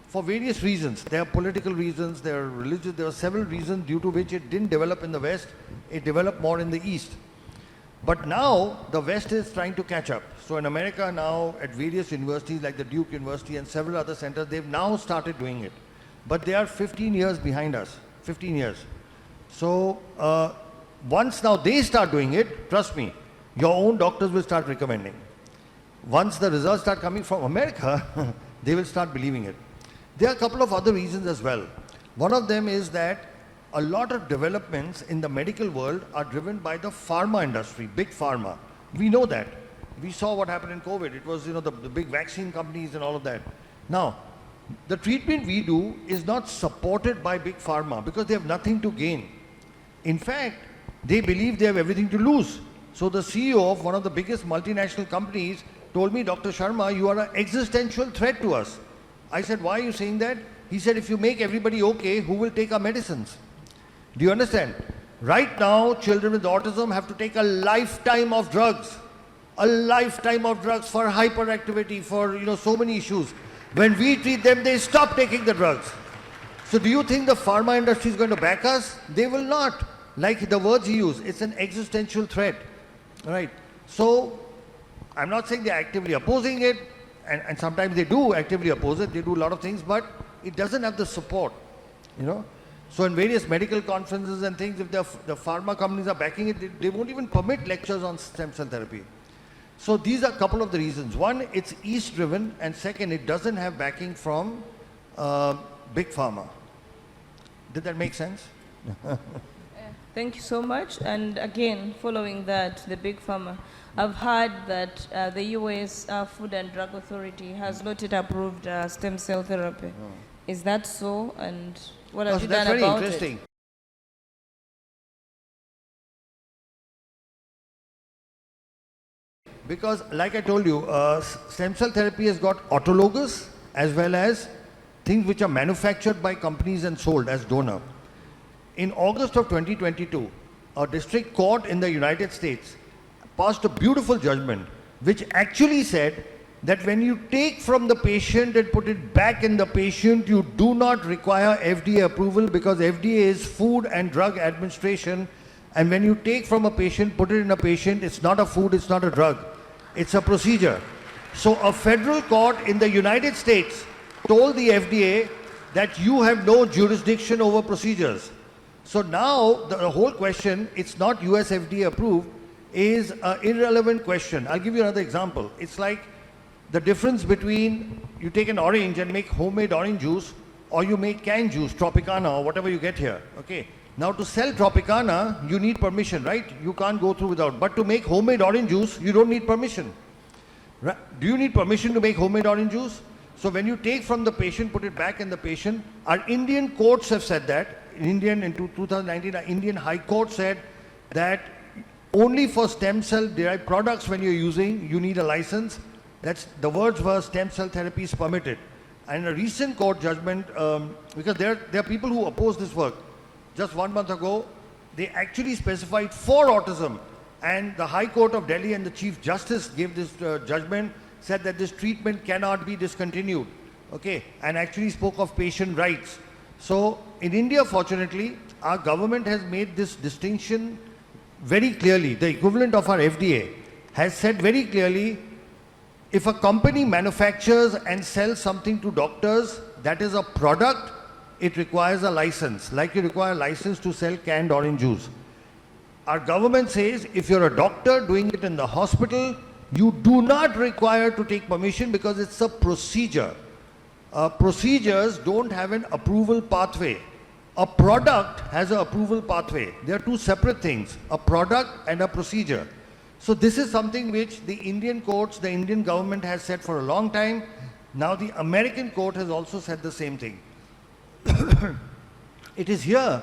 for various reasons. There are political reasons, there are religious, there are several reasons due to which it didn't develop in the West. It developed more in the East. But now the West is trying to catch up. So in America now, at various universities like the Duke University and several other centers, they've now started doing it. But they are 15 years behind us, 15 years. So once now they start doing it, trust me, your own doctors will start recommending. Once the results start coming from America, they will start believing it. There are a couple of other reasons as well. One of them is that a lot of developments in the medical world are driven by the pharma industry, big pharma. We know that. We saw what happened in COVID. It was, the big vaccine companies and all of that. Now, the treatment we do is not supported by big pharma because they have nothing to gain. In fact, they believe they have everything to lose. So the CEO of one of the biggest multinational companies told me, Dr. Sharma, you are an existential threat to us. I said, why are you saying that? He said, if you make everybody okay, who will take our medicines? Do you understand? Right now, children with autism have to take a lifetime of drugs. A lifetime of drugs for hyperactivity, for so many issues. When we treat them, they stop taking the drugs. So do you think the pharma industry is going to back us? They will not. Like the words he used, it's an existential threat. Right? So I'm not saying they're actively opposing it, and sometimes they do actively oppose it, they do a lot of things, but it doesn't have the support. So in various medical conferences and things, if the pharma companies are backing it, they won't even permit lectures on stem cell therapy. So these are a couple of the reasons. One, it's East-driven, and second, it doesn't have backing from big pharma. Did that make sense? Thank you so much. And again, following that, the big pharma, I've heard that the US Food and Drug Authority has not yet approved stem cell therapy. Oh. Is that so? And what have you done about it? That's very interesting. Because, like I told you, stem cell therapy has got autologous as well as things which are manufactured by companies and sold as donor. In August of 2022, a district court in the United States passed a beautiful judgment which actually said that when you take from the patient and put it back in the patient, you do not require FDA approval because FDA is Food and Drug Administration, and when you take from a patient, put it in a patient, it's not a food, it's not a drug, it's a procedure. So a federal court in the United States told the FDA that you have no jurisdiction over procedures. So now the whole question, it's not US FDA approved, is an irrelevant question. I'll give you another example. It's like the difference between you take an orange and make homemade orange juice, or you make canned juice, Tropicana or whatever you get here. Okay. Now to sell Tropicana, you need permission, right? You can't go through without. But to make homemade orange juice, you don't need permission. Right? Do you need permission to make homemade orange juice? So when you take from the patient, put it back in the patient, our Indian courts have said that. In 2019, our Indian High Court said that only for stem cell derived products when you're using, you need a license. That's, the words were stem cell therapy is permitted. And a recent court judgment, because there are people who oppose this work. Just 1 month ago, they actually specified for autism. And the High Court of Delhi and the Chief Justice gave this judgment, said that this treatment cannot be discontinued. Okay, and actually spoke of patient rights. So in India, fortunately, our government has made this distinction very clearly. The equivalent of our FDA has said very clearly, if a company manufactures and sells something to doctors, that is a product, it requires a license, like you require a license to sell canned orange juice. Our government says if you're a doctor doing it in the hospital, You do not require to take permission because it's a procedure. Procedures don't have an approval pathway. A product has an approval pathway. They are two separate things, a product and a procedure. So this is something which the Indian courts, the Indian government has said for a long time. Now the American court has also said the same thing. It is here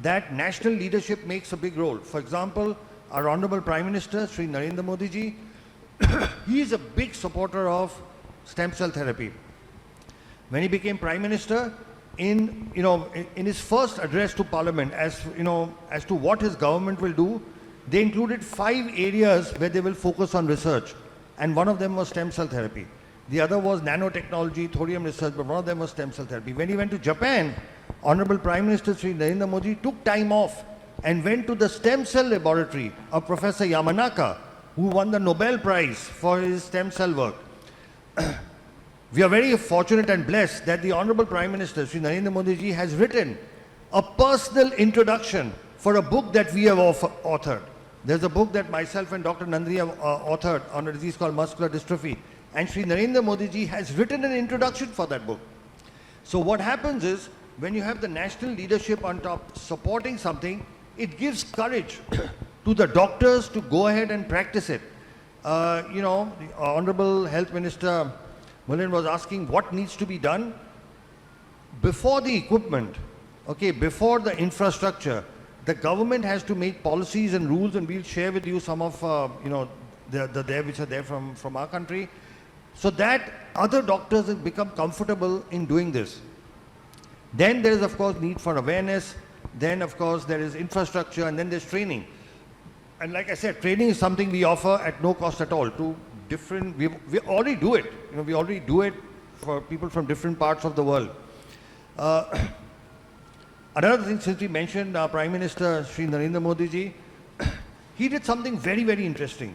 that national leadership makes a big role. For example, our Honorable Prime Minister, Sri Narendra Modi ji, he is a big supporter of stem cell therapy. When he became Prime Minister, in his first address to Parliament, as to what his government will do, they included 5 areas where they will focus on research, and one of them was stem cell therapy. The other was nanotechnology, thorium research, but one of them was stem cell therapy. When he went to Japan, Honorable Prime Minister Sri Narendra Modi took time off and went to the stem cell laboratory of Professor Yamanaka, who won the Nobel Prize for his stem cell work. We are very fortunate and blessed that the Honorable Prime Minister Sri Narendra Modi ji has written a personal introduction for a book that we have authored. There's a book that myself and Dr. Nandini have authored on a disease called muscular dystrophy. And Sri Narendra Modi ji has written an introduction for that book. So what happens is, when you have the national leadership on top supporting something, it gives courage to the doctors to go ahead and practice it. The Honorable Health Minister Mulen was asking what needs to be done. Before the equipment, before the infrastructure, the government has to make policies and rules, and we'll share with you some of which are there from our country, so that other doctors have become comfortable in doing this. Then there is, of course, need for awareness. Then, of course, there is infrastructure, and then there's training. And like I said, training is something we offer at no cost at all to different, we already do it. We already do it for people from different parts of the world. Another thing, since we mentioned our Prime Minister Sri Narendra Modi ji, he did something very, very interesting.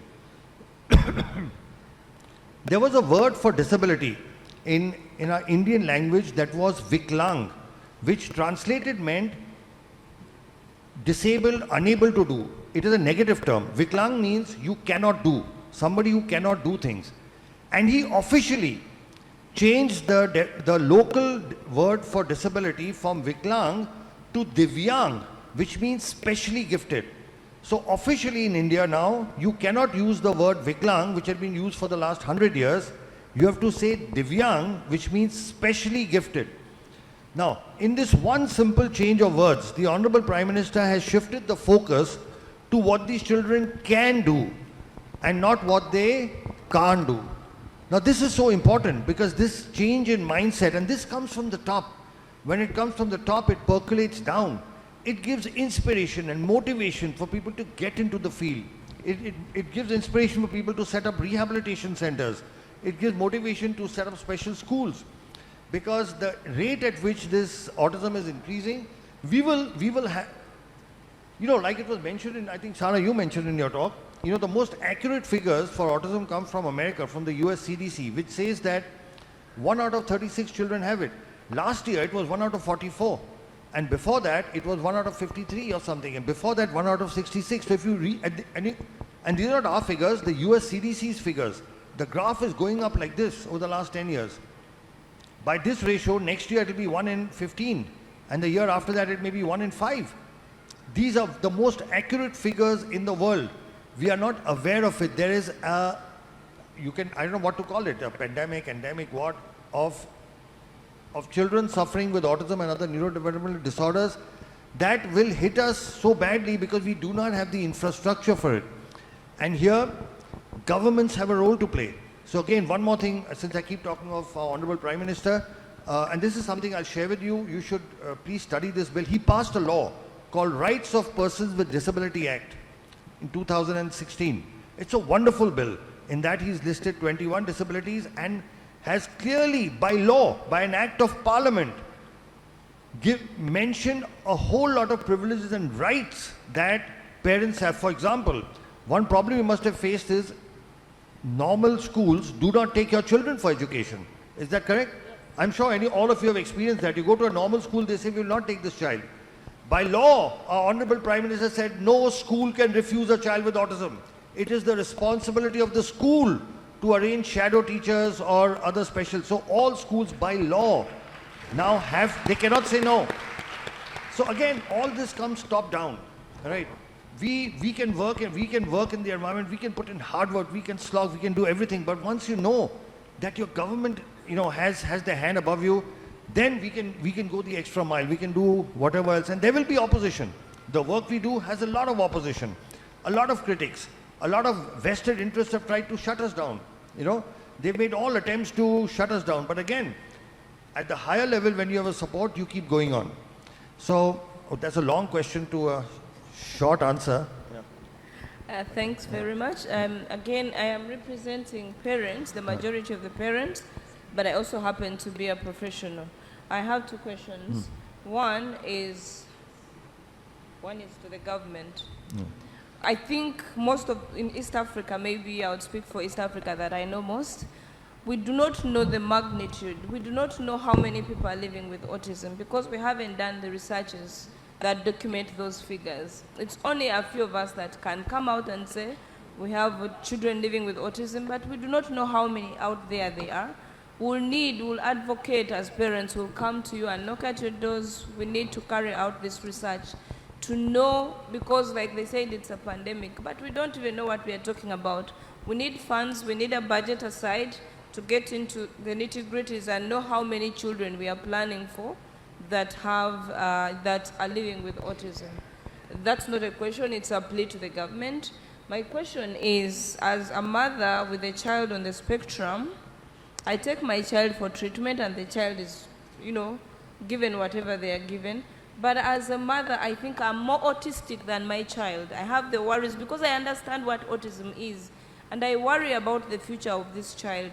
There was a word for disability in our Indian language that was Viklang, which translated meant disabled, unable to do. It is a negative term. Viklang means you cannot do, somebody who cannot do things. And he officially changed the local word for disability from Viklang to Divyang, which means specially gifted. So officially in India now, you cannot use the word Viklang, which had been used for the last 100 years. You have to say Divyang, which means specially gifted. Now, in this one simple change of words, the Honorable Prime Minister has shifted the focus to what these children can do and not what they can't do. Now, this is so important because this change in mindset, and this comes from the top. When it comes from the top, it percolates down. It gives inspiration and motivation for people to get into the field. It gives inspiration for people to set up rehabilitation centers. It gives motivation to set up special schools. Because the rate at which this autism is increasing, we will have, like it was mentioned in, I think, Sara, you mentioned in your talk, the most accurate figures for autism come from America, from the US CDC, which says that 1 out of 36 children have it. Last year, it was 1 out of 44. And before that, it was 1 out of 53 or something. And before that, 1 out of 66. So if you read, and these are not our figures, the US CDC's figures. The graph is going up like this over the last 10 years. By this ratio, next year it will be 1 in 15. And the year after that, it may be 1 in 5. These are the most accurate figures in the world. We are not aware of it. There is a, I don't know what to call it, a pandemic, endemic, what, of children suffering with autism and other neurodevelopmental disorders that will hit us so badly because we do not have the infrastructure for it. And here, governments have a role to play. So again, one more thing, since I keep talking of our Honorable Prime Minister, and this is something I'll share with you, you should please study this bill. He passed a law called Rights of Persons with Disability Act in 2016. It's a wonderful bill. In that he's listed 21 disabilities and has clearly, by law, by an act of parliament, mentioned a whole lot of privileges and rights that parents have. For example, one problem you must have faced is normal schools do not take your children for education. Is that correct? Yes. I'm sure all of you have experienced that. You go to a normal school, they say, we will not take this child. By law, our Honorable Prime Minister said, no school can refuse a child with autism. It is the responsibility of the school to arrange shadow teachers or other special. So all schools by law now they cannot say no. So again, all this comes top down, right? We can work and we can work in the environment, we can put in hard work, we can slog, we can do everything. But once you know that your government, has their hand above you, then we can go the extra mile, we can do whatever else, and there will be opposition. The work we do has a lot of opposition, a lot of critics, a lot of vested interests have tried to shut us down. They've made all attempts to shut us down. But again, at the higher level, when you have a support, you keep going on. So that's a long question to a short answer. Thanks very much. Again, I am representing parents, the majority of the parents, but I also happen to be a professional. I have two questions. One is to the government. I think in East Africa, maybe I would speak for East Africa that I know most, we do not know the magnitude. We do not know how many people are living with autism because we haven't done the researches that document those figures. It's only a few of us that can come out and say we have children living with autism, but we do not know how many out there they are. We'll advocate as parents, we'll come to you and knock at your doors. We need to carry out this research to know, because like they said, it's a pandemic, but we don't even know what we are talking about. We need funds, we need a budget aside to get into the nitty-gritties and know how many children we are planning for that are living with autism. That's not a question, it's a plea to the government. My question is, as a mother with a child on the spectrum, I take my child for treatment and the child is, given whatever they are given. But as a mother, I think I'm more autistic than my child. I have the worries because I understand what autism is. And I worry about the future of this child.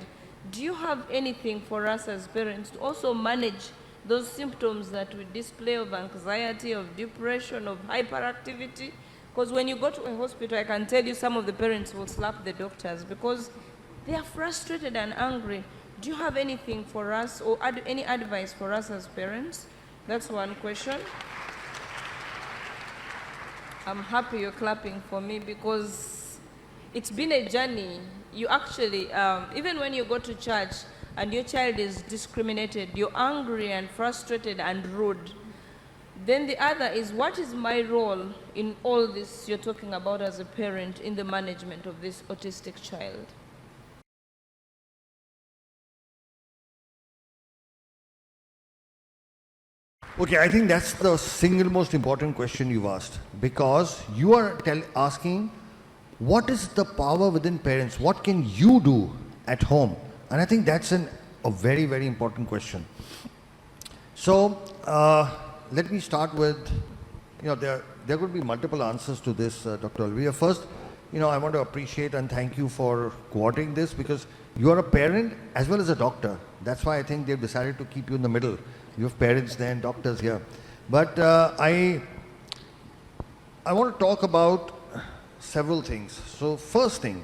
Do you have anything for us as parents to also manage those symptoms that we display of anxiety, of depression, of hyperactivity? Because when you go to a hospital, I can tell you some of the parents will slap the doctors because they are frustrated and angry. Do you have anything for us or any advice for us as parents? That's one question. I'm happy you're clapping for me because it's been a journey. You actually, even when you go to church and your child is discriminated, you're angry and frustrated and rude. Then the other is, what is my role in all this you're talking about as a parent in the management of this autistic child? Okay, I think that's the single most important question you've asked, because you are asking what is the power within parents? What can you do at home? And I think that's a very, very important question. So let me start with, there could be multiple answers to this, Dr. Olivia. First, I want to appreciate and thank you for coordinating this because you are a parent as well as a doctor. That's why I think they've decided to keep you in the middle. You have parents there and doctors here. But I want to talk about several things. So first thing,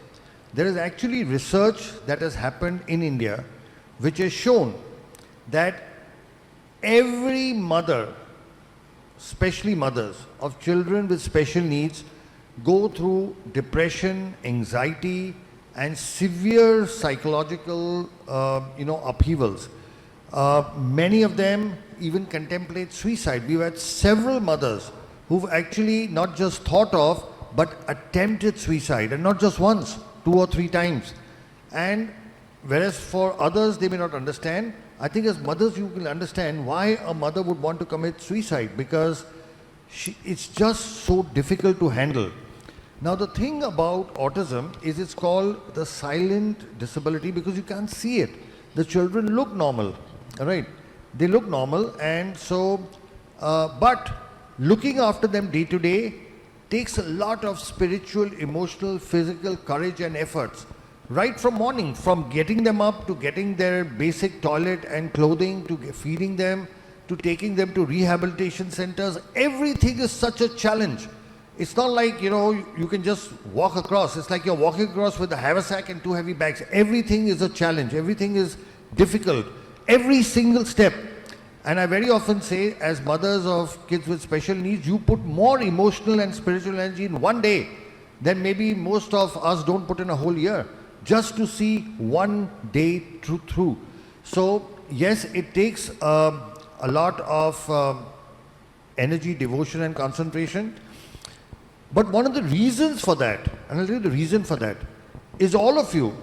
there is actually research that has happened in India which has shown that every mother, especially mothers of children with special needs, go through depression, anxiety, and severe psychological, upheavals. Many of them even contemplate suicide. We've had several mothers who've actually not just thought of, but attempted suicide, and not just once, 2 or 3 times. And whereas for others, they may not understand, I think as mothers, you will understand why a mother would want to commit suicide, because it's just so difficult to handle. Now, the thing about autism is it's called the silent disability because you can't see it. The children look normal, right? They look normal, and so, but looking after them day to day takes a lot of spiritual, emotional, physical courage and efforts. Right from morning, from getting them up to getting their basic toilet and clothing, to feeding them, to taking them to rehabilitation centers, everything is such a challenge. It's not like, you can just walk across. It's like you're walking across with a haversack and 2 heavy bags. Everything is a challenge. Everything is difficult. Every single step. And I very often say, as mothers of kids with special needs, you put more emotional and spiritual energy in one day then maybe most of us don't put in a whole year just to see one day through. So yes, it takes a lot of energy, devotion and concentration. But one of the reasons for that, and I'll tell you the reason for that, is all of you,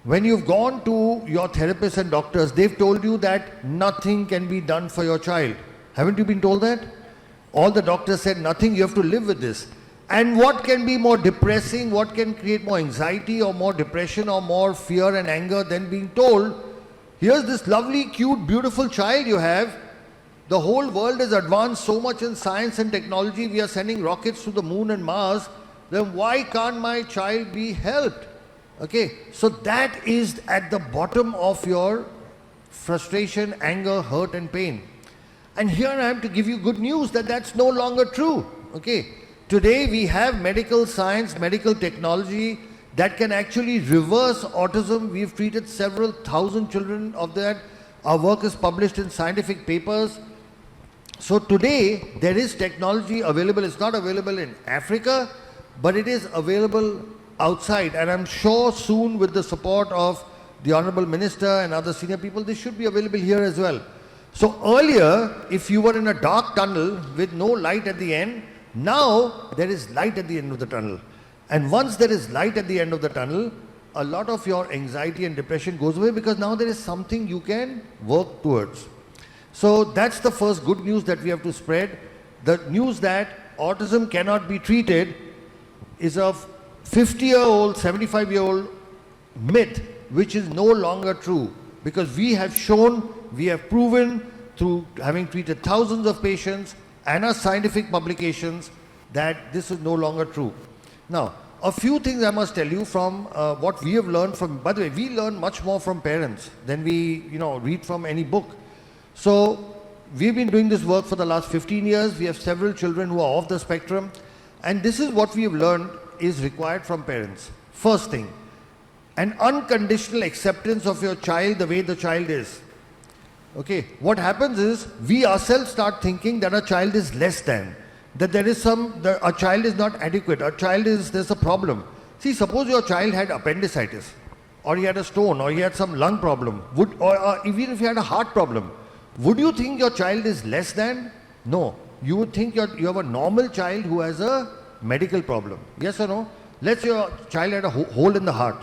when you've gone to your therapists and doctors, they've told you that nothing can be done for your child. Haven't you been told that? All the doctors said nothing, you have to live with this. And what can be more depressing, what can create more anxiety or more depression or more fear and anger than being told, here's this lovely, cute, beautiful child you have. The whole world has advanced so much in science and technology. We are sending rockets to the moon and Mars. Then why can't my child be helped? Okay, so that is at the bottom of your frustration, anger, hurt and pain. And here I am to give you good news that that's no longer true. Okay, today we have medical science, medical technology that can actually reverse autism. We've treated several thousand children of that. Our work is published in scientific papers. So today there is technology available. It's not available in Africa, but it is available outside, and I'm sure soon with the support of the Honorable Minister and other senior people, this should be available here as well. So earlier, if you were in a dark tunnel with no light at the end, now there is light at the end of the tunnel. And once there is light at the end of the tunnel, a lot of your anxiety and depression goes away because now there is something you can work towards. So that's the first good news that we have to spread. The news that autism cannot be treated is a 50-year-old, 75-year-old myth which is no longer true, because we have shown, we have proven through having treated thousands of patients and our scientific publications that this is no longer true. Now, a few things I must tell you from what we have learned from, by the way, we learn much more from parents than we read from any book. So we've been doing this work for the last 15 years. We have several children who are off the spectrum, and this is what we have learned is required from parents. First thing, an unconditional acceptance of your child the way the child is. Okay, what happens is we ourselves start thinking that a child is less than, that there is a child is not adequate, there's a problem. See, suppose your child had appendicitis, or he had a stone, or he had some lung problem, or even if he had a heart problem, would you think your child is less than? No, you would think you have a normal child who has a medical problem. Yes or no? Let's say your child had a hole in the heart.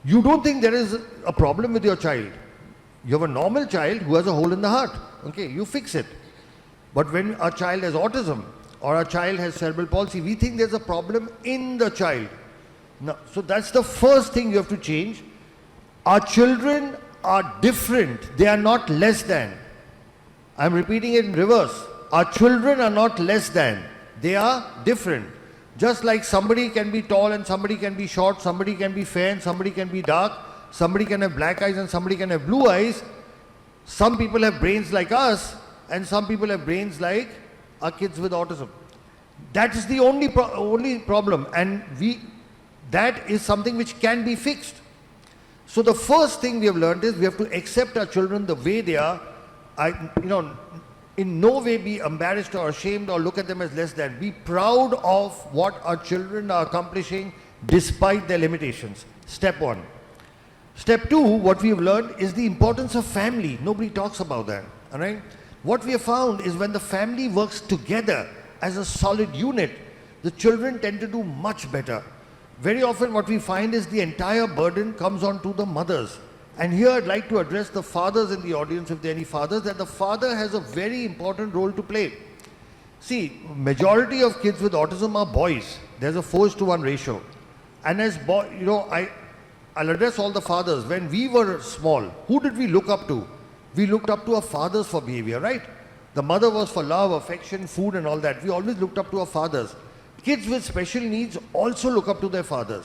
You don't think there is a problem with your child. You have a normal child who has a hole in the heart. Okay, you fix it. But when a child has autism or a child has cerebral palsy, we think there's a problem in the child. No, so that's the first thing you have to change. Our children are different. They are not less than. I'm repeating it in reverse. Our children are not less than. They are different. Just like somebody can be tall and somebody can be short, somebody can be fair and somebody can be dark, somebody can have black eyes and somebody can have blue eyes. Some people have brains like us and some people have brains like our kids with autism. That is the only problem, and that is something which can be fixed. So the first thing we have learned is we have to accept our children the way they are. In no way be embarrassed or ashamed or look at them as less than. Be proud of what our children are accomplishing despite their limitations. Step one. Step two, what we have learned is the importance of family. Nobody talks about that. All right? What we have found is when the family works together as a solid unit, the children tend to do much better. Very often what we find is the entire burden comes on to the mothers. And here I'd like to address the fathers in the audience, if there are any fathers, that the father has a very important role to play. See, majority of kids with autism are boys. There's a 4:1 ratio. And as I'll address all the fathers. When we were small, who did we look up to? We looked up to our fathers for behavior, right? The mother was for love, affection, food and all that. We always looked up to our fathers. Kids with special needs also look up to their fathers.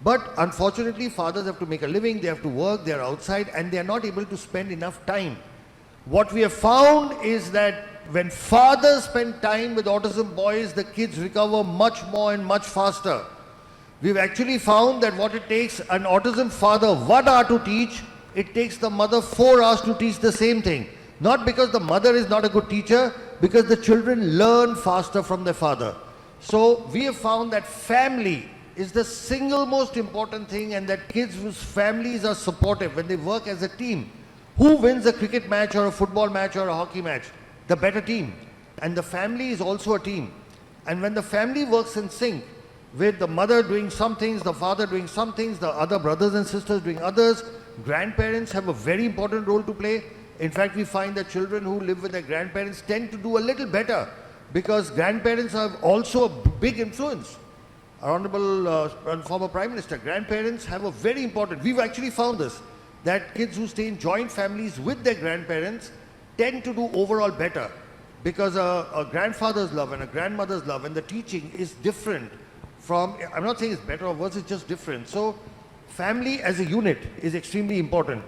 But unfortunately, fathers have to make a living, they have to work, they are outside, and they are not able to spend enough time. What we have found is that when fathers spend time with autism boys, the kids recover much more and much faster. We've actually found that what it takes an autism father 1 hour to teach, it takes the mother 4 hours to teach the same thing. Not because the mother is not a good teacher, because the children learn faster from their father. So we have found that family is the single most important thing, and that kids whose families are supportive when they work as a team. Who wins a cricket match or a football match or a hockey match? The better team. And the family is also a team. And when the family works in sync, with the mother doing some things, the father doing some things, the other brothers and sisters doing others, grandparents have a very important role to play. In fact, we find that children who live with their grandparents tend to do a little better, because grandparents have also a big influence. Our Honorable former Prime Minister, grandparents have a very important, we've actually found this, that kids who stay in joint families with their grandparents tend to do overall better, because a grandfather's love and a grandmother's love and the teaching is different from, I'm not saying it's better or worse, it's just different. So family as a unit is extremely important,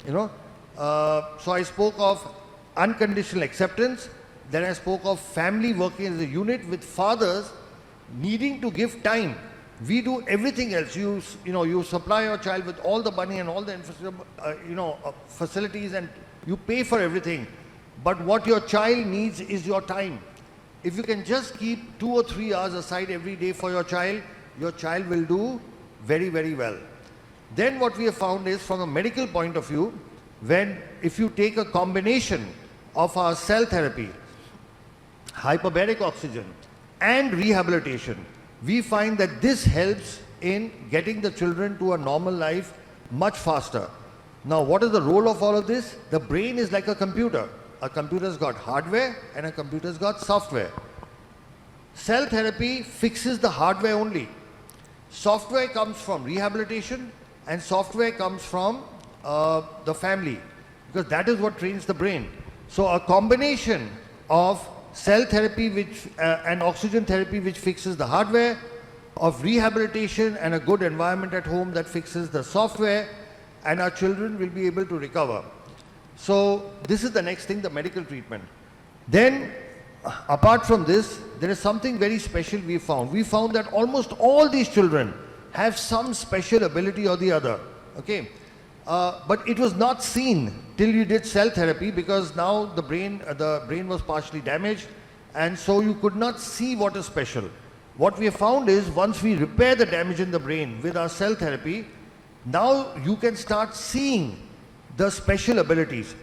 you know. So I spoke of unconditional acceptance, then I spoke of family working as a unit with fathers needing to give time. We do everything else. You supply your child with all the money and all the facilities, and you pay for everything. But what your child needs is your time. If you can just keep 2 or 3 hours aside every day for your child will do very, very well. Then what we have found is, from a medical point of view, if you take a combination of our cell therapy, hyperbaric oxygen, and rehabilitation, we find that this helps in getting the children to a normal life much faster. Now, what is the role of all of this? The brain is like a computer. A computer's got hardware and a computer's got software. Cell therapy fixes the hardware only. Software comes from rehabilitation, and software comes from the family, because that is what trains the brain. So a combination of cell therapy and oxygen therapy, which fixes the hardware, of rehabilitation and a good environment at home that fixes the software, and our children will be able to recover. So this is the next thing, the medical treatment. Then, apart from this, there is something very special we found. We found that almost all these children have some special ability or the other. Okay, but it was not seen till you did cell therapy, because now the brain was partially damaged, and so you could not see what is special. What we have found is, once we repair the damage in the brain with our cell therapy, now you can start seeing the special abilities.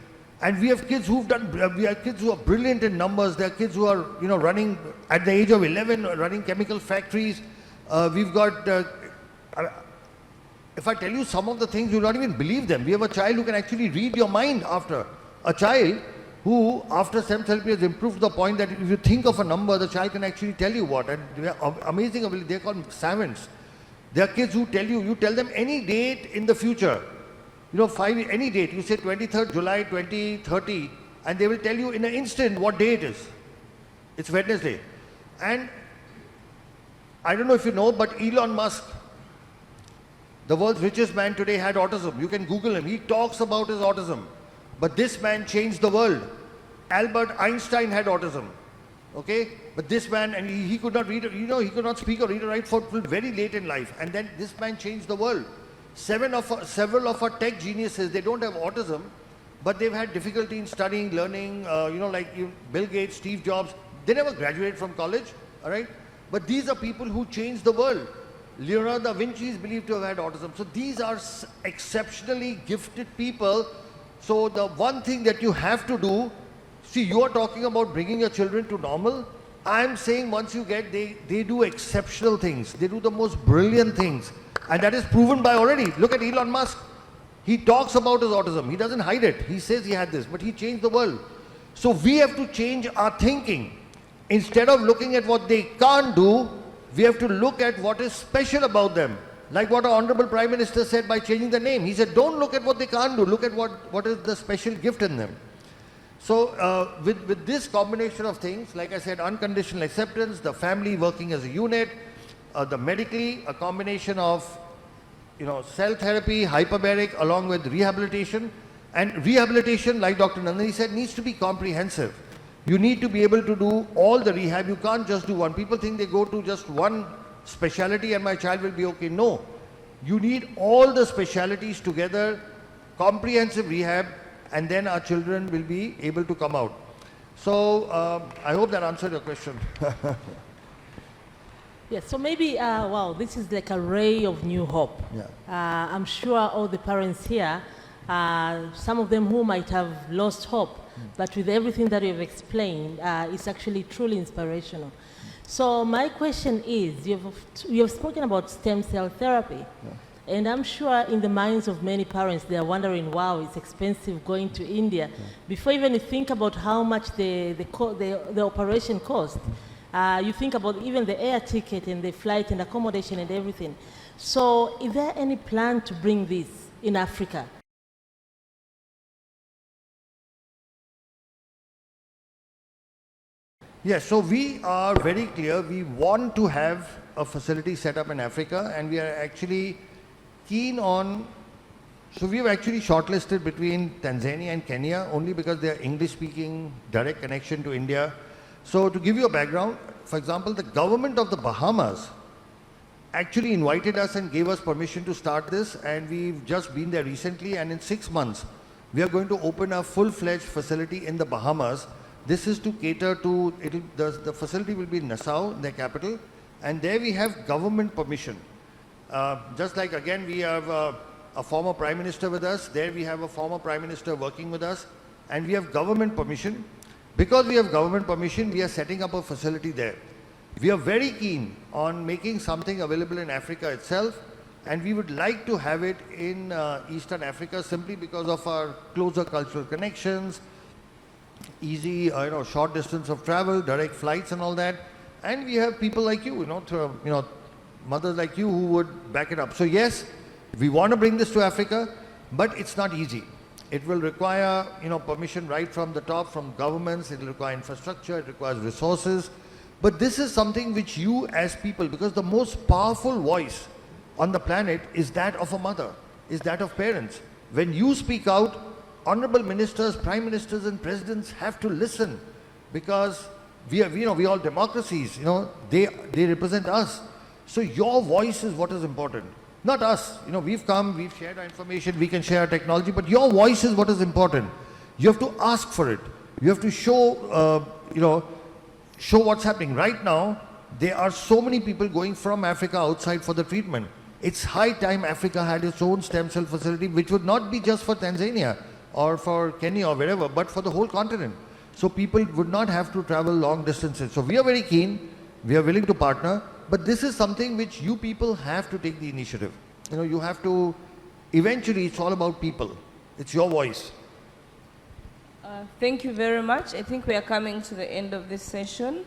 And we have kids who are brilliant in numbers. There are kids who are, running at the age of 11, running chemical factories. We've got, if I tell you some of the things, you'll not even believe them. We have a child who can actually read your mind after. A child who, after STEM therapy, has improved to the point that if you think of a number, the child can actually tell you what. And they are amazing ability. They're called savants. There are kids who you tell them any date in the future. Any date, you say 23rd July 2030, and they will tell you in an instant what day it is. It's Wednesday. And I don't know if you know, but Elon Musk, the world's richest man today, had autism. You can Google him. He talks about his autism. But this man changed the world. Albert Einstein had autism. Okay? But this man, and he could not read, he could not speak or read or write for very late in life. And then this man changed the world. Several of our tech geniuses, they don't have autism, but they've had difficulty in studying, learning, Bill Gates, Steve Jobs. They never graduated from college, all right? But these are people who changed the world. Leonardo da Vinci is believed to have had autism. So these are exceptionally gifted people. So the one thing that you have to do, see, you are talking about bringing your children to normal. I'm saying once you get, they do exceptional things. They do the most brilliant things. And that is proven by already. Look at Elon Musk. He talks about his autism. He doesn't hide it. He says he had this, but he changed the world. So we have to change our thinking. Instead of looking at what they can't do, we have to look at what is special about them. Like what our Honorable Prime Minister said by changing the name. He said, don't look at what they can't do. Look at what is the special gift in them. So with this combination of things, like I said, unconditional acceptance, the family working as a unit, the medically, a combination of cell therapy, hyperbaric, along with rehabilitation. And rehabilitation, like Dr. Nandini said, needs to be comprehensive. You need to be able to do all the rehab. You can't just do one. People think they go to just one specialty and my child will be okay. No. You need all the specialties together, comprehensive rehab, and then our children will be able to come out. So I hope that answered your question. Yes, so maybe, wow, this is like a ray of new hope. Yeah. I'm sure all the parents here, some of them who might have lost hope, but with everything that you've explained, it's actually truly inspirational. So my question is, you've spoken about stem cell therapy, and I'm sure in the minds of many parents, they are wondering, wow, it's expensive going to India. Before even you think about how much the operation cost, you think about even the air ticket and the flight and accommodation and everything. So is there any plan to bring this in Africa? Yes, so we are very clear. We want to have a facility set up in Africa, and we are actually keen on, so we've actually shortlisted between Tanzania and Kenya only because they are English-speaking, direct connection to India. So to give you a background, for example, the government of the Bahamas actually invited us and gave us permission to start this, and we've just been there recently, and in 6 months, we are going to open a full-fledged facility in the Bahamas. This is to cater to, the facility will be in Nassau, their capital, and there we have government permission. Just like, again, we have a former Prime Minister with us, there we have a former Prime Minister working with us, and we have government permission. Because we have government permission, we are setting up a facility there. We are very keen on making something available in Africa itself, and we would like to have it in Eastern Africa simply because of our closer cultural connections, easy, short distance of travel, direct flights and all that. And we have people like you, mothers like you who would back it up. So yes, we want to bring this to Africa, but it's not easy. It will require, permission right from the top, from governments. It will require infrastructure. It requires resources. But this is something which you as people, because the most powerful voice on the planet is that of a mother, is that of parents. When you speak out, honorable ministers, prime ministers and presidents have to listen, because we all democracies, they represent us. So your voice is what is important. Not us, we've come, we've shared our information, we can share our technology, but your voice is what is important. You have to ask for it. You have to show, show what's happening. Right now, there are so many people going from Africa outside for the treatment. It's high time Africa had its own stem cell facility, which would not be just for Tanzania or for Kenya or wherever, but for the whole continent. So people would not have to travel long distances. So we are very keen, we are willing to partner. But this is something which you people have to take the initiative. You have to, eventually it's all about people. It's your voice. Thank you very much. I think we are coming to the end of this session.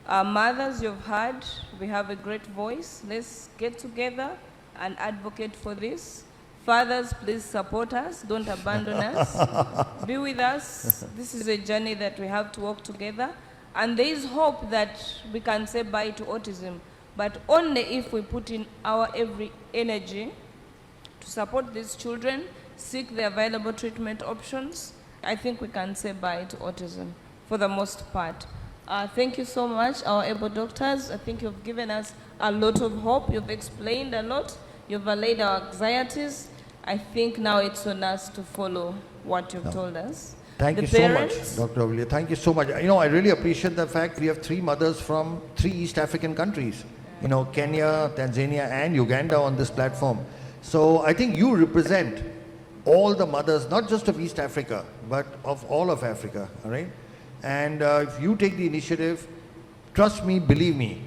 Mothers, you've heard, we have a great voice. Let's get together and advocate for this. Fathers, please support us. Don't abandon us. Be with us. This is a journey that we have to walk together. And there is hope that we can say bye to autism, but only if we put in our every energy to support these children, seek the available treatment options. I think we can say bye to autism for the most part. Thank you so much, our able doctors. I think you've given us a lot of hope. You've explained a lot. You've allayed our anxieties. I think now it's on us to follow what you've told us. Thank you so much, Dr. Olivia. Thank you so much. I really appreciate the fact we have 3 mothers from 3 East African countries. Kenya, Tanzania and Uganda on this platform. So I think you represent all the mothers, not just of East Africa, but of all of Africa, all right? And if you take the initiative, trust me, believe me,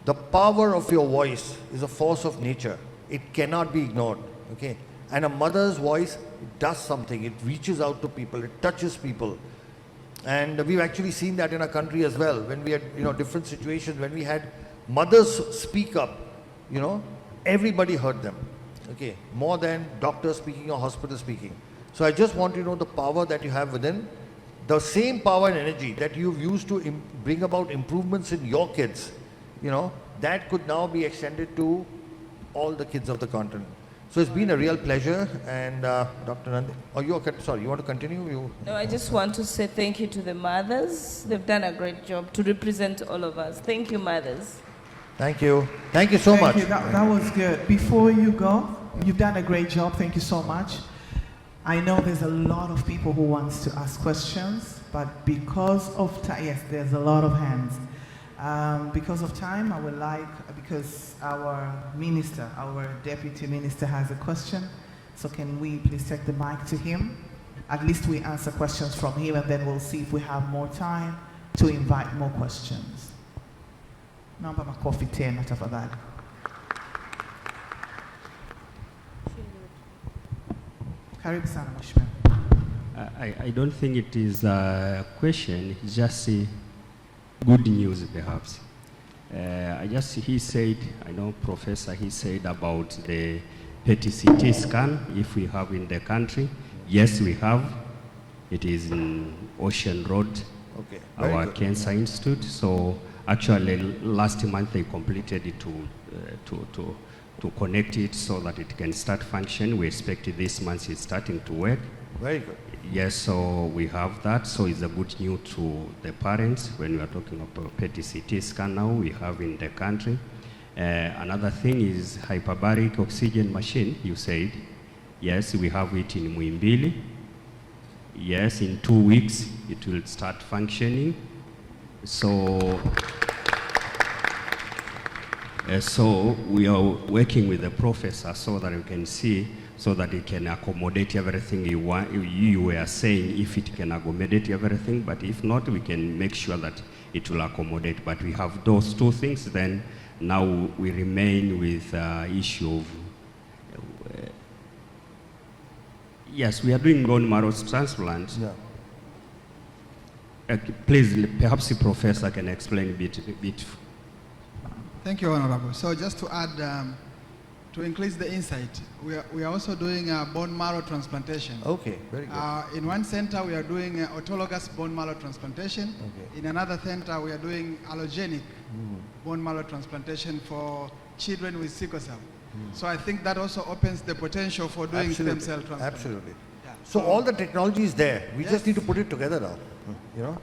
the power of your voice is a force of nature. It cannot be ignored, okay? And a mother's voice does something. It reaches out to people. It touches people. And we've actually seen that in our country as well. When we had, different situations, when we had mothers speak up, everybody heard them, okay? More than doctors speaking or hospital speaking. So I just want you to know the power that you have within. The same power and energy that you've used to bring about improvements in your kids, that could now be extended to all the kids of the continent. So it's been a real pleasure, and Dr. Nandini, sorry, you want to continue? No, I just want to say thank you to the mothers. They've done a great job to represent all of us. Thank you, mothers. Thank you. Thank you so much. That was good. Before you go, you've done a great job. Thank you so much. I know there's a lot of people who wants to ask questions, but because of time, yes, there's a lot of hands. Because of time, I would like, because our minister, our deputy minister has a question, so can we please take the mic to him? At least we answer questions from him, and then we'll see if we have more time to invite more questions. Naomba makofi tena tafadhali. Karibu sana mheshimiwa. I don't think it is a question, it's just good news perhaps. He said, I know Professor, he said about the PET-CT scan, if we have in the country. Yes, we have. It is in Ocean Road, Okay. our Very good. Cancer Institute. So actually last month they completed it to connect it so that it can start function. We expect this month it's starting to work. Very good. Yes, so we have that. So it's a good news to the parents when we are talking about PET-CT scan now we have in the country. Another thing is hyperbaric oxygen machine, you said. Yes, we have it in Muimbili. Yes, in 2 weeks it will start functioning. So, so we are working with the professor so that we can see, so that it can accommodate everything you want. You were saying if it can accommodate everything, but if not, we can make sure that it will accommodate. But we have those two things, then now we remain with issue of, yes, we are doing bone marrow transplant. Yeah. Please, perhaps the professor can explain a bit. Thank you, Honorable. So just to add, to increase the insight, we are also doing a bone marrow transplantation. Okay, very good. In one center, we are doing autologous bone marrow transplantation. Okay. In another center, we are doing allogenic bone marrow transplantation for children with sickle cell. So I think that also opens the potential for doing stem cell transplant. Absolutely. Yeah. So all the technology is there. We Yes. just need to put it together now. You know?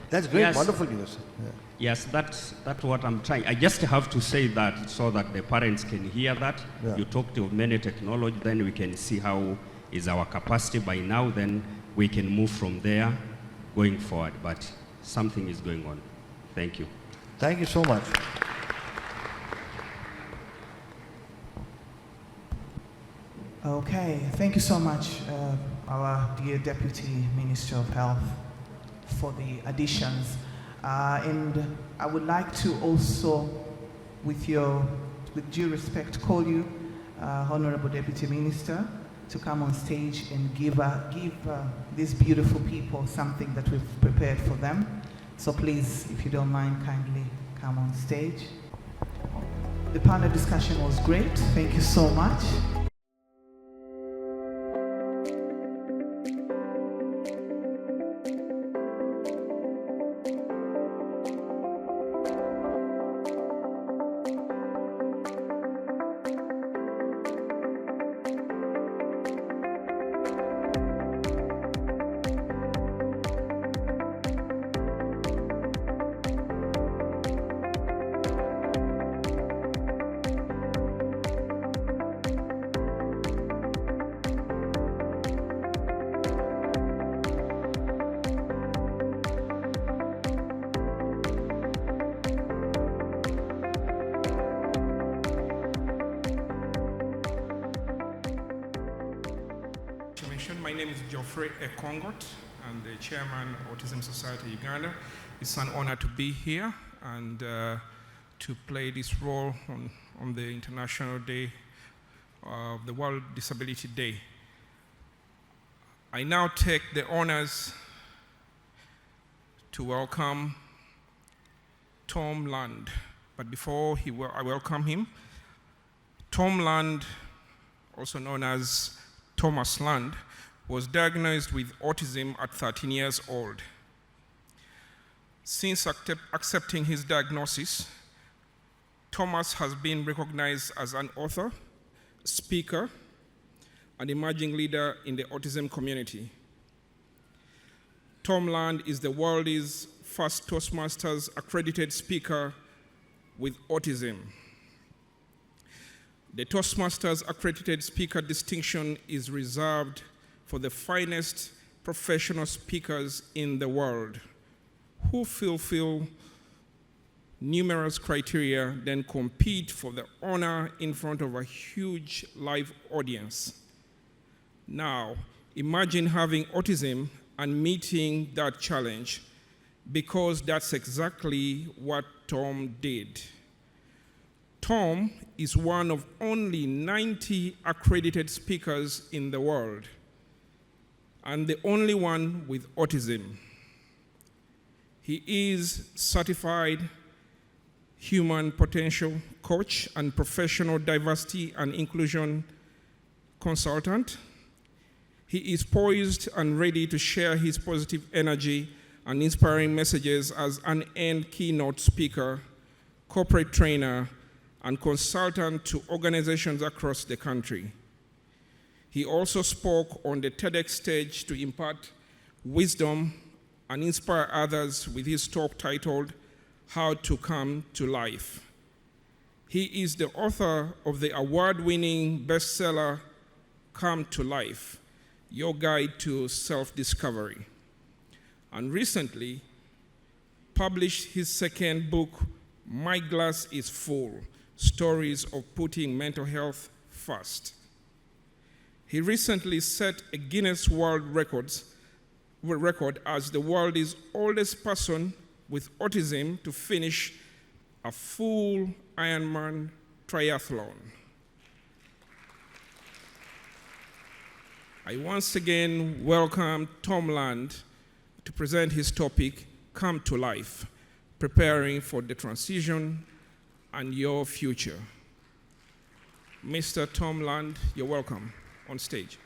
That's great. Yes. Wonderful news. Yeah. Yes, that's what I'm trying. I just have to say that so that the parents can hear that. Yeah. You talked of many technology, then we can see how is our capacity by now, then we can move from there going forward. But something is going on. Thank you. Thank you so much. Okay, thank you so much, our dear Deputy Minister of Health, for the additions. And I would like to also, with due respect, call you, Honorable Deputy Minister, to come on stage and give these beautiful people something that we've prepared for them. So please, if you don't mind, kindly come on stage. The panel discussion was great. Thank you so much. My name is Geoffrey Ekongot. I'm the chairman of Autism Society Uganda. It's an honor to be here and to play this role on the International Day of the World Disability Day. I now take the honors to welcome Tom Land. But before I welcome him, Tom Land, also known as Thomas Land, was diagnosed with autism at 13 years old. Since accepting his diagnosis, Thomas has been recognized as an author, speaker, and emerging leader in the autism community. Tom Land is the world's first Toastmasters accredited speaker with autism. The Toastmasters accredited speaker distinction is reserved for the finest professional speakers in the world who fulfill numerous criteria, then compete for the honor in front of a huge live audience. Now, imagine having autism and meeting that challenge, because that's exactly what Tom did. Tom is one of only 90 accredited speakers in the world, and the only one with autism. He is certified human potential coach and professional diversity and inclusion consultant. He is poised and ready to share his positive energy and inspiring messages as an end keynote speaker, corporate trainer, and consultant to organizations across the country. He also spoke on the TEDx stage to impart wisdom and inspire others with his talk titled, How to Come to Life. He is the author of the award-winning bestseller, Come to Life, Your Guide to Self-Discovery, and recently published his second book, My Glass is Full, Stories of Putting Mental Health First. He recently set a Guinness World Record as the world's oldest person with autism to finish a full Ironman triathlon. I once again welcome Tom Land to present his topic, Come to Life, Preparing for the Transition and Your Future. Mr. Tom Land, you're welcome on stage.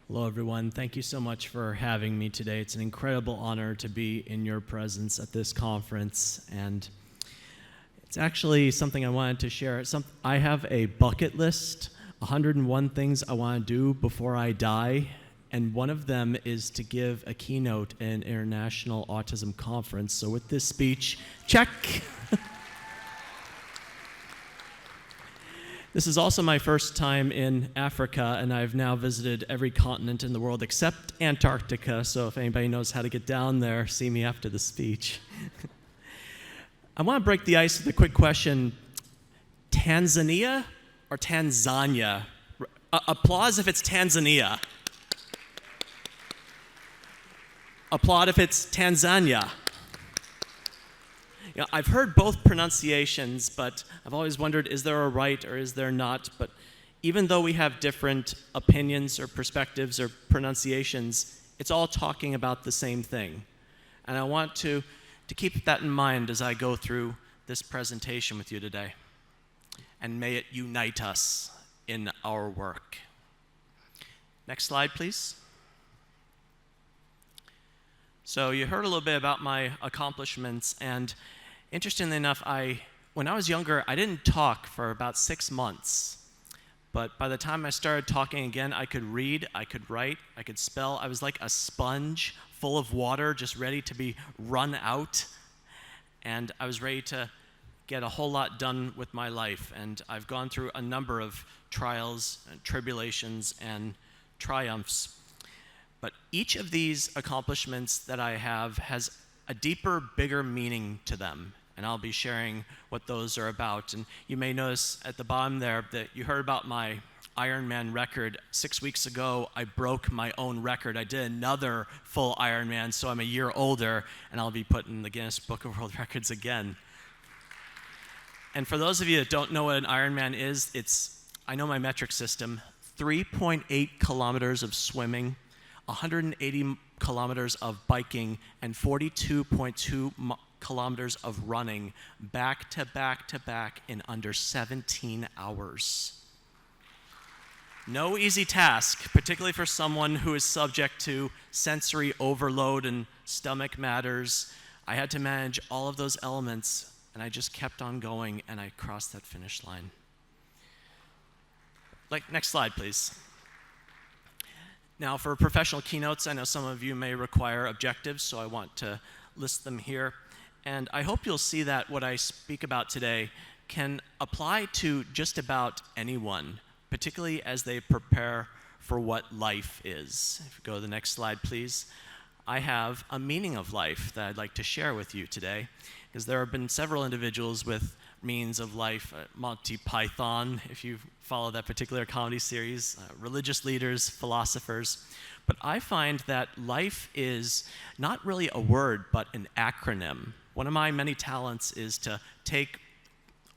Hello, everyone. Thank you so much for having me today. It's an incredible honor to be in your presence at this conference, and it's actually something I wanted to share. I have a bucket list, 101 things I want to do before I die, and one of them is to give a keynote at an international autism conference. So with this speech, check. This is also my first time in Africa, and I've now visited every continent in the world except Antarctica, so if anybody knows how to get down there, see me after the speech. I want to break the ice with a quick question. Tanzania or Tanzania? Applause if it's Tanzania. Applaud if it's Tanzania. You know, I've heard both pronunciations, but I've always wondered, is there a right or is there not? But even though we have different opinions or perspectives or pronunciations, it's all talking about the same thing. And I want to keep that in mind as I go through this presentation with you today. And may it unite us in our work. Next slide, please. So you heard a little bit about my accomplishments, and interestingly enough, when I was younger, I didn't talk for about 6 months. But by the time I started talking again, I could read, I could write, I could spell. I was like a sponge full of water, just ready to be run out. And I was ready to get a whole lot done with my life. And I've gone through a number of trials and tribulations and triumphs. But each of these accomplishments that I have has a deeper, bigger meaning to them. And I'll be sharing what those are about. And you may notice at the bottom there that you heard about my Ironman record. 6 weeks ago, I broke my own record. I did another full Ironman, so I'm a year older, and I'll be put in the Guinness Book of World Records again. And for those of you that don't know what an Ironman is, I know my metric system, 3.8 kilometers of swimming, 180 kilometers of biking, and 42.2 kilometers of running back to back to back in under 17 hours. No easy task, particularly for someone who is subject to sensory overload and stomach matters. I had to manage all of those elements, and I just kept on going, and I crossed that finish line. Next slide, please. Now, for professional keynotes, I know some of you may require objectives, so I want to list them here. And I hope you'll see that what I speak about today can apply to just about anyone, particularly as they prepare for what life is. If you go to the next slide, please. I have a meaning of life that I'd like to share with you today, because there have been several individuals with meanings of life, Monty Python, if you follow that particular comedy series, religious leaders, philosophers. But I find that life is not really a word, but an acronym. One of my many talents is to take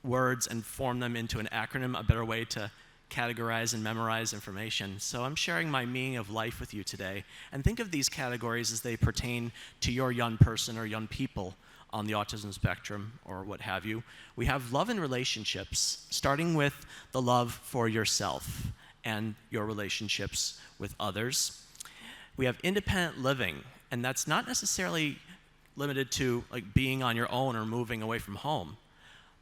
words and form them into an acronym, a better way to categorize and memorize information. So I'm sharing my meaning of life with you today. And think of these categories as they pertain to your young person or young people on the autism spectrum or what have you. We have love and relationships, starting with the love for yourself and your relationships with others. We have independent living, and that's not necessarily limited to like being on your own or moving away from home,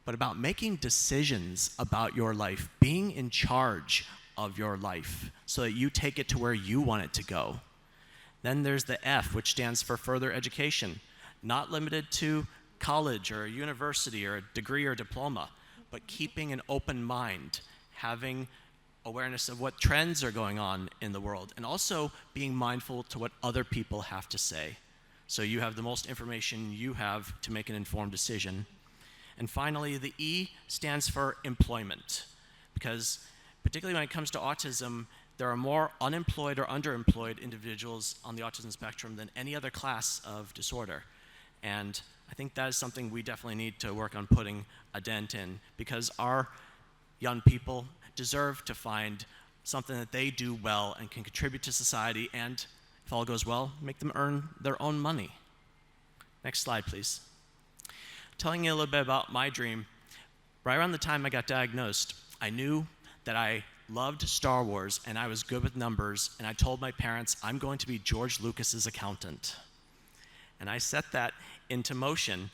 but about making decisions about your life, being in charge of your life so that you take it to where you want it to go. Then there's the F, which stands for further education, not limited to college or a university or a degree or diploma, but keeping an open mind, having awareness of what trends are going on in the world, and also being mindful to what other people have to say. So you have the most information you have to make an informed decision. And finally, the E stands for employment, because particularly when it comes to autism, there are more unemployed or underemployed individuals on the autism spectrum than any other class of disorder. And I think that is something we definitely need to work on putting a dent in, because our young people deserve to find something that they do well and can contribute to society, and if all goes well, make them earn their own money. Next slide, please. Telling you a little bit about my dream, right around the time I got diagnosed, I knew that I loved Star Wars and I was good with numbers, and I told my parents, I'm going to be George Lucas's accountant. And I set that into motion.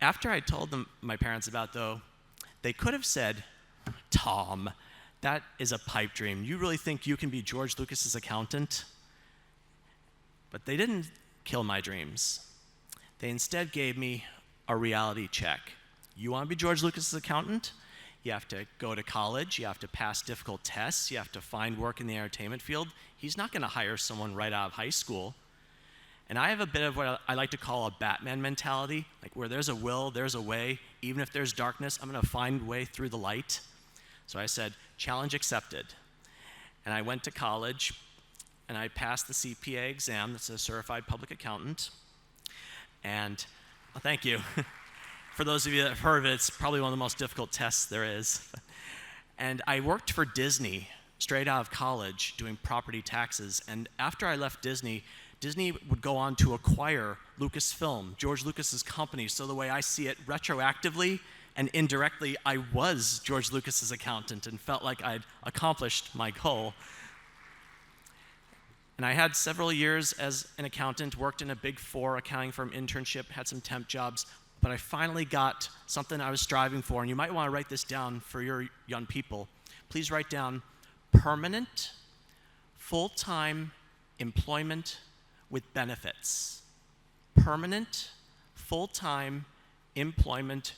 After I told them, my parents about though, they could have said, Tom, that is a pipe dream. You really think you can be George Lucas's accountant? But they didn't kill my dreams. They instead gave me a reality check. You want to be George Lucas's accountant? You have to go to college, you have to pass difficult tests, you have to find work in the entertainment field. He's not going to hire someone right out of high school. And I have a bit of what I like to call a Batman mentality, like where there's a will, there's a way. Even if there's darkness, I'm going to find a way through the light. So I said, challenge accepted. And I went to college, and I passed the CPA exam, that's a certified public accountant. And thank you. For those of you that have heard of it, it's probably one of the most difficult tests there is. And I worked for Disney straight out of college doing property taxes. And after I left Disney, Disney would go on to acquire Lucasfilm, George Lucas's company. So the way I see it, retroactively and indirectly, I was George Lucas's accountant and felt like I'd accomplished my goal. And I had several years as an accountant, worked in a Big Four accounting firm internship, had some temp jobs, but I finally got something I was striving for, and you might want to write this down for your young people. Please write down permanent, full-time employment with benefits. Permanent, full-time employment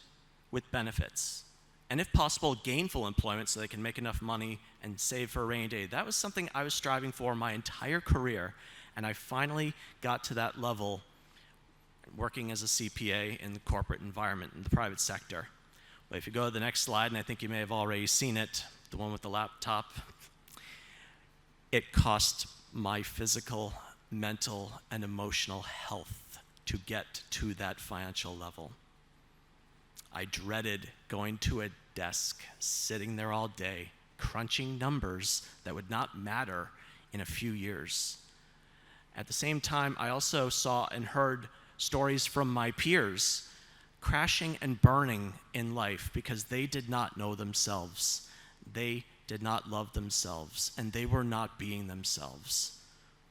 with benefits. And if possible, gainful employment so they can make enough money and save for a rainy day. That was something I was striving for my entire career, and I finally got to that level working as a CPA in the corporate environment, in the private sector. But if you go to the next slide, and I think you may have already seen it, the one with the laptop, it cost my physical, mental, and emotional health to get to that financial level. I dreaded going to a desk, sitting there all day, crunching numbers that would not matter in a few years. At the same time, I also saw and heard stories from my peers crashing and burning in life because they did not know themselves. They did not love themselves, and they were not being themselves.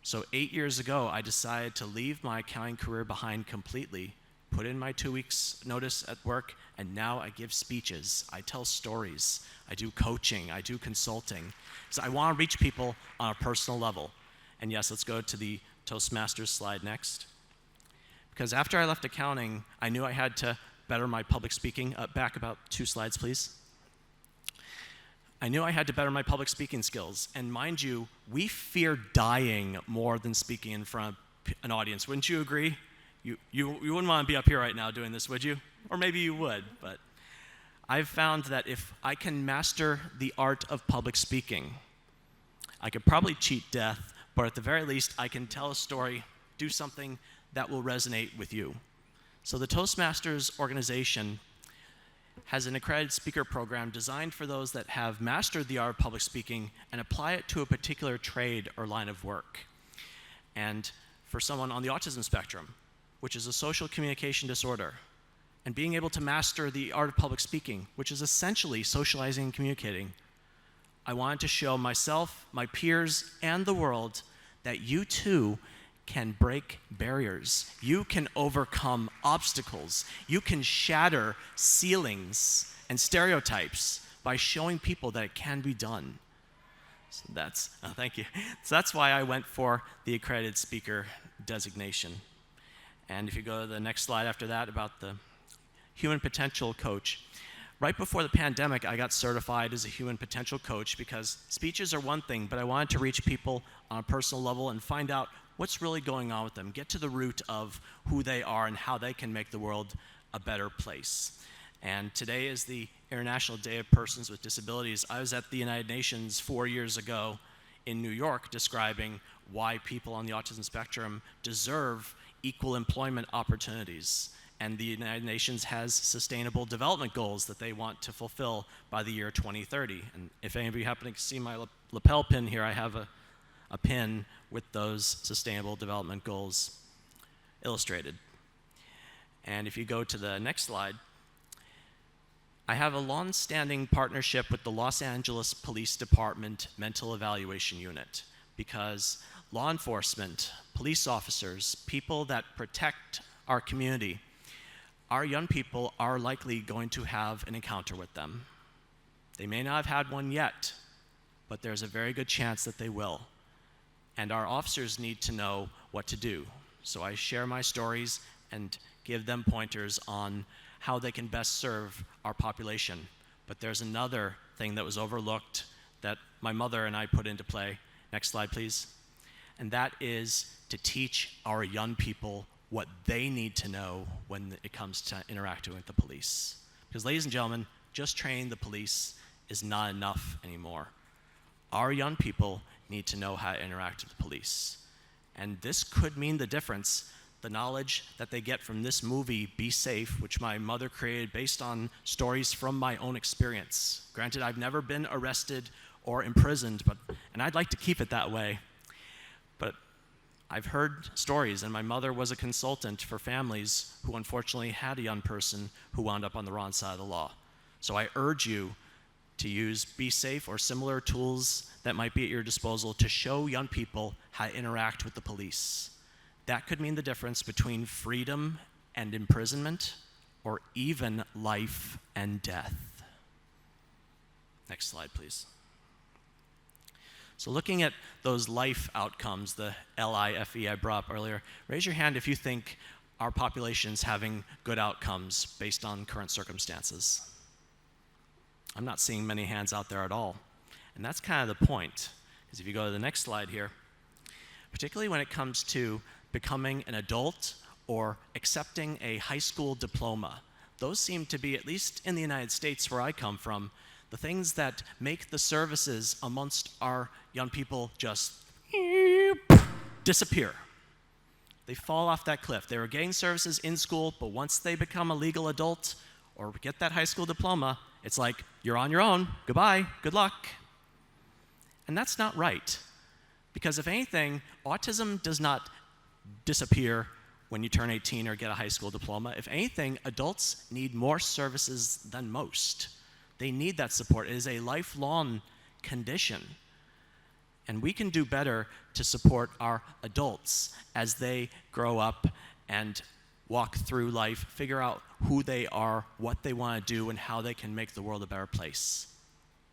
So 8 years ago, I decided to leave my accounting career behind completely, put in my 2 weeks notice at work, and now I give speeches, I tell stories, I do coaching, I do consulting. So I want to reach people on a personal level. And yes, let's go to the Toastmasters slide next. Because after I left accounting, I knew I had to better my public speaking. Back about 2 slides, please. I knew I had to better my public speaking skills. And mind you, we fear dying more than speaking in front of an audience. Wouldn't you agree? You wouldn't want to be up here right now doing this, would you? Or maybe you would, but I've found that if I can master the art of public speaking, I could probably cheat death, but at the very least, I can tell a story, do something that will resonate with you. So the Toastmasters organization has an accredited speaker program designed for those that have mastered the art of public speaking and apply it to a particular trade or line of work. And for someone on the autism spectrum, which is a social communication disorder, and being able to master the art of public speaking, which is essentially socializing and communicating, I wanted to show myself, my peers, and the world that you too can break barriers. You can overcome obstacles. You can shatter ceilings and stereotypes by showing people that it can be done. So thank you. So that's why I went for the accredited speaker designation. And if you go to the next slide after that about the human potential coach. Right before the pandemic, I got certified as a human potential coach because speeches are one thing, but I wanted to reach people on a personal level and find out what's really going on with them, get to the root of who they are and how they can make the world a better place. And today is the International Day of Persons with Disabilities. I was at the United Nations 4 years ago in New York describing why people on the autism spectrum deserve equal employment opportunities. And the United Nations has sustainable development goals that they want to fulfill by the year 2030. And if any of you happen to see my lapel pin here, I have a pin with those sustainable development goals illustrated. And if you go to the next slide, I have a long-standing partnership with the Los Angeles Police Department Mental Evaluation Unit because law enforcement, police officers, people that protect our community, our young people are likely going to have an encounter with them. They may not have had one yet, but there's a very good chance that they will. And our officers need to know what to do. So I share my stories and give them pointers on how they can best serve our population. But there's another thing that was overlooked that my mother and I put into play. Next slide, please. And that is to teach our young people what they need to know when it comes to interacting with the police. Because ladies and gentlemen, just training the police is not enough anymore. Our young people need to know how to interact with the police. And this could mean the difference, the knowledge that they get from this movie, Be Safe, which my mother created based on stories from my own experience. Granted, I've never been arrested or imprisoned, and I'd like to keep it that way. But I've heard stories, and my mother was a consultant for families who unfortunately had a young person who wound up on the wrong side of the law. So I urge you to use Be Safe or similar tools that might be at your disposal to show young people how to interact with the police. That could mean the difference between freedom and imprisonment, or even life and death. Next slide, please. So looking at those life outcomes, the LIFE I brought up earlier, raise your hand if you think our population's having good outcomes based on current circumstances. I'm not seeing many hands out there at all. And that's kind of the point, because if you go to the next slide here, particularly when it comes to becoming an adult or accepting a high school diploma, those seem to be, at least in the United States where I come from, the things that make the services amongst our young people just disappear. They fall off that cliff. They were getting services in school, but once they become a legal adult or get that high school diploma, it's like, you're on your own, goodbye, good luck. And that's not right. Because if anything, autism does not disappear when you turn 18 or get a high school diploma. If anything, adults need more services than most. They need that support. It is a lifelong condition. And we can do better to support our adults as they grow up and walk through life, figure out who they are, what they want to do, and how they can make the world a better place.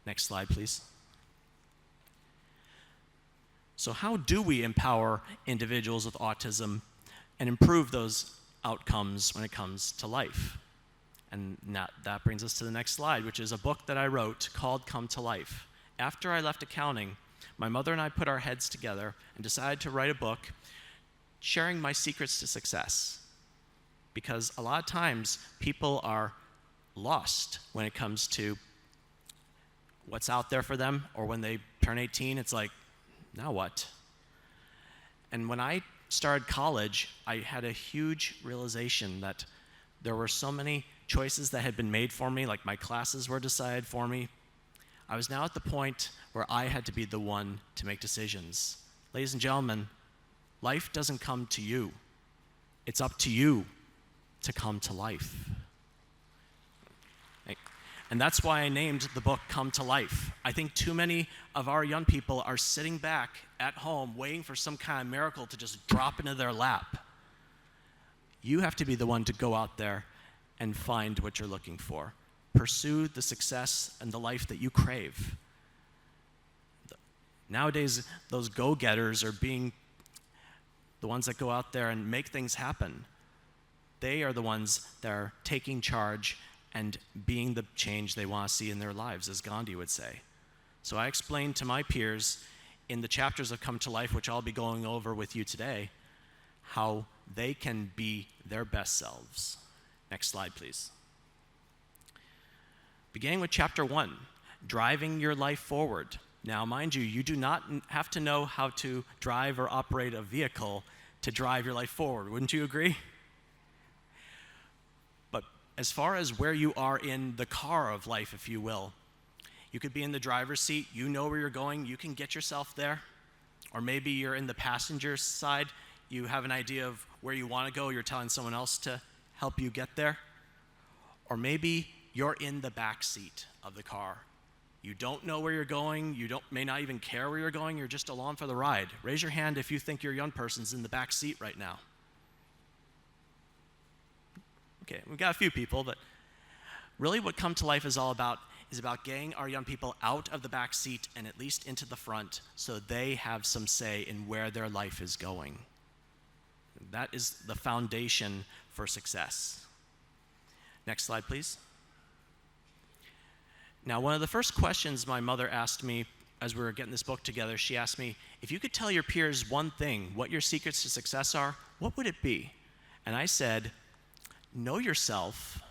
Next slide, please. So how do we empower individuals with autism and improve those outcomes when it comes to life? And that brings us to the next slide, which is a book that I wrote called Come to Life. After I left accounting, my mother and I put our heads together and decided to write a book sharing my secrets to success. Because a lot of times people are lost when it comes to what's out there for them, or when they turn 18, it's like, now what? And when I started college, I had a huge realization that there were so many choices that had been made for me, like my classes were decided for me. I was now at the point where I had to be the one to make decisions. Ladies and gentlemen, life doesn't come to you. It's up to you to come to life. And that's why I named the book Come to Life. I think too many of our young people are sitting back at home waiting for some kind of miracle to just drop into their lap. You have to be the one to go out there and find what you're looking for. Pursue the success and the life that you crave. Nowadays, those go-getters are being the ones that go out there and make things happen. They are the ones that are taking charge and being the change they want to see in their lives, as Gandhi would say. So I explained to my peers in the chapters of Come to Life, which I'll be going over with you today, how they can be their best selves. Next slide, please. Beginning with chapter 1, driving your life forward. Now, mind you, you do not have to know how to drive or operate a vehicle to drive your life forward. Wouldn't you agree? But as far as where you are in the car of life, if you will, you could be in the driver's seat, you know where you're going, you can get yourself there. Or maybe you're in the passenger side, you have an idea of where you want to go, you're telling someone else to help you get there. Or maybe you're in the back seat of the car. You don't know where you're going, may not even care where you're going, you're just along for the ride. Raise your hand if you think your young person's in the back seat right now. Okay, we've got a few people, but really what Come to Life is all about is about getting our young people out of the back seat and at least into the front so they have some say in where their life is going. That is the foundation for success. Next slide, please. Now, one of the first questions my mother asked me as we were getting this book together, she asked me, if you could tell your peers one thing, what your secrets to success are, what would it be? And I said, know yourself,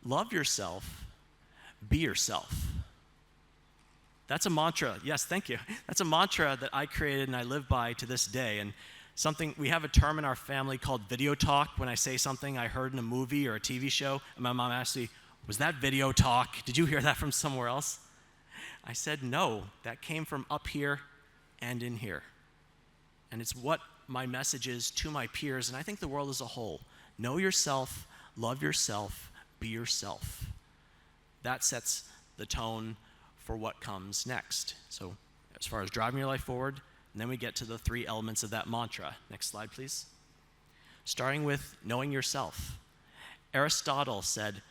love yourself, be yourself. That's a mantra. Yes, thank you. That's a mantra that I created and I live by to this day. And we have a term in our family called video talk. When I say something I heard in a movie or a TV show, and my mom asked me, was that video talk? Did you hear that from somewhere else? I said, no, that came from up here and in here. And it's what my message is to my peers, and I think the world as a whole. Know yourself, love yourself, be yourself. That sets the tone for what comes next. So as far as driving your life forward, and then we get to the 3 elements of that mantra. Next slide, please. Starting with knowing yourself. Aristotle said,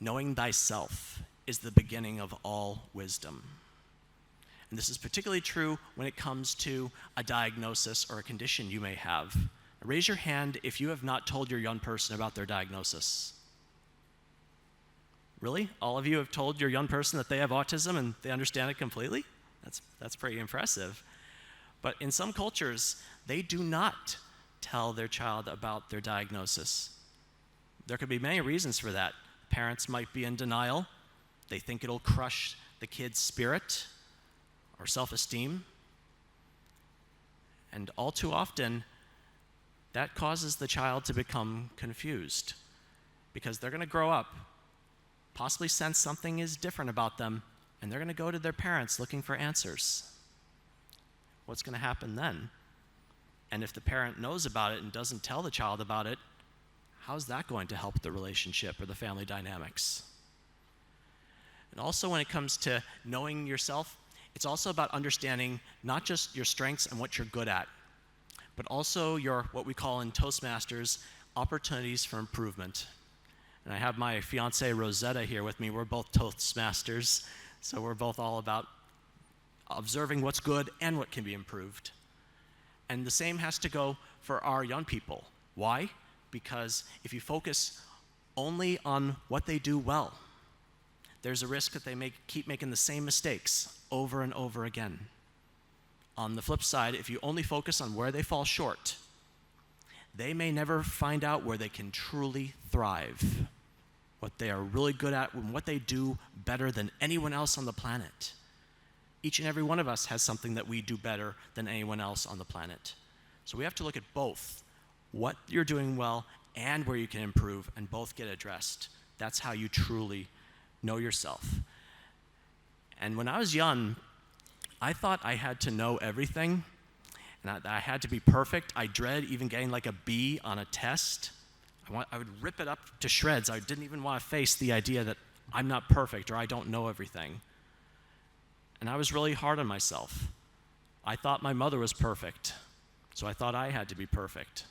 knowing thyself is the beginning of all wisdom. And this is particularly true when it comes to a diagnosis or a condition you may have. Raise your hand if you have not told your young person about their diagnosis. Really? All of you have told your young person that they have autism and they understand it completely? That's pretty impressive. But in some cultures, they do not tell their child about their diagnosis. There could be many reasons for that. Parents might be in denial. They think it'll crush the kid's spirit or self-esteem. And all too often, that causes the child to become confused because they're going to grow up, possibly sense something is different about them, and they're going to go to their parents looking for answers. What's going to happen then? And if the parent knows about it and doesn't tell the child about it, how's that going to help the relationship or the family dynamics? And also when it comes to knowing yourself, it's also about understanding not just your strengths and what you're good at, but also your, what we call in Toastmasters, opportunities for improvement. And I have my fiancée Rosetta here with me. We're both Toastmasters, so we're both all about observing what's good and what can be improved. And the same has to go for our young people. Why? Because if you focus only on what they do well, there's a risk that they keep making the same mistakes over and over again. On the flip side, if you only focus on where they fall short, they may never find out where they can truly thrive, what they are really good at, and what they do better than anyone else on the planet. Each and every one of us has something that we do better than anyone else on the planet. So we have to look at both, what you're doing well and where you can improve, and both get addressed. That's how you truly know yourself. And when I was young, I thought I had to know everything, and I had to be perfect. I dread even getting like a B on a test. I would rip it up to shreds. I didn't even want to face the idea that I'm not perfect or I don't know everything. And I was really hard on myself. I thought my mother was perfect, so I thought I had to be perfect.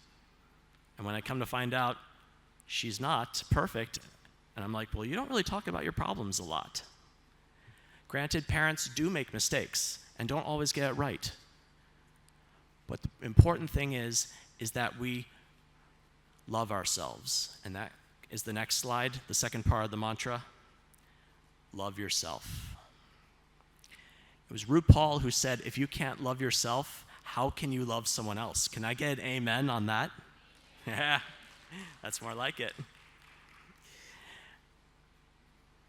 And when I come to find out she's not perfect, and I'm like, well, you don't really talk about your problems a lot. Granted, parents do make mistakes and don't always get it right. But the important thing is that we love ourselves. And that is the next slide, the second part of the mantra. Love yourself. It was RuPaul who said, if you can't love yourself, how can you love someone else? Can I get an amen on that? Yeah, that's more like it.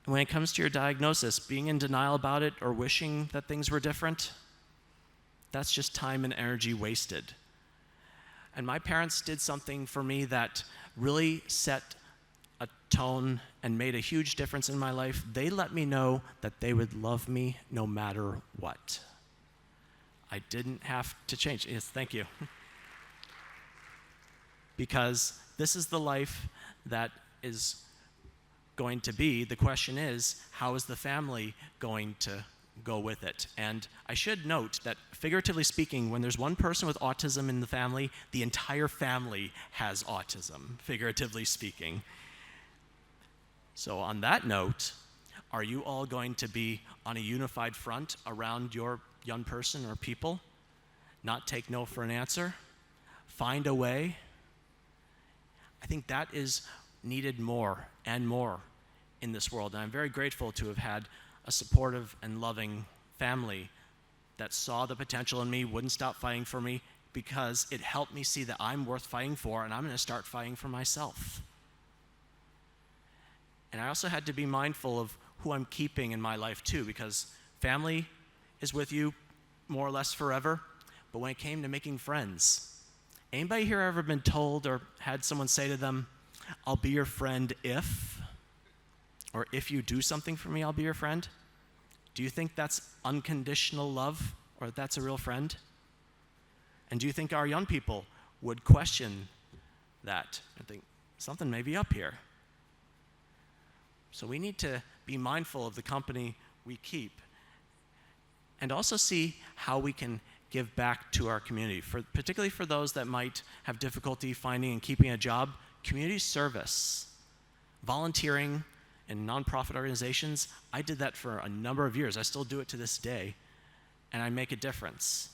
When it comes to your diagnosis, being in denial about it or wishing that things were different, that's just time and energy wasted. And my parents did something for me that really set a tone and made a huge difference in my life. They let me know that they would love me no matter what. I didn't have to change. Yes, thank you. Because this is the life that is going to be. The question is, how is the family going to go with it? And I should note that, figuratively speaking, when there's one person with autism in the family, the entire family has autism, figuratively speaking. So on that note, are you all going to be on a unified front around your young person or people? Not take no for an answer? Find a way? I think that is needed more and more in this world. And I'm very grateful to have had a supportive and loving family that saw the potential in me, wouldn't stop fighting for me, because it helped me see that I'm worth fighting for, and I'm going to start fighting for myself. And I also had to be mindful of who I'm keeping in my life too, because family is with you more or less forever. But when it came to making friends, anybody here ever been told or had someone say to them, I'll be your friend if, or if you do something for me, I'll be your friend? Do you think that's unconditional love, or that's a real friend? And do you think our young people would question that and think, something may be up here? So we need to be mindful of the company we keep, and also see how we can give back to our community, particularly for those that might have difficulty finding and keeping a job. Community service, volunteering in nonprofit organizations, I did that for a number of years. I still do it to this day, and I make a difference.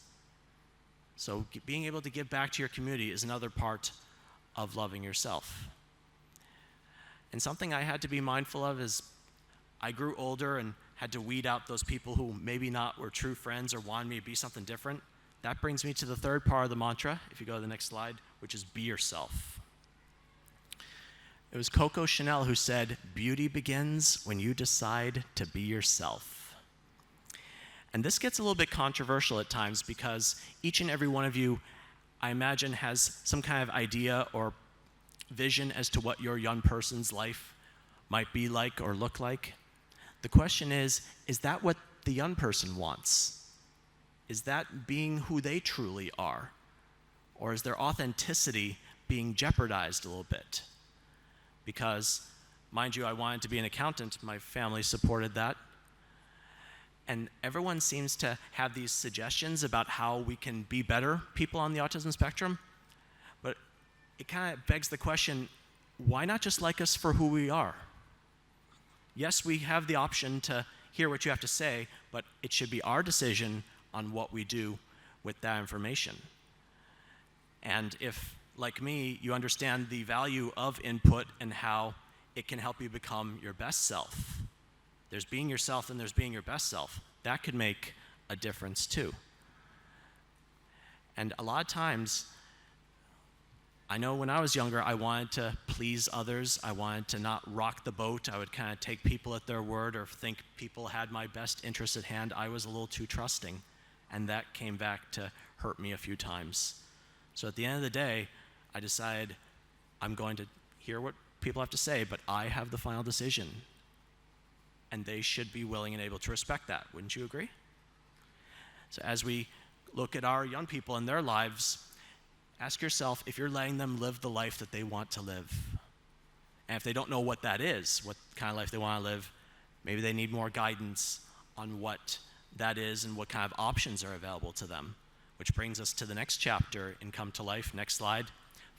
So being able to give back to your community is another part of loving yourself. And something I had to be mindful of is I grew older and had to weed out those people who maybe not were true friends or wanted me to be something different. That brings me to the third part of the mantra, if you go to the next slide, which is be yourself. It was Coco Chanel who said, beauty begins when you decide to be yourself. And this gets a little bit controversial at times, because each and every one of you, I imagine, has some kind of idea or vision as to what your young person's life might be like or look like. The question is that what the young person wants? Is that being who they truly are? Or is their authenticity being jeopardized a little bit? Because, mind you, I wanted to be an accountant. My family supported that. And everyone seems to have these suggestions about how we can be better people on the autism spectrum. But it kind of begs the question, why not just like us for who we are? Yes, we have the option to hear what you have to say, but it should be our decision on what we do with that information. And if, like me, you understand the value of input and how it can help you become your best self. There's being yourself and there's being your best self. That could make a difference too. And a lot of times, I know when I was younger, I wanted to please others. I wanted to not rock the boat. I would kind of take people at their word or think people had my best interest at hand. I was a little too trusting, and that came back to hurt me a few times. So at the end of the day, I decided I'm going to hear what people have to say, but I have the final decision. And they should be willing and able to respect that. Wouldn't you agree? So as we look at our young people and their lives, ask yourself if you're letting them live the life that they want to live. And if they don't know what that is, what kind of life they want to live, maybe they need more guidance on what that is and what kind of options are available to them. Which brings us to the next chapter in Come to Life. Next slide.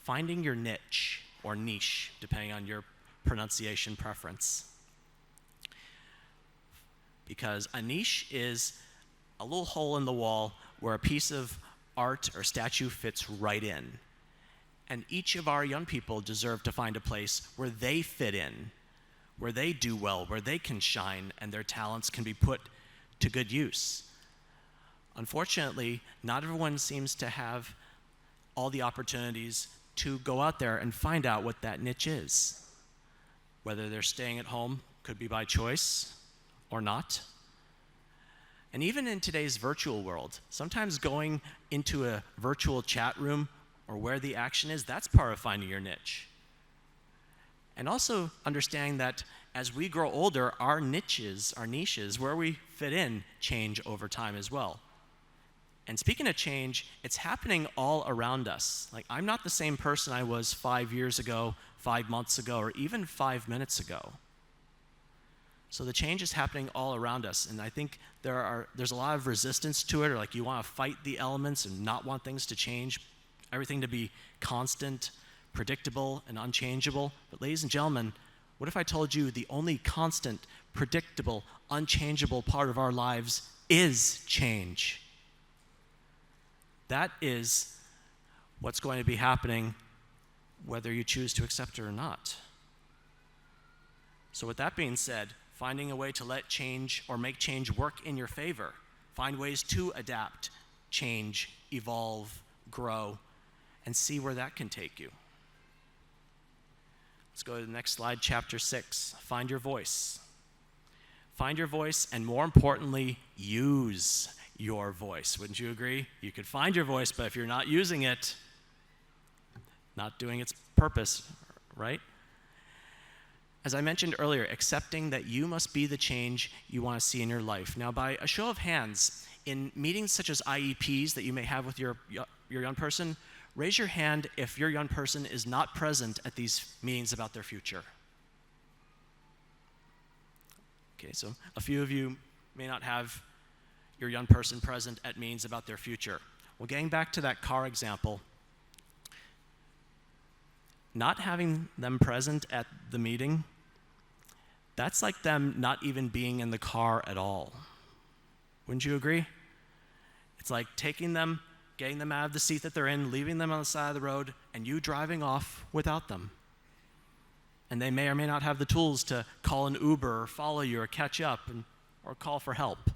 Finding your niche, or niche, depending on your pronunciation preference. Because a niche is a little hole in the wall where a piece of art or statue fits right in. And each of our young people deserve to find a place where they fit in, where they do well, where they can shine, and their talents can be put to good use. Unfortunately, not everyone seems to have all the opportunities to go out there and find out what that niche is. Whether they're staying at home, could be by choice or not. And even in today's virtual world, sometimes going into a virtual chat room or where the action is, that's part of finding your niche. And also understanding that as we grow older, our niches, where we fit in, change over time as well. And speaking of change, it's happening all around us. Like, I'm not the same person I was 5 years ago, 5 months ago, or even 5 minutes ago. So the change is happening all around us, and I think there's a lot of resistance to it, or like you want to fight the elements and not want things to change, everything to be constant, predictable, and unchangeable. But ladies and gentlemen, what if I told you the only constant, predictable, unchangeable part of our lives is change? That is what's going to be happening whether you choose to accept it or not. So with that being said, finding a way to let change or make change work in your favor. Find ways to adapt, change, evolve, grow, and see where that can take you. Let's go to the next slide, chapter 6. Find your voice. Find your voice, and more importantly, use your voice. Wouldn't you agree? You could find your voice, but if you're not using it, not doing its purpose, right? As I mentioned earlier, accepting that you must be the change you want to see in your life. Now, by a show of hands, in meetings such as IEPs that you may have with your young person, raise your hand if your young person is not present at these meetings about their future. Okay, so a few of you may not have your young person present at meetings about their future. Well, getting back to that car example, not having them present at the meeting, that's like them not even being in the car at all. Wouldn't you agree? It's like taking them, getting them out of the seat that they're in, leaving them on the side of the road, and you driving off without them. And they may or may not have the tools to call an Uber or follow you or catch up or call for help.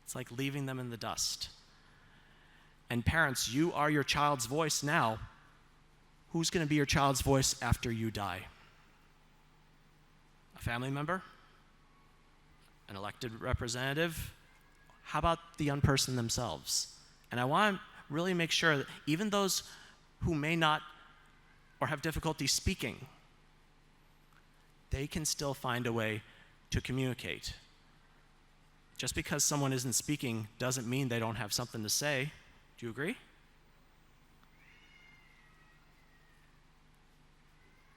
It's like leaving them in the dust. And parents, you are your child's voice now. Who's going to be your child's voice after you die? A family member? An elected representative? How about the young person themselves? And I want to really make sure that even those who may not or have difficulty speaking, they can still find a way to communicate. Just because someone isn't speaking doesn't mean they don't have something to say. Do you agree?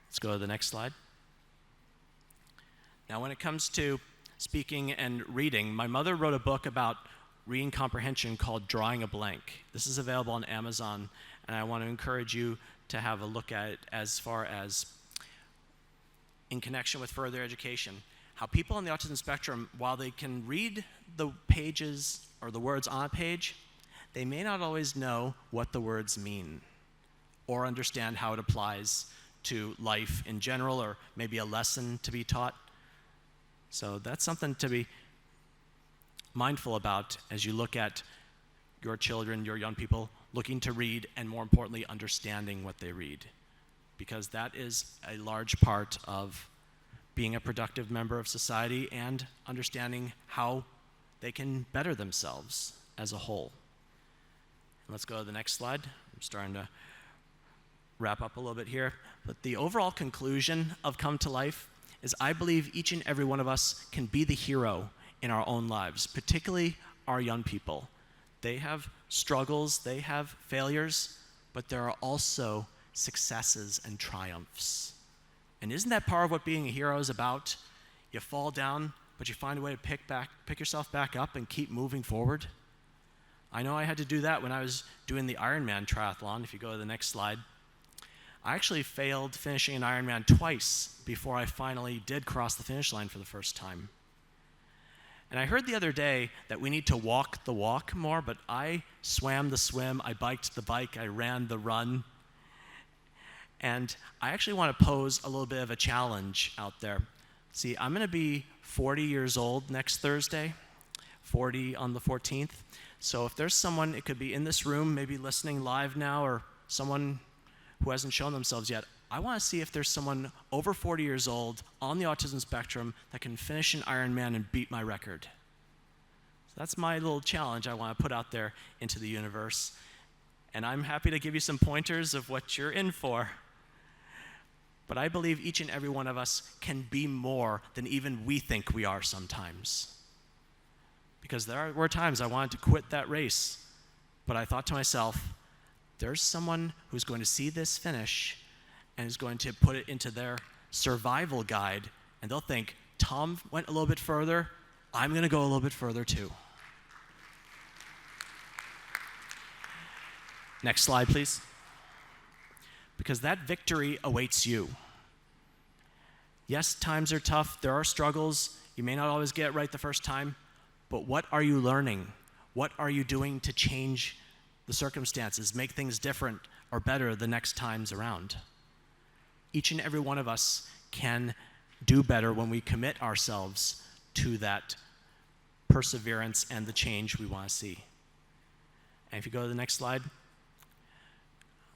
Let's go to the next slide. Now, when it comes to speaking and reading, my mother wrote a book about reading comprehension called Drawing a Blank. This is available on Amazon, and I want to encourage you to have a look at it as far as in connection with further education. How people on the autism spectrum, while they can read the pages or the words on a page, they may not always know what the words mean or understand how it applies to life in general, or maybe a lesson to be taught. So that's something to be mindful about as you look at your children, your young people, looking to read, and more importantly, understanding what they read. Because that is a large part of being a productive member of society and understanding how they can better themselves as a whole. Let's go to the next slide. I'm starting to wrap up a little bit here. But the overall conclusion of Come to Life is I believe each and every one of us can be the hero in our own lives, particularly our young people. They have struggles, they have failures, but there are also successes and triumphs. And isn't that part of what being a hero is about? You fall down, but you find a way to pick yourself back up and keep moving forward. I know I had to do that when I was doing the Ironman triathlon. If you go to the next slide. I actually failed finishing an Ironman twice before I finally did cross the finish line for the first time. And I heard the other day that we need to walk the walk more, but I swam the swim, I biked the bike, I ran the run. And I actually want to pose a little bit of a challenge out there. See, I'm going to be 40 years old next Thursday, 40 on the 14th. So if there's someone, it could be in this room, maybe listening live now, or someone who hasn't shown themselves yet, I want to see if there's someone over 40 years old on the autism spectrum that can finish an Ironman and beat my record. So that's my little challenge I want to put out there into the universe. And I'm happy to give you some pointers of what you're in for. But I believe each and every one of us can be more than even we think we are sometimes. Because there were times I wanted to quit that race, but I thought to myself, there's someone who's going to see this finish and is going to put it into their survival guide, and they'll think, Tom went a little bit further, I'm going to go a little bit further too. Next slide, please. Because that victory awaits you. Yes, times are tough, there are struggles, you may not always get it right the first time, but what are you learning? What are you doing to change the circumstances, make things different or better the next times around? Each and every one of us can do better when we commit ourselves to that perseverance and the change we want to see. And if you go to the next slide,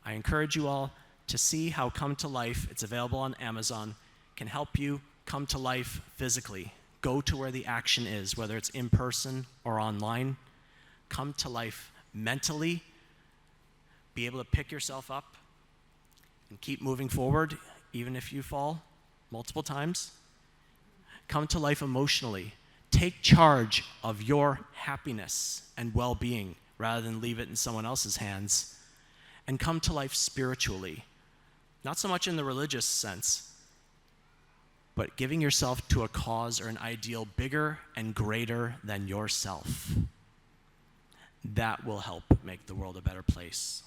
I encourage you all to see how Come to Life, it's available on Amazon, can help you come to life physically. Go to where the action is, whether it's in person or online. Come to life mentally, be able to pick yourself up and keep moving forward, even if you fall multiple times. Come to life emotionally. Take charge of your happiness and well-being rather than leave it in someone else's hands. And come to life spiritually. Not so much in the religious sense, but giving yourself to a cause or an ideal bigger and greater than yourself. That will help make the world a better place.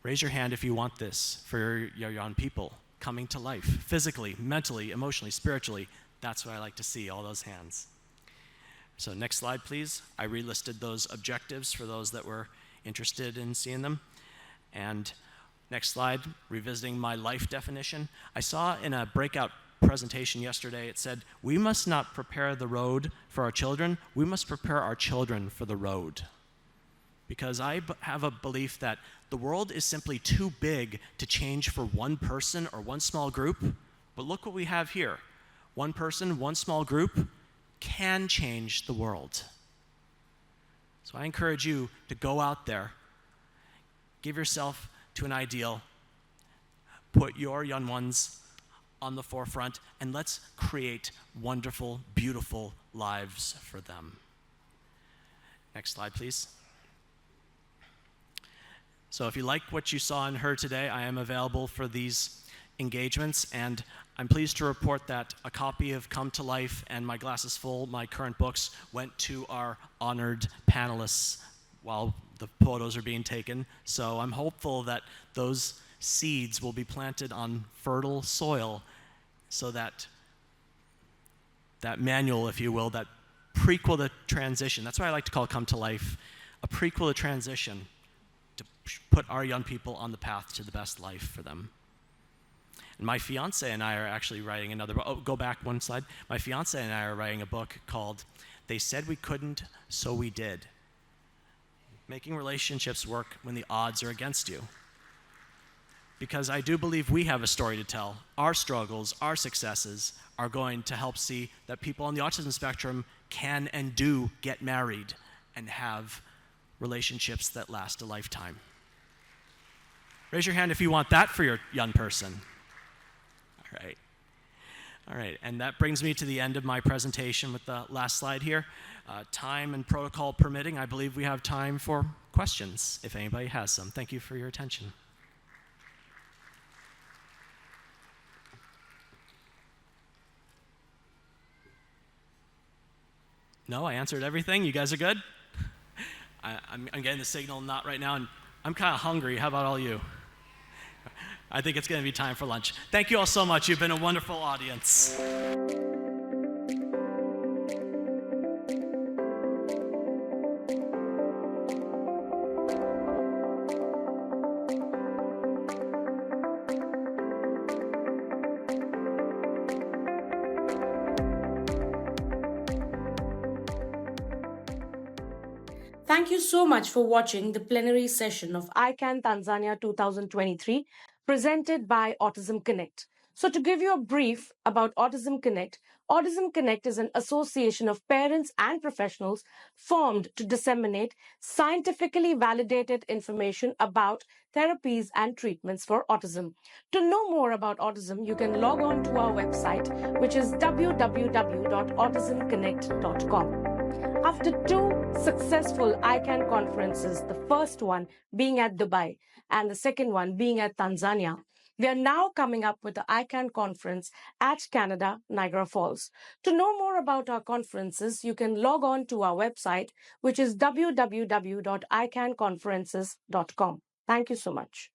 Raise your hand if you want this for your young people coming to life, physically, mentally, emotionally, spiritually. That's what I like to see, all those hands. So next slide, please. I relisted those objectives for those that were interested in seeing them. And next slide, revisiting my life definition. I saw in a breakout presentation yesterday, it said, we must not prepare the road for our children, we must prepare our children for the road. Because I have a belief that the world is simply too big to change for one person or one small group, but look what we have here. One person, one small group can change the world. So I encourage you to go out there, give yourself to an ideal, put your young ones on the forefront, and let's create wonderful, beautiful lives for them. Next slide, please. So if you like what you saw and heard today, I am available for these engagements, and I'm pleased to report that a copy of Come to Life and My Glasses Full, my current books, went to our honored panelists while the photos are being taken. So I'm hopeful that those seeds will be planted on fertile soil so that that manual, if you will, that prequel to transition, that's what I like to call Come to Life, a prequel to transition to put our young people on the path to the best life for them. And my fiance and I are actually writing another book. Oh, go back one slide. My fiance and I are writing a book called They Said We Couldn't, So We Did. Making relationships work when the odds are against you. Because I do believe we have a story to tell. Our struggles, our successes are going to help see that people on the autism spectrum can and do get married and have relationships that last a lifetime. Raise your hand if you want that for your young person. All right. All right, and that brings me to the end of my presentation with the last slide here. Time and protocol permitting, I believe we have time for questions, if anybody has some. Thank you for your attention. No, I answered everything. You guys are good? I'm getting the signal not right now, and I'm kind of hungry. How about all you? I think it's going to be time for lunch. Thank you all so much. You've been a wonderful audience. Thank you so much for watching the plenary session of ICAN Tanzania 2023 presented by Autism Connect. So to give you a brief about Autism Connect is an association of parents and professionals formed to disseminate scientifically validated information about therapies and treatments for autism. To know more about autism, you can log on to our website, which is www.autismconnect.com. After 2 successful ICAN conferences, the first one being at Dubai and the second one being at Tanzania, we are now coming up with the ICAN conference at Canada, Niagara Falls. To know more about our conferences, you can log on to our website, which is www.icanconferences.com. Thank you so much.